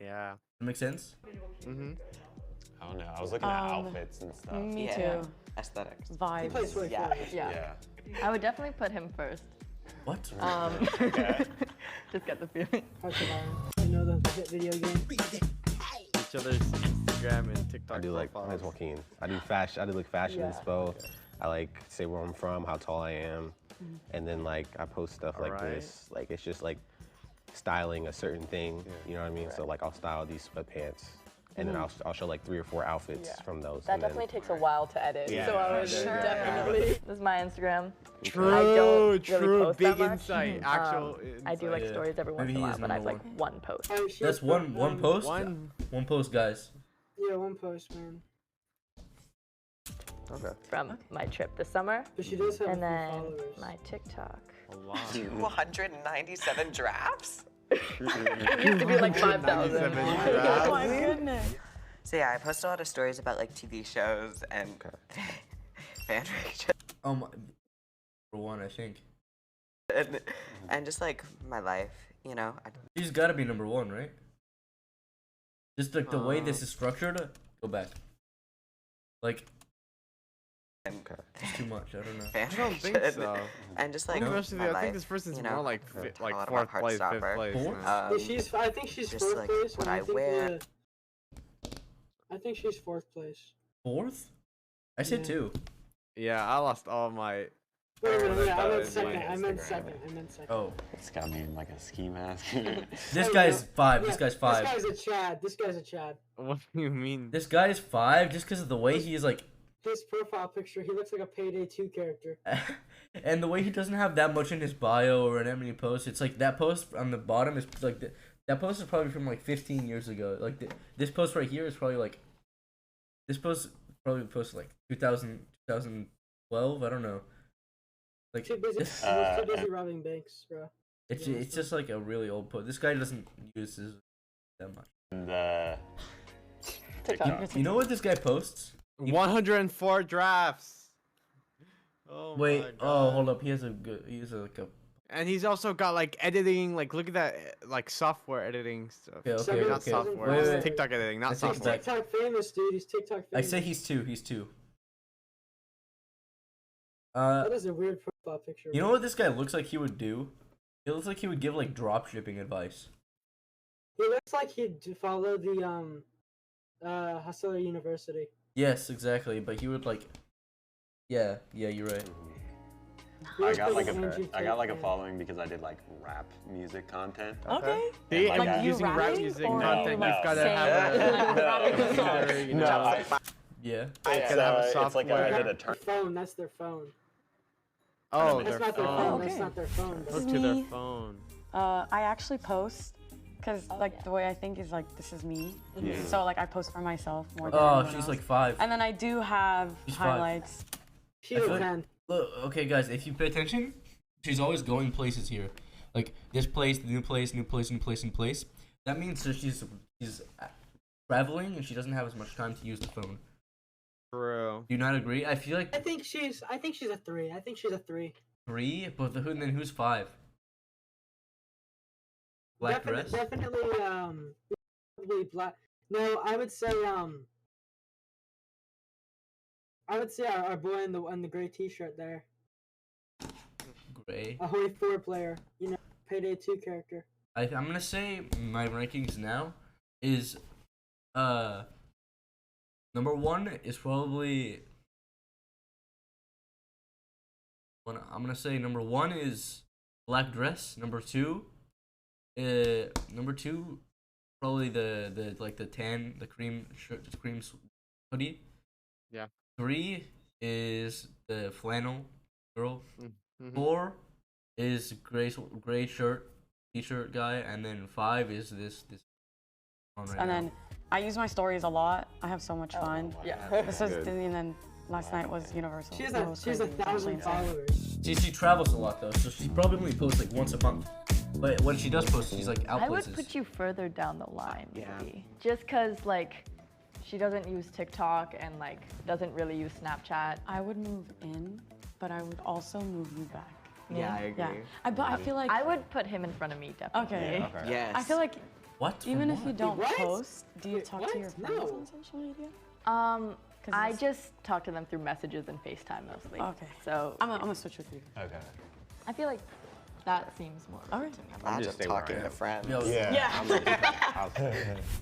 Yeah. That make sense? Mm-hmm. I don't know. I was looking at outfits and stuff. Me Yeah. too. Aesthetics. Vibes. Yeah. I would definitely put him first. What? Okay. Just get the feeling. You know the hit video game. Each other's Instagram and TikTok. I do like profiles. Joaquin. I do fashion. I do like fashion Yeah. inspo. I like say where I'm from, how tall I am, and then like I post stuff like Alright. this. Like it's just like styling a certain thing. You know what I mean? So like I'll style these sweatpants and then I'll show like 3 or 4 outfits from those. That and then- definitely takes a while to edit. Yeah. So I would Sure. definitely. This is my Instagram. True, I don't true, really post big that much. insight, actual I do like Yeah. stories every once Maybe in a he while, is but I have number like one post. That's one post. One. One post, guys. Yeah, one post, man. Okay. From my trip this summer. But she does have and a few then followers. my TikTok. A lot. 297 drafts? It used to be like 5,000. Oh my goodness. So yeah, I post a lot of stories about like TV shows and fan fiction. For one, I think. And just like my life, you know. She's got to be number 1, right? Just like the way this is structured. Go back. Like. It's too much. I don't know. I don't think so. And just like Honestly, my I life, think this person's you know, more like talk a lot fourth about place, fifth Heartstopper. place. Fourth? man. I think she's just, fourth like, place. what and I think wear. I think she's fourth place. 4th? I said 2. Yeah, I lost all my. Wait, I meant thought second. it I was meant Instagram. second. I meant second. Oh. It's got me in like a ski mask. This guy's 5. This guy's 5. This guy's a Chad. This guy's a Chad. What do you mean? This guy is 5 just because of the way he is like, His profile picture, he looks like a Payday 2 character. and the way he doesn't have that much in his bio or in that many posts. It's like that post on the bottom is like that post is probably from like 15 years ago. Like this post right here is probably like this post probably posted like 2012. I don't know. Like Too busy, this, too busy robbing banks, bro. it's just like a really old post. This guy doesn't use his that much. And You know what this guy posts? 104 drafts. Oh Wait, my God. oh hold up. He has like a. And he's also got like editing, like look at that, like software editing stuff. Okay, Not okay. software, Wait, it's wait. TikTok editing, not I take it software. back. TikTok famous, dude. He's TikTok I famous. say he's 2. He's 2. That is a weird profile picture. You know bro. what this guy looks like he would do? He looks like he would give like drop shipping advice. He looks like he'd follow the Hustler University. Yes, exactly. But he would like. Yeah, you're right. I got like a following because I did like rap music content. Okay. And, See, like, and I- using rap music content, no. you've got to have a, you know, Yeah. it's gotta have a software. I did a Their phone, that's their phone. Oh, That's their not their phone. phone. That's not their phone. Look That's to their phone. I actually post because like the way I think is like this is me. Yeah. So like I post for myself more than Oh, anyone she's else. like 5. And then I do have She's 5. highlights. I feel like- Look, okay, guys, if you pay attention, she's always going places here. Like this place, new place, new place, new place, new place. That means that she's traveling and she doesn't have as much time to use the phone. True. Do you not agree? I feel like I think she's a 3. I think she's a 3. 3, but then who's 5? Black dress. Definitely probably black. No, I would say our boy in the gray T-shirt there. Gray. A Holy 4 player, you know, Payday 2 character. I'm gonna say my rankings now is number 1 is probably I'm gonna say number 1 is black dress. Number 2 probably the like the tan, the cream shirt, the cream hoodie. Yeah. 3 is the flannel girl. Mm-hmm. 4 is gray shirt t-shirt guy, and then 5 is this one right And now. then I use my stories a lot. I have so much fun. Yeah. This was and then last night was Universal. She has It was crazy. 1,000 followers. She travels a lot though, so she probably only posts like once a month. But when she does post, she's like out I would places. put you further down the line, maybe. Just cause like she doesn't use TikTok and like doesn't really use Snapchat. I would move in, but I would also move you back. Yeah, I agree. Yeah. But I feel like I would put him in front of me, definitely. Okay. Okay. Yes. I feel like What? even if you don't What? post, do you talk to your friends No. on social media? I just talk to them through messages and FaceTime mostly. Okay. So I'm gonna switch with you. Okay. I feel like that seems more. Alright. I'm just just stay where talking I to am. friends. Yeah.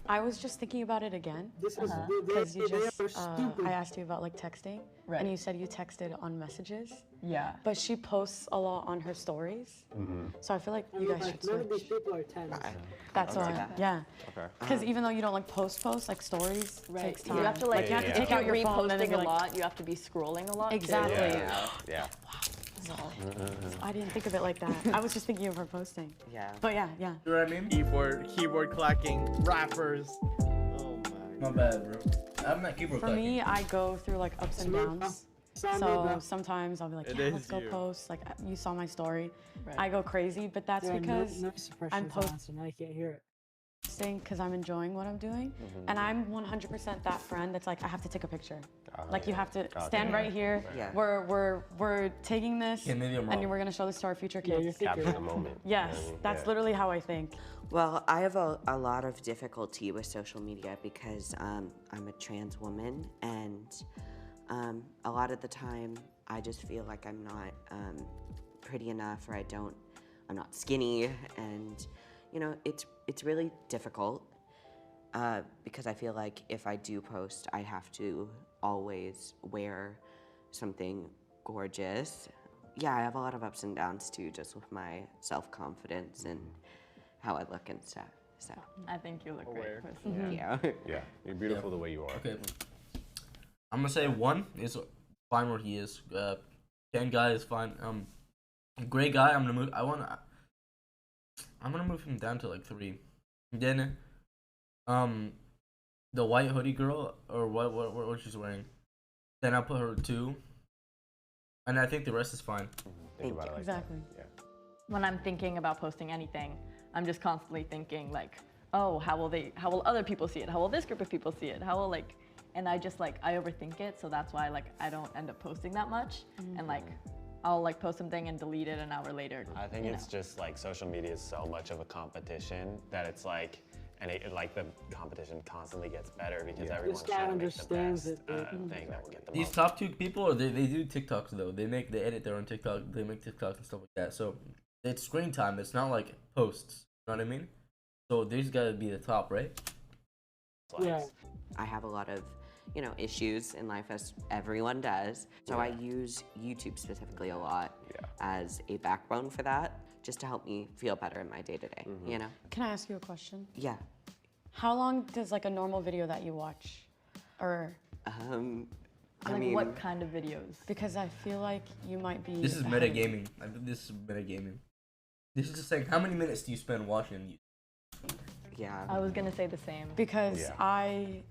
I was just thinking about it again. This was Because you they just, are stupid. I asked you about like texting, Right. and you said you texted on messages. Yeah. But she posts a lot on her stories. So I feel like you guys should None of these switch. people are 10. That's Okay. why, yeah. Okay. Because even though you don't like post, like stories takes time. You have to like, you have to if take you're out your phone and then reposting be a like, lot, you have to be scrolling a lot. too. Exactly. Yeah. So I didn't think of it like that. I was just thinking of her posting. Yeah. But yeah. You know what I mean? Keyboard clacking, rappers. Oh My bad, bro. I'm not keyboard For clacking. me, I go through like ups and downs. So sometimes I'll be like, It yeah, is let's go you. post. Like you saw my story. Right. I go crazy, but that's Yeah, because no suppression I'm on, so now you can't hear it. posting because I'm enjoying what I'm doing. And I'm 100% that friend that's like, I have to take a picture. Like you have to stand right here. Yeah. We're taking this Yeah, maybe I'm and wrong. we're gonna show this to our future Yeah, kids. Capture the moment. Yes, that's literally how I think. Well, I have a lot of difficulty with social media because I'm a trans woman, and a lot of the time I just feel like I'm not pretty enough, or I'm not skinny, and you know, it's really difficult because I feel like if I do post, I have to always wear something gorgeous. Yeah, I have a lot of ups and downs too, just with my self-confidence and how I look and stuff. So I think you look great. yeah. Yeah. You're beautiful the way you are. Okay. I'm gonna say 1 is fine where he is. 10 guy is fine. Gray guy, I'm gonna move him down to like 3. Then the white hoodie girl, or what she's wearing, then I'll put her 2. And I think the rest is fine. Think about it like Exactly. that. When I'm thinking about posting anything, I'm just constantly thinking like, oh, how will other people see it? How will this group of people see it? How will like, and I just like, I overthink it, so that's why like I don't end up posting that much. And like, I'll like post something and delete it an hour later. I think it's just like social media is so much of a competition that it's like, and like the competition constantly gets better because everyone's This guy trying to make the understands best it. thing that will get the These most. top 2 people, they do TikToks though. They edit their own TikTok. They make TikToks and stuff like that. So it's screen time. It's not like posts. You know what I mean? So these gotta be the top, right? Yeah. I have a lot of, you know, issues in life, as everyone does. So I use YouTube specifically a lot as a backbone for that, just to help me feel better in my day-to-day, you know? Can I ask you a question? Yeah. How long does like a normal video that you watch, or? I Like mean, what kind of videos? Because I feel like you might be. This is ahead of- metagaming. This is metagaming. This is just saying, how many minutes do you spend watching? Yeah. I was gonna say the same. Because Yeah. I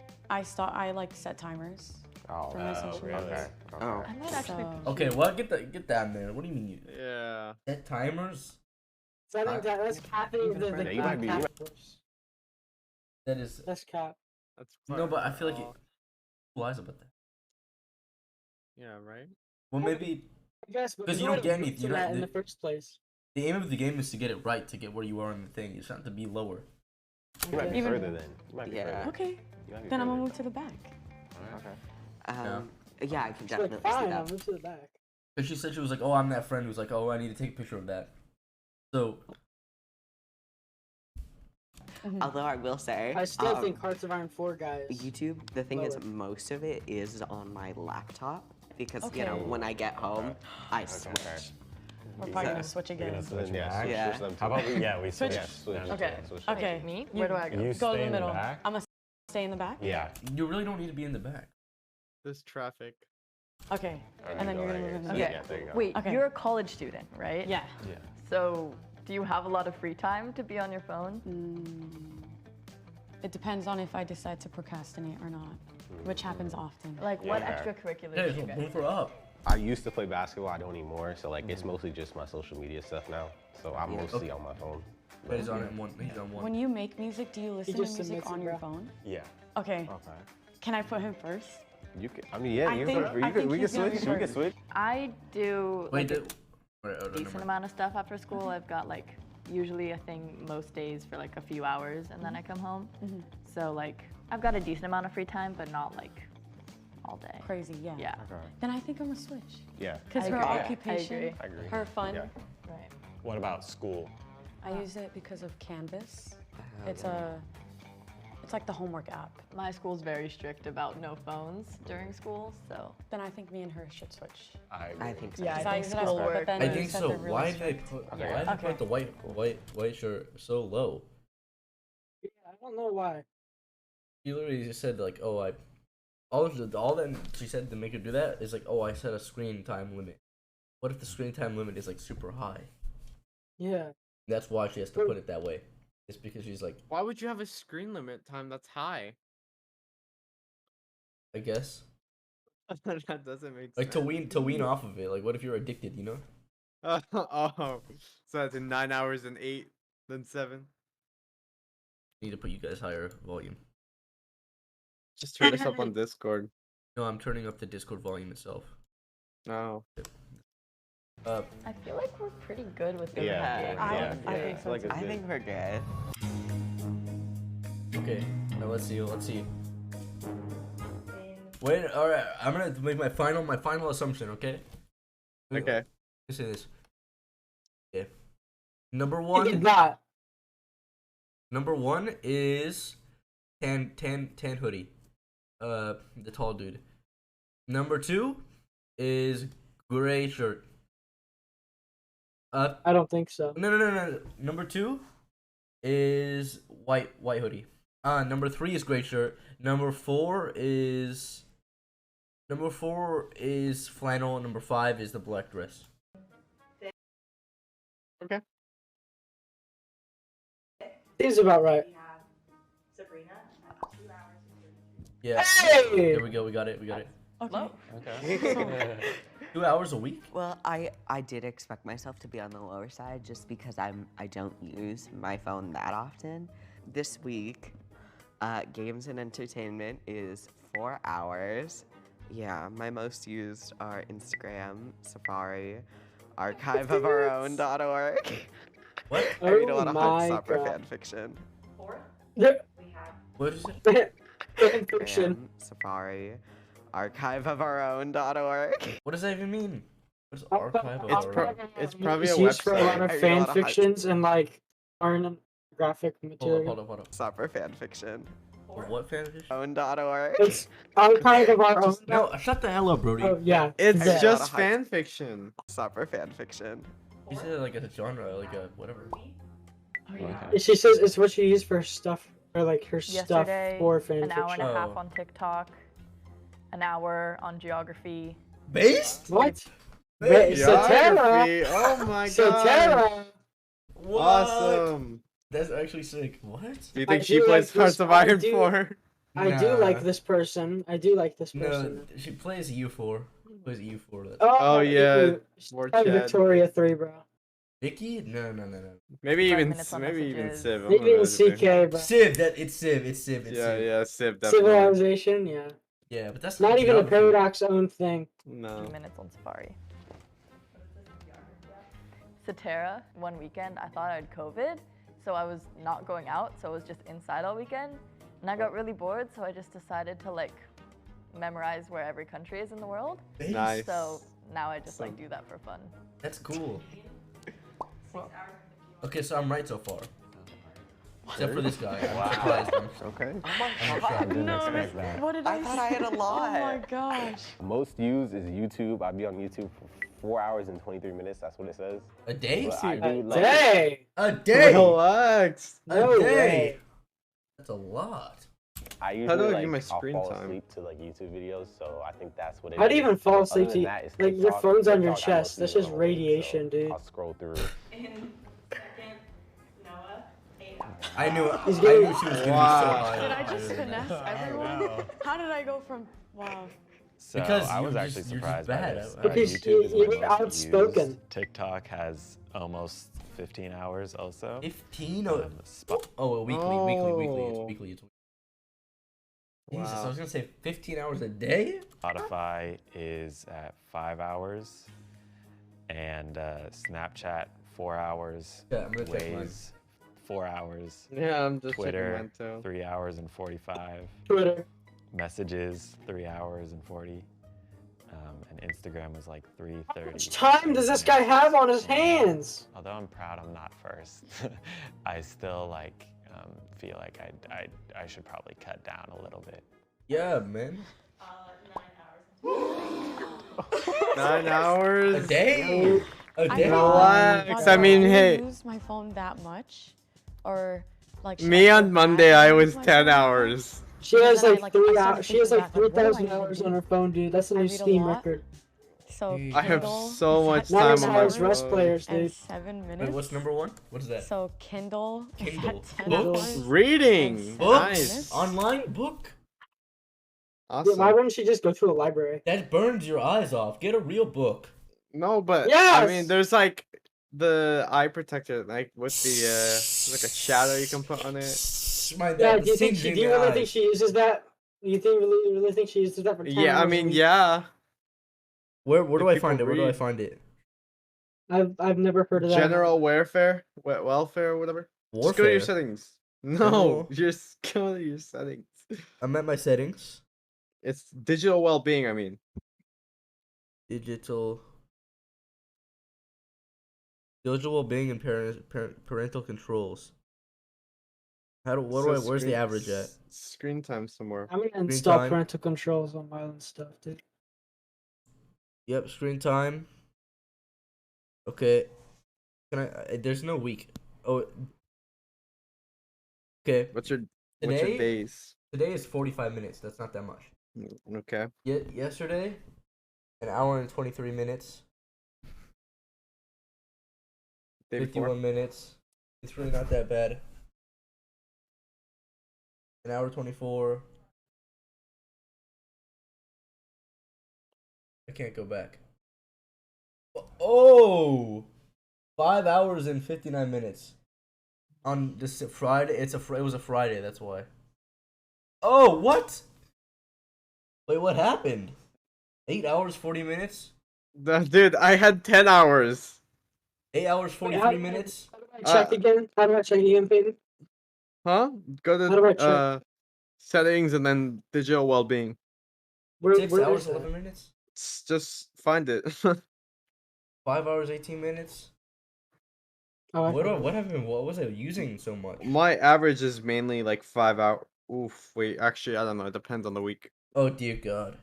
like set timers. Oh, For my social really? media. Okay. Oh. I might actually. So- Okay, well, get that, man. What do you mean? Yeah. Set timers? So I think that's capping the Yeah, you might be. That is. That's cap. That's No, but I feel like far who lies about that? Yeah, right? Well, maybe Yes, because you would've don't get moved anything. to that in the first place. The aim of the game is to get it right, to get where you are in the thing. It's not to be lower. You might be Even- further then. You might be Yeah. further. Okay. You might be Then I'm gonna further. move to the back. Okay. Yeah, I can She's definitely like, fine, see I'll that. move to the back. Because she said she was like, "Oh, I'm that friend who's like, oh, I need to take a picture of that." So Although I will say, I still think Hearts of Iron 4 guys. YouTube, the thing is, lower. most of it is on my laptop because, you know, Okay. when I get home, I switch. We're probably gonna switch We're again. gonna switch Yeah, back. Yeah. switch them How too. about we? Yeah, we Switch. switch. Yeah, switch. Okay. Switch. Okay. Me? You Where do I go? You Go stay to the in middle. the back. I'm gonna stay in the back. Yeah. you really don't need to be in the back. This traffic. Okay. And then you're gonna move in the Okay. back. Yeah, there you go. Wait, Okay. you're a college student, right? Yeah. Yeah. So, do you have a lot of free time to be on your phone? It depends on if I decide to procrastinate or not, which happens often. Like, what Yeah. extracurriculars Hey, do you so guys move her do? up. I used to play basketball. I don't anymore. So like, it's mostly just my social media stuff now. So I'm mostly on my phone. But he's on it one. He's on one. When you make music, do you listen to just music submits on it, your bro. phone? Yeah. Okay. Okay. Can I put him first? You can. I mean, yeah. I You think- can. I We think can he's gonna switch. be We can first. switch. I do Wait, like, never a decent mind. amount of stuff after school. I've got like usually a thing most days for like a few hours, and then I come home. So like I've got a decent amount of free time, but not like all day. Crazy, yeah. Yeah. Okay. Then I think I'm gonna switch. Yeah. Because I her agree. I occupation, agree. I agree. her fun, Yeah. Right. What about school? I use it because of Canvas. It's a It's like the homework app. My school's very strict about no phones during school, so. Then I think me and her should switch. I think so. Yeah, Because I use think it at school school, work. but then I you think said so. they're really Why did they strict. put Okay. why did they Okay. put the white shirt so low? Yeah, I don't know why. She literally just said like, oh, all that she said to make her do that is like, oh, I set a screen time limit. What if the screen time limit is like super high? Yeah. That's why she has to put it that way. It's because she's like, Why would you have a screen limit time that's high? I guess That doesn't make like sense. to wean off of it. Like, what if you're addicted? You know? Oh, so that's in 9 hours and 8, then 7. Need to put you guys higher volume. Just turn this up on Discord. No, I'm turning up the Discord volume itself. Oh. I feel like we're pretty good with the Yeah, I think so. Like too. it's I good. think we're good. Okay, now let's see. Wait, all right. I'm gonna make my final assumption. Okay. Okay. Let's say this. Okay. Look at that. Number one is tan hoodie. The tall dude. Number two is gray shirt. I don't think so. No. Number two is white hoodie. Number three is gray shirt. Number four is flannel. Number five is the black dress. Okay. Seems about right. Sabrina, 2 hours. Yeah. Hey! There we go. We got it. Okay. Okay. 2 hours a week? Well, I did expect myself to be on the lower side just because I don't use my phone that often. This week, games and entertainment is 4 hours. Yeah, my most used are Instagram, Safari, archiveofourown.org. What? I read a lot Oh of my Heartstopper God. fan fiction. What is it? Fan fiction. Instagram, Safari, archiveofourown.org. What does that even mean? What's archive of our It's probably It's a used for a lot website. of I read a fan lot of fictions and like pornographic material. Hold up. Stopper fan fiction. What fan fiction? Own.org. It's archive of our own. No, shut the hell up, Brody. Oh yeah, It's that. just fan fiction. Stopper fan fiction. You said like a genre, like a whatever. She says it's what she used for her stuff, or like her stuff Yesterday, for fan an hour fiction. and a half on TikTok, an hour on geography. Based? What? Geography. Oh my god. Satara. What? Awesome. That's actually sick. What? Do you I think she do plays like Hearts this- of I Iron do- 4? I do like this person. I do like this No, person. she plays U4. She plays U4. That's... Oh, yeah, you- more I'm Chad. Victoria 3, bro. Vicky? No. Maybe 5 even minutes on messages. Civ. I don't Maybe know even what to do. CK, bro. Civ. It's Civ. It's Civ. Yeah, Civ definitely. Civilization, yeah. Yeah, but that's Not even a geography. Paradox own thing. No. 2 minutes on Safari. Satara, one weekend, I thought I had COVID, so I was not going out, so I was just inside all weekend. And I got really bored, so I just decided to like memorize where every country is in the world. Nice. So now I just like do that for fun. That's cool. Okay, so I'm right so far. Except for this guy. I'm surprised. Okay. Oh my god. What did I thought I had a lot. Oh my gosh. Most used is YouTube. I'd be on YouTube for 4 hours and 23 minutes. That's what it says. A day? But I A do like day! A day! Relax. No a day! way. That's a lot. I How do usually I do my I'll screen fall time? asleep to like YouTube videos, so I think that's what it How do is. you even fall Other asleep than to that, it's like your TikTok. phone's on your TikTok, I chest? That's mostly just when I'm awake, radiation, so dude. I'll scroll through. In second, Noah, 8 hours. I knew He's she getting- was gonna be so Wow. high. Did I just finesse everyone? How did I go from wow? So Because I you're was just- actually you're just surprised by bad. this. Because YouTube is you're my most outspoken. used. TikTok has almost 15 hours also. 15? Spo- Oh, weekly. It's Oh. weekly. Jesus, I Wow. was gonna say 15 hours a day? Spotify is at 5 hours, and Snapchat 4 hours. Yeah, I'm gonna check mine. Waze 4 hours. Yeah, I'm just Twitter checking mine too. 3 hours and 45. Twitter. Messages 3 hours and 40. And Instagram is like 3:30. How much time does this guy have on his hands? Although I'm proud I'm not first, I still like feel like I should probably cut down a little bit. Yeah, man. 9 hours? A day? A day? Relax. I mean, hey. Use my phone that much, or like. Me on Monday, I was 10 hours. She has then I, like like, 3 I started hours. She has thinking like back, like, what do I 3,000 even hours do? on her phone, dude. That's a I new read a Steam lot. record. So I have Kindle so is much at time 7 on my hours rest phone. players, and dude. 7 minutes. Wait, what's number one? What is that? So Kindle is Kindle. at 10 Books? hours. Reading. and 7 Books? minutes. Online book? Awesome. Why wouldn't she just go to a library? That burns your eyes off. Get a real book. No, but I Yes! mean, there's like the eye protector, like with the like a shadow you can put on it. My Yeah, dad do you think she? singeing Do you the really eyes. think she uses that? You think really think she uses that for 10 Yeah, I hours a mean, week? yeah. Where do I People find it? Where do I read. find it? I've never heard of that. General welfare, welfare, whatever. Just go to your Warfare. settings. No, General? just go to your settings. I'm at my settings. It's digital well-being. I mean, Digital well-being and parental controls. Where's the average at? Screen time somewhere. I'm gonna Screen install time. parental controls on my own stuff, dude. Yep, screen time. Okay. Can I? There's no week. Oh. Okay. What's your Today? days? Today is 45 minutes. That's not that much. Okay. Yesterday, an hour and 23 minutes. Day 51 minutes. It's really not that bad. An hour 24. I can't go back. Oh! 5 hours and 59 minutes. On this Friday, it was a Friday, that's why. Oh, what? Wait, what happened? 8 hours, 40 minutes? Dude, I had 10 hours. 8 hours, 43 minutes? Check again. How do I check again, Peyton? Huh? Go How do I to check? settings and then digital well-being. 6 hours, is that? 11 minutes? Just find it. 5 hours, 18 minutes? Oh, What was I using so much? My average is mainly like 5 hours. Oof, wait, actually, I don't know. It depends on the week. Oh, dear God.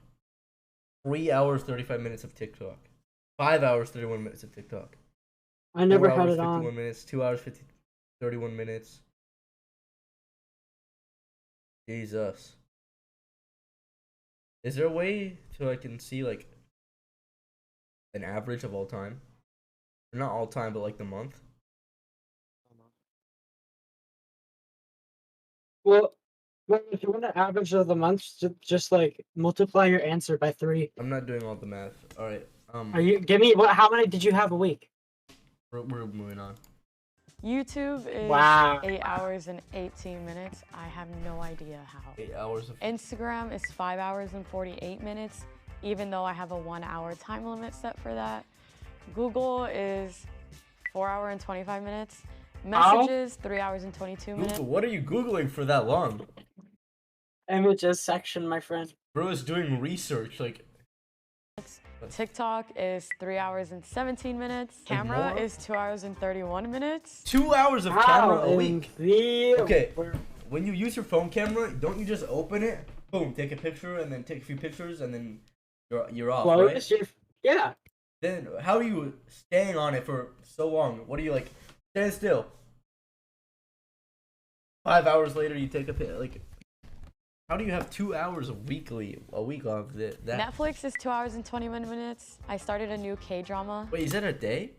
3 hours, 35 minutes of TikTok. 5 hours, 31 minutes of TikTok. I never 4 had hours, it 51 on. minutes. 2 hours, 31 minutes. Jesus. Is there a way to I can see like an average of all time? Or not all time, but like the month? Well, if you want an average of the months, just like multiply your answer by 3. I'm not doing all the math. All right. Are you? Give me what? How many did you have a week? We're moving on. YouTube is Wow. 8 hours and 18 minutes. I have no idea how. 8 hours of Instagram is 5 hours and 48 minutes, even though I have a 1 hour time limit set for that. Google is 4 hours and 25 minutes. Messages, 3 hours and 22 minutes. Google, what are you Googling for that long? Images section, my friend. Bro is doing research, like... TikTok is 3 hours and 17 minutes. Camera more? is 2 hours and 31 minutes. 2 hours of Wow, camera a week? Okay, Okay. when you use your phone camera, don't you just open it, boom, take a picture, and then take a few pictures, and then you're off, Close right? your. Yeah. Then how are you staying on it for so long? What are you like? Stand still. 5 hours later, you take a pic. Like, how do you have 2 hours a week of that? Netflix is 2 hours and 21 minutes. I started a new K-drama. Wait, is that a day?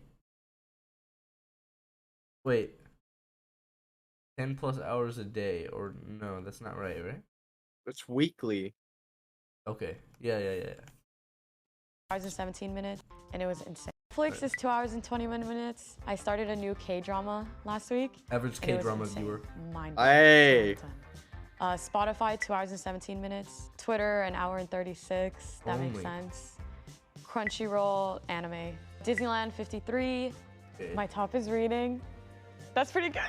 Wait. 10 plus hours a day, or no? That's not right, right? It's weekly. Okay. Yeah. Hours and 17 minutes, and it was insane. Netflix is 2 hours and 21 minutes. I started a new K-drama last week. Average and it was K-drama insane. viewer. Mind-blowing. Hey. Spotify, 2 hours and 17 minutes. Twitter, an hour and 36. That makes Only. sense. Crunchyroll, anime. Disneyland, 53. Okay. My top is reading. That's pretty good.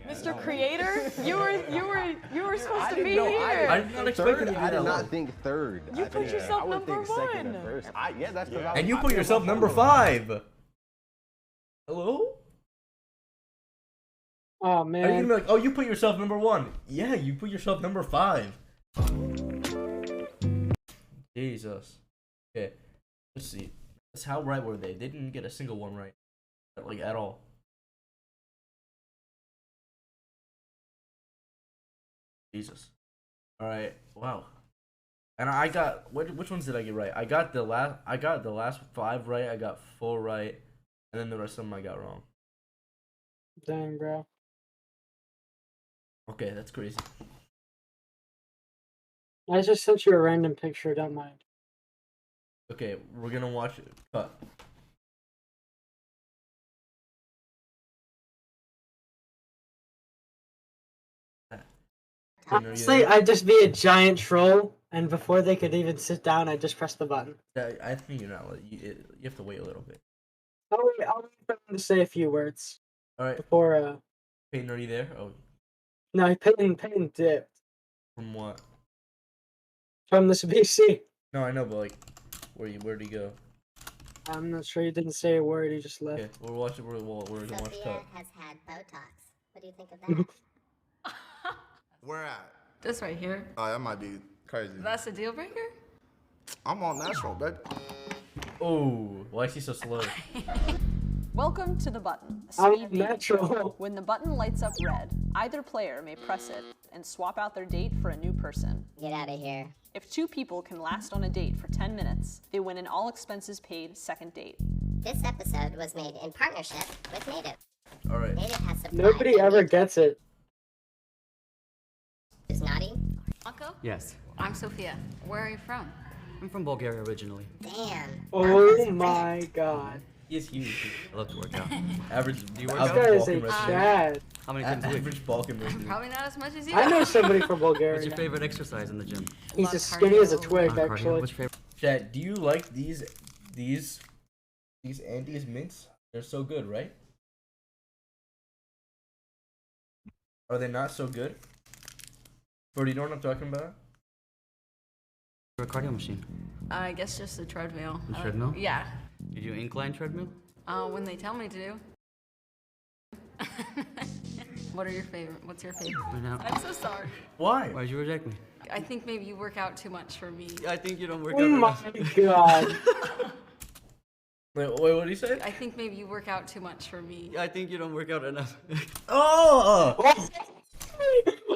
Mr. Creator, you were supposed to be here. I did not expect it to be I that did long. not think third. You I put think, yourself I would number think second one. or first. Yeah, that's because And you put yourself number 5. Hello? Oh Are you man. gonna be like, oh, you put yourself number 1? Yeah, you put yourself number 5. Jesus. Okay, let's see. That's how right were they? They didn't get a single one right, like at all. Jesus. All right. Wow. And I got which ones did I get right? I got the last 5 right. I got 4 right, and then the rest of them I got wrong. Dang, bro. Okay, that's crazy. I just sent you a random picture. Don't mind. Okay, we're gonna watch it. Cut. Honestly, I'd just be a giant troll, and before they could even sit down, I'd just press the button. I think you're not. You have to wait a little bit. I'll wait for him to say a few words. All right. Before Peyton, are you there? Oh, no, Peyton dipped from what? From this BC. No, I know, but like, where'd he go? I'm not sure. He didn't say a word. He just left. Okay, we're watching. We're gonna watch Sophia cut. has had Botox. What do you think of that? Where at? This right here. Oh, that might be crazy. That's a deal breaker? I'm all natural, baby. Oh, why is he so slow? Welcome to the button. I'm Speed dating. natural. When the button lights up red, either player may press it and swap out their date for a new person. Get out of here. If 2 people can last on a date for 10 minutes, they win an all expenses paid second date. This episode was made in partnership with Native. All right. Native has supplied Nobody ever gets it. Is naughty. Marco? Yes. I'm Sophia. Where are you from? I'm from Bulgaria originally. Damn. Oh my god. He's huge. I love to work out. Average. Do you work This out? guy is a Chad. How many times a week? Average Balkan man. Probably not as much as you. I know somebody from Bulgaria. What's your favorite exercise in the gym? He's as skinny as a twig, Cardio. actually. What's your favorite? Chad, do you like these Andes mints? They're so good, right? Are they not so good? Bro, do you know what I'm talking about? Favorite cardio machine? I guess just the treadmill. The treadmill? Yeah. You do incline treadmill? When they tell me to do. What are your favorite? What's your favorite? Right now. I'm so sorry. Why? Why'd you reject me? I think maybe you work out too much for me. I think you don't work Oh out my enough. god. Wait, what did he say? I think maybe you work out too much for me. I think you don't work out enough. Oh!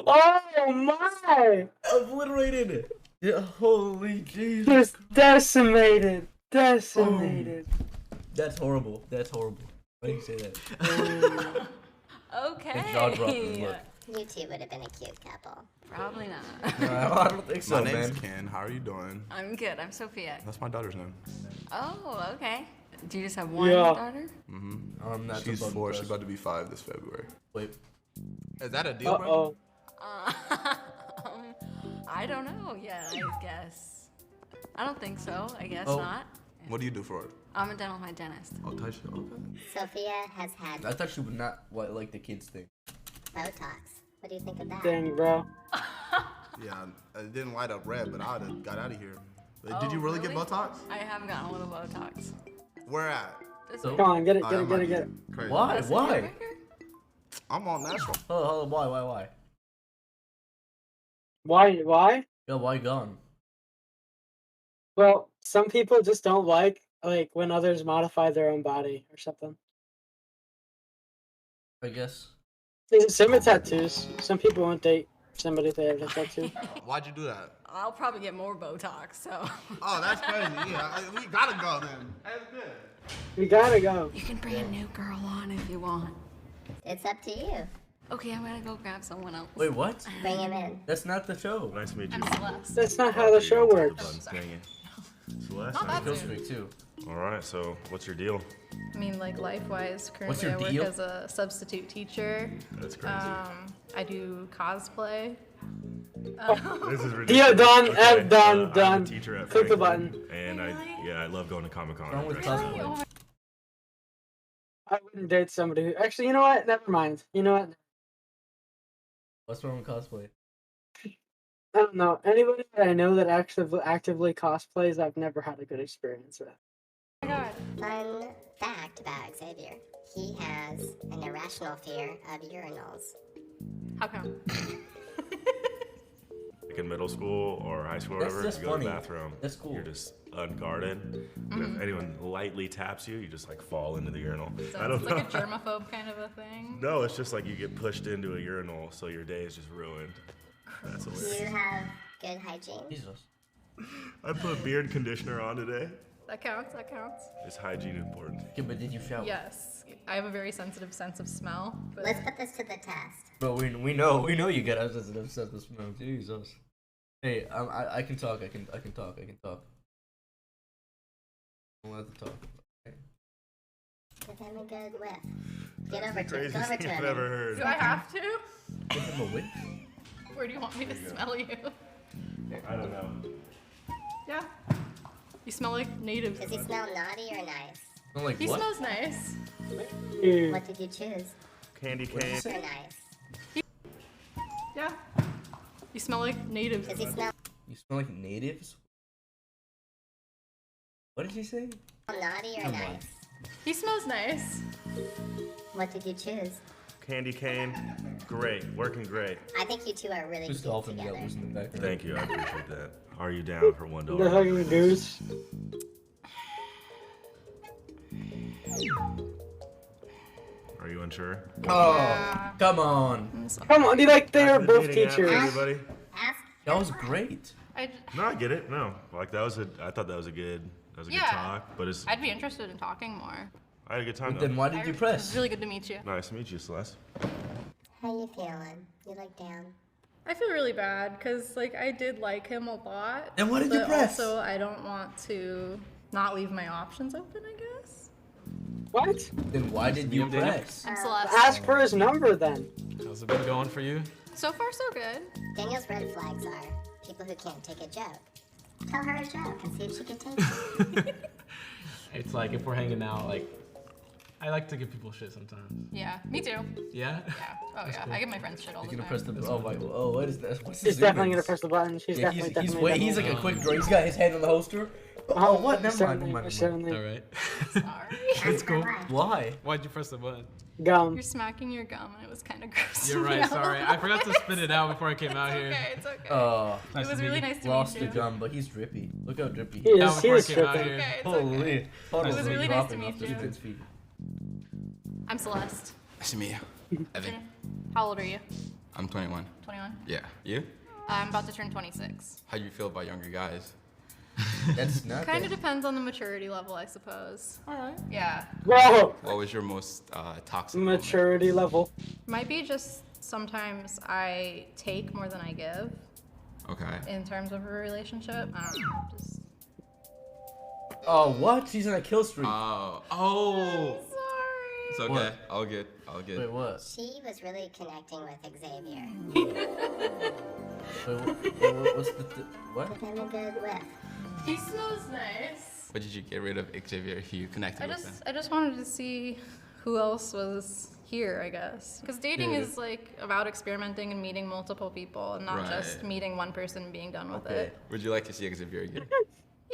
Oh my! Obliterated! Yeah, holy Jesus. Just decimated. Decimated. That's horrible. That's horrible. Why do you say that? Okay. It's jaw dropping, look. You two would have been a cute couple. Probably not. No, I don't think so, My name's man. Ken. How are you doing? I'm good. I'm Sophia. That's my daughter's name. Oh, okay. Do you just have one Yeah. daughter? Mm-hmm. That's She's above 4. us. She's about to be 5 this February. Wait. Is that a deal breaker? Uh-oh. I don't know yet, I guess. I don't think so. I guess Oh. not. What do you do for it? I'm a dental hygienist. Oh, touch it. Okay. Sophia has had I thought she would not like the kids thing. Botox. What do you think of that? Dang, bro. Yeah, it didn't light up red, but I would have got out of here. Did you really, get Botox? I have gotten a little Botox. Where at? This So- way. Come on, get it, Oh, get that it, might get it, be get it. Crazy. Why? That's a deal Why? breaker? I'm all natural. Hold on, why? Why? Yo, why gone? Well, some people just don't like when others modify their own body or something. I guess. Same with tattoos. Some people won't date somebody if they have a tattoo. Why'd you do that? I'll probably get more Botox, so. Oh, that's crazy. Yeah, we gotta go then. That's good. We gotta go. You can bring a new girl on if you want. It's up to you. Okay, I'm gonna go grab someone else. Wait, what? Bring him in. That's not the show. Nice to meet you. I'm Celeste. That's not how the show works. Celeste, Not that Kill soon. streak too. all right, so what's your deal? I mean, like life-wise, What's currently your I work deal? as a substitute teacher. That's crazy. I do cosplay. This is ridiculous. Yeah, done, Okay, done, I'm done. a teacher at Click the Franklin, button. And I love going to Comic Con. Wrong with cosplay? I wouldn't date somebody who. Actually, you know what? Never mind. You know what? What's wrong with cosplay? I don't know. Anybody that I know that actively cosplays, I've never had a good experience with. Fun fact about Xavier. He has an irrational fear of urinals. How come? Like in middle school or high school or That's whatever, just you go to the funny. bathroom, That's cool. you're just unguarded. And if anyone lightly taps you, you just like fall into the urinal. So I don't it's know. like a germaphobe kind of a thing. No, it's just like you get pushed into a urinal, so your day is just ruined. That's Do hilarious. you have good hygiene? Jesus. I put beard conditioner on today. That counts. That counts. Is hygiene important? Yeah, but did you shower? Yes. I have a very sensitive sense of smell. But Let's put this to the test. Bro, we know you get us as an obsessed with smell. Jesus. Hey, I can talk. I can talk. I'm allowed to talk. Okay. Give him a good whiff. Get over to him. Craziest Go over thing to I've him. ever heard. do I have to? Give him a whip. Where do you want me to smell you? I don't know. Yeah. You smell like natives. Does he smell naughty or nice? I'm like, He what? smells nice. What did you choose? Candy What did you cane. say? Or nice? Yeah. You smell like natives. Does he smell You smell like natives? What did he say? naughty or Come on. nice? He smells nice. What did you choose? Candy cane. Great. Working great. I think you two are really Who's cute golfing together. yellows in the background? Thank you. I appreciate that. Are you down for $1? The hugging goose. Are you unsure? Oh, come on. Come on, they are Back to the both dating app, teachers. everybody. Ask. That was great. No, I get it. No, like that was I thought that was a good good Yeah. talk. But it's I'd be interested in talking more. I had a good time. Then Though. why did you It press? was really good to meet you. Nice to meet you, Celeste. How you feeling? You look down. I feel really bad because like I did like him a lot. Then why did you but press? Also, I don't want to not leave my options open. I guess. What? Then why did you Daniel? press? I'm Celeste. Ask for his number then. How's it been going for you? So far, so good. Daniel's red flags are people who can't take a joke. Tell her a joke and see if she can take it. It's like if we're hanging out, like I like to give people shit sometimes. Yeah, me too. Yeah? Yeah. Oh yeah, I give my friends shit all He's the gonna time. press the. Oh my. Oh, what is this? What's She's this? definitely gonna press the button. She's Yeah, definitely. he's like a quick draw. He's got his hand on the holster. Oh, what? Never mind. Never mind. Certainly. All right. Sorry. It's cool. Why? Why'd you press the button? Gum. You're smacking your gum and it was kind of gross. You're to right. be Sorry, I forgot to spit it out before I came out here. Okay, it's okay. Oh. It was really nice to Lost meet the you. gum, but he's drippy. Look how drippy He is. Now He before I is came out tripping. here. Okay, it's Holy. okay. Puddles It was are really nice to dropping meet off this you. kid's feet. I'm Celeste. Nice to meet you. Evan. How old are you? I'm 21. 21. Yeah. You? I'm about to turn 26. How do you feel about younger guys? That's not. Kind of depends on the maturity level, I suppose. All right. Yeah. Whoa. What was your most toxic moment? Maturity level. Might be just sometimes I take more than I give Okay. in terms of a relationship. I don't know. Just. Oh, what? She's on a kill streak. Oh. Sorry. It's okay. What? All good. All good. Wait, what? She was really connecting with Xavier. What's the what? Give him a good whiff. He smells nice. What did you get rid of Xavier? You connected with him. I just wanted to see who else was here, I guess. Because dating is like about experimenting and meeting multiple people and not just Right. meeting one person and being done with Okay. it. Would you like to see Xavier again?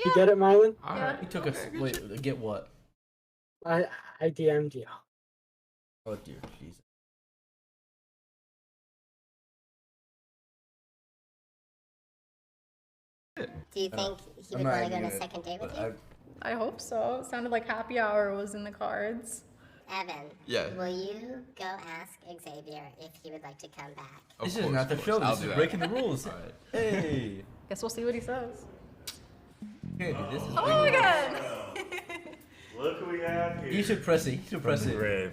You get it, Marlon? All Yeah. right. He took us. Wait, get what? I DM'd you. Oh dear, Jesus. Do you think he I'm would not want to go on even a gonna- second date with I- you? I hope so. It sounded like happy hour was in the cards. Evan, Yeah. will you go ask Xavier if he would like to come back? Of This course, is not the of show. course. I'll This do is that. breaking the rules. All right. Hey. Guess we'll see what he says. Candy, this is. Oh my god! Look who we have here. You should press it. You should press From the it. grave.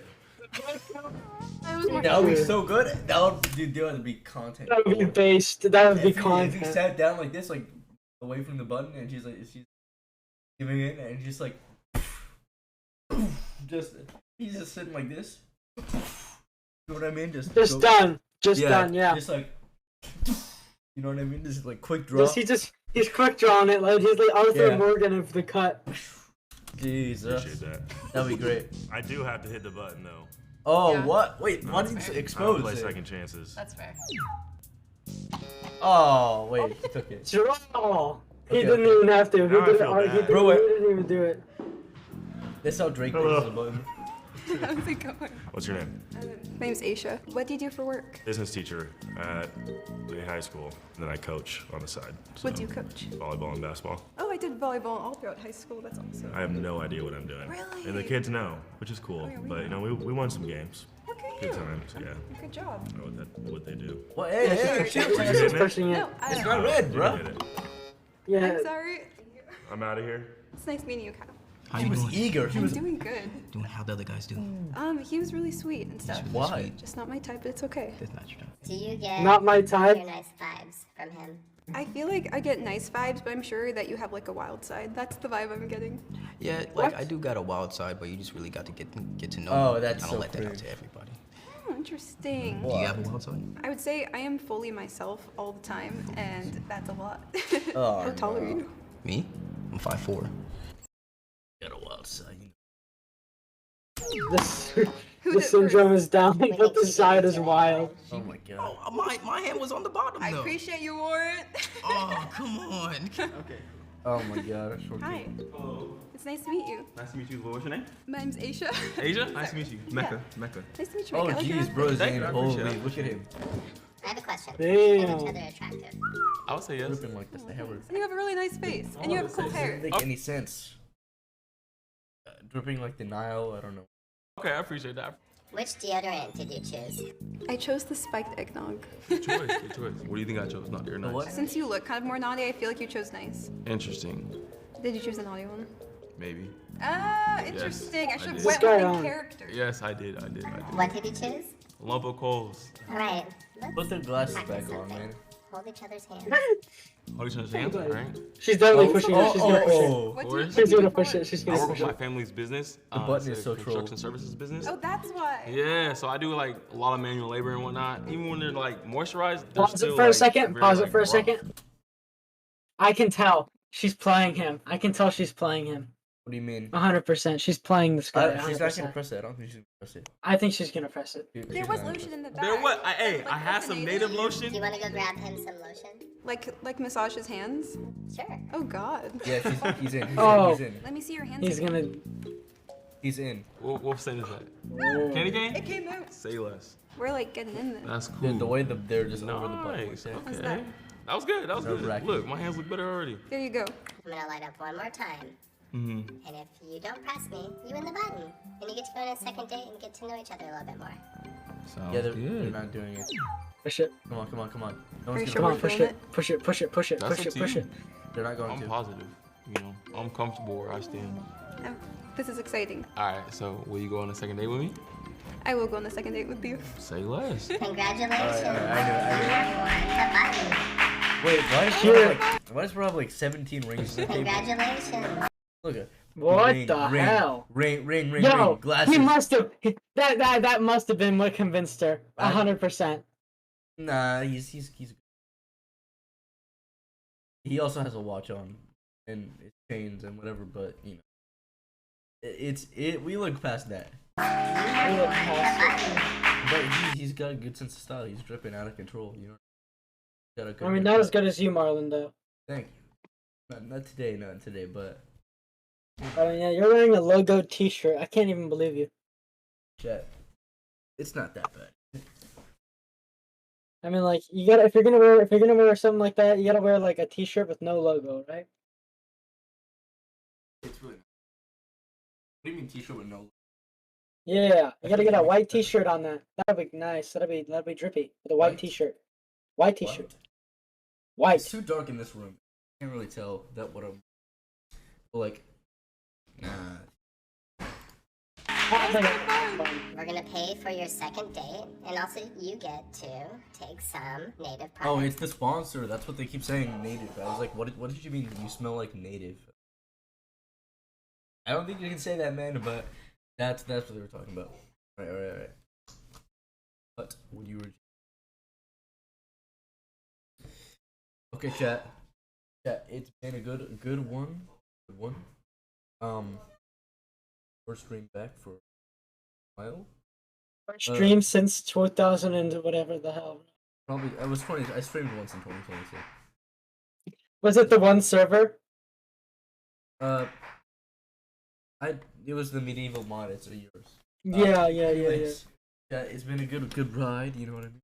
I was more That would be so good. That would, dude, that would be content. That would be based. That would be If he content. sat down like this, like away from the button, and she's giving it, and just like, he's just sitting like this. You know what I mean? Just done. Just done. Yeah. Just like, you know what I mean? Just like quick draw. He's quick drawing it. Like he's like Arthur Yeah. Morgan of the cut. Jesus. Appreciate that. That'd be great. I do have to hit the button though. Oh, Yeah. what? Wait, why That's didn't you fair. I don't expose play it? second chances. That's fair. Oh, wait, he took it. Draw. He Okay, didn't okay. even have to. He Now I did it. feel He bad. didn't, Bro, he didn't even do it. That's how Drake Hello. pushes the button. How's it going? What's your name? My name's Aisha. What do you do for work? Business teacher at a high school. And then I coach on the side. What do you coach? Volleyball and basketball. Oh, I did volleyball all throughout high school. That's awesome. I have no idea what I'm doing. Really? And the kids know, which is cool. But you know, we won some games. Good times, yeah. Good job. I know what they do. What? Hey, She's Were you hitting it? pushing it. No, It's not red, You bro. hit it. Yeah. I'm sorry. I'm out of here. It's nice meeting you, Kyle. How She you was doing? eager. She I'm was. doing good. Doing how the other guys do. He was really sweet and stuff. Why? Just not my type, but it's okay. That's not your type. Do you get Not my type. your nice vibes from him? I feel like I get nice vibes, but I'm sure that you have like a wild side. That's the vibe I'm getting. Yeah, like I do got a wild side, but you just really got to get to know Oh, me. that's I don't so let that out cringe. to everybody. Oh, interesting. Do you have a wild side? I would say I am fully myself all the time, and that's a lot. Oh, How tall are no. you? Me? I'm 5'4". Got a wild side. The syndrome is down, but the side is wild. Oh my god. Oh, my hand was on the bottom I though. appreciate you, Warren. Oh, come on. Okay. Oh my god. That's so Hi. Hello. It's nice to meet you. Nice to meet you. What's your name? My name's Aisha. Asia? Nice to meet you. Mecca. Mecca. Nice to meet you. Oh Mecca. I like your jeez, bro, outfit. Thank you, Zane, I holy, appreciate it. look at him. I have a question. Damn. Is each other attractive? I would say yes. Looking like this, the hair. And you have a really nice face, and you have cool hair. Doesn't make any sense. Dripping like the Nile, I don't know. Okay, I appreciate that. Which deodorant did you choose? I chose the spiked eggnog. Good choice. Good choice. What do you think I chose? Not your nice. what? Since you look kind of more naughty, I feel like you chose nice. Interesting. Did you choose the naughty one? Maybe. Ah, Yes, interesting. I should I have did. went This guy with on. the character. Yes, I did. I did. What did you choose? Lump of coals. All right. Put the glasses Practice back on, something. man. Hold each other's hands. Hold each other's hands, right? She's definitely pushing it. She's gonna push it. Of course. She's gonna push it. She's I gonna work push with my it. family's business. The button it's is a so construction troll. services business. Oh, that's why. Yeah, so I do like a lot of manual labor and whatnot. Even when they're like moisturized, they're Pause it still for a like, second. very, Pause it like, for a rough. second. I can tell. She's playing him. I can tell she's playing him. What do you mean? 100%. She's playing this guy. She's not gonna 100%. press it. I don't think she's gonna press it. I think she's gonna press it. Dude, There she's was not. lotion in the back. There what? Hey, Like I had some native Do lotion. you want to go grab him some lotion? Like massage his hands? Sure. Oh God. Yeah, he's in. Oh. He's in. Let me see your hands. He's again. gonna. He's in. What percent is that? Candy cane? It came out. Say less. We're like getting in there. That's cool. The way they're just over the button. Nice. like that. What's Okay. that? That was good. That was good. Nerve-wracking. Look, my hands look better already. There you go. I'm gonna light up one more time. Mm-hmm. And if you don't press me, you win the button. And you get to go on a second date and get to know each other a little bit more. Sounds Yeah, they're good. not doing it. Push it. Come on. No Are you one's sure Come gonna on, we're push feeling it. Push it. Push it. Push it. That's Push up it. to Push you. it. They're not going I'm to. positive. You know, I'm comfortable where I stand. This is exciting. All right, so will you go on a second date with me? I will go on the second date with you. Say less. Congratulations. I You won the button. Wait, why does she have like? Why does she have like 17 rings? on the table? Congratulations. Look at. What Ring, the ring, hell? Ring. Yo, Glasses. he must have. That must have been what convinced her. 100%. Nah, he's. He also has a watch on, and it's chains and whatever. But you know, we look past that. But he's got a good sense of style. He's dripping out of control. You know. Got a good I mean, not haircut. as good as you, Marlon, though. Thank you. Not today, but. I mean, yeah, you're wearing a logo T-shirt. I can't even believe you. Chat. It's not that bad. I mean, like, you gotta if you're gonna wear something like that, you gotta wear like a T-shirt with no logo, right? It's really. What do you mean T-shirt with no? Yeah, you gotta get a white T-shirt on that. That'd be nice. That'd be drippy with a white T-shirt. White T-shirt. White. It's too dark in this room. Can't really tell that what I'm. Like. Nah. We're gonna pay for your second date, and also you get to take some native products. Oh, it's the sponsor. That's what they keep saying. Native. I was like, what did you mean? You smell like native. I don't think you can say that, man. But that's what they were talking about. Right. But when you were. Okay, chat. It's been a good one. Good one. First stream back for a while. Stream since 2000 and whatever the hell. Probably I streamed once in 2022. Was it the one server? I It was the medieval mod. It's yours. Yeah. Anyways, yeah. It's been a good ride. You know what I mean?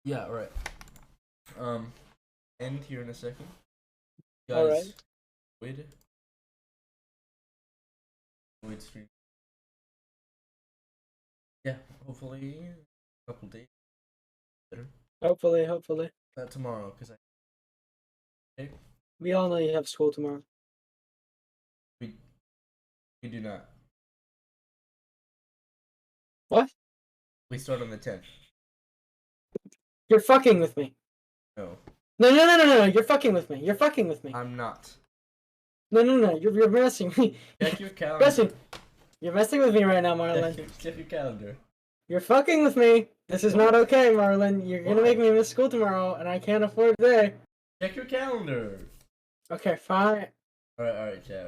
Yeah. All right. End here in a second. Guys, All right. Wait stream. Yeah, hopefully a couple days later. Hopefully. Tomorrow, because okay? We all know you have school tomorrow. We do not. What? We start on the 10th. You're fucking with me. No. No. You're fucking with me. You're fucking with me. I'm not. No. You're messing me. Check your calendar. You're messing with me right now, Marlon. Check your calendar. You're fucking with me. This is not okay, Marlon. You're gonna make me miss school tomorrow, and I can't afford today. Check your calendar. Okay, fine. Alright, chat.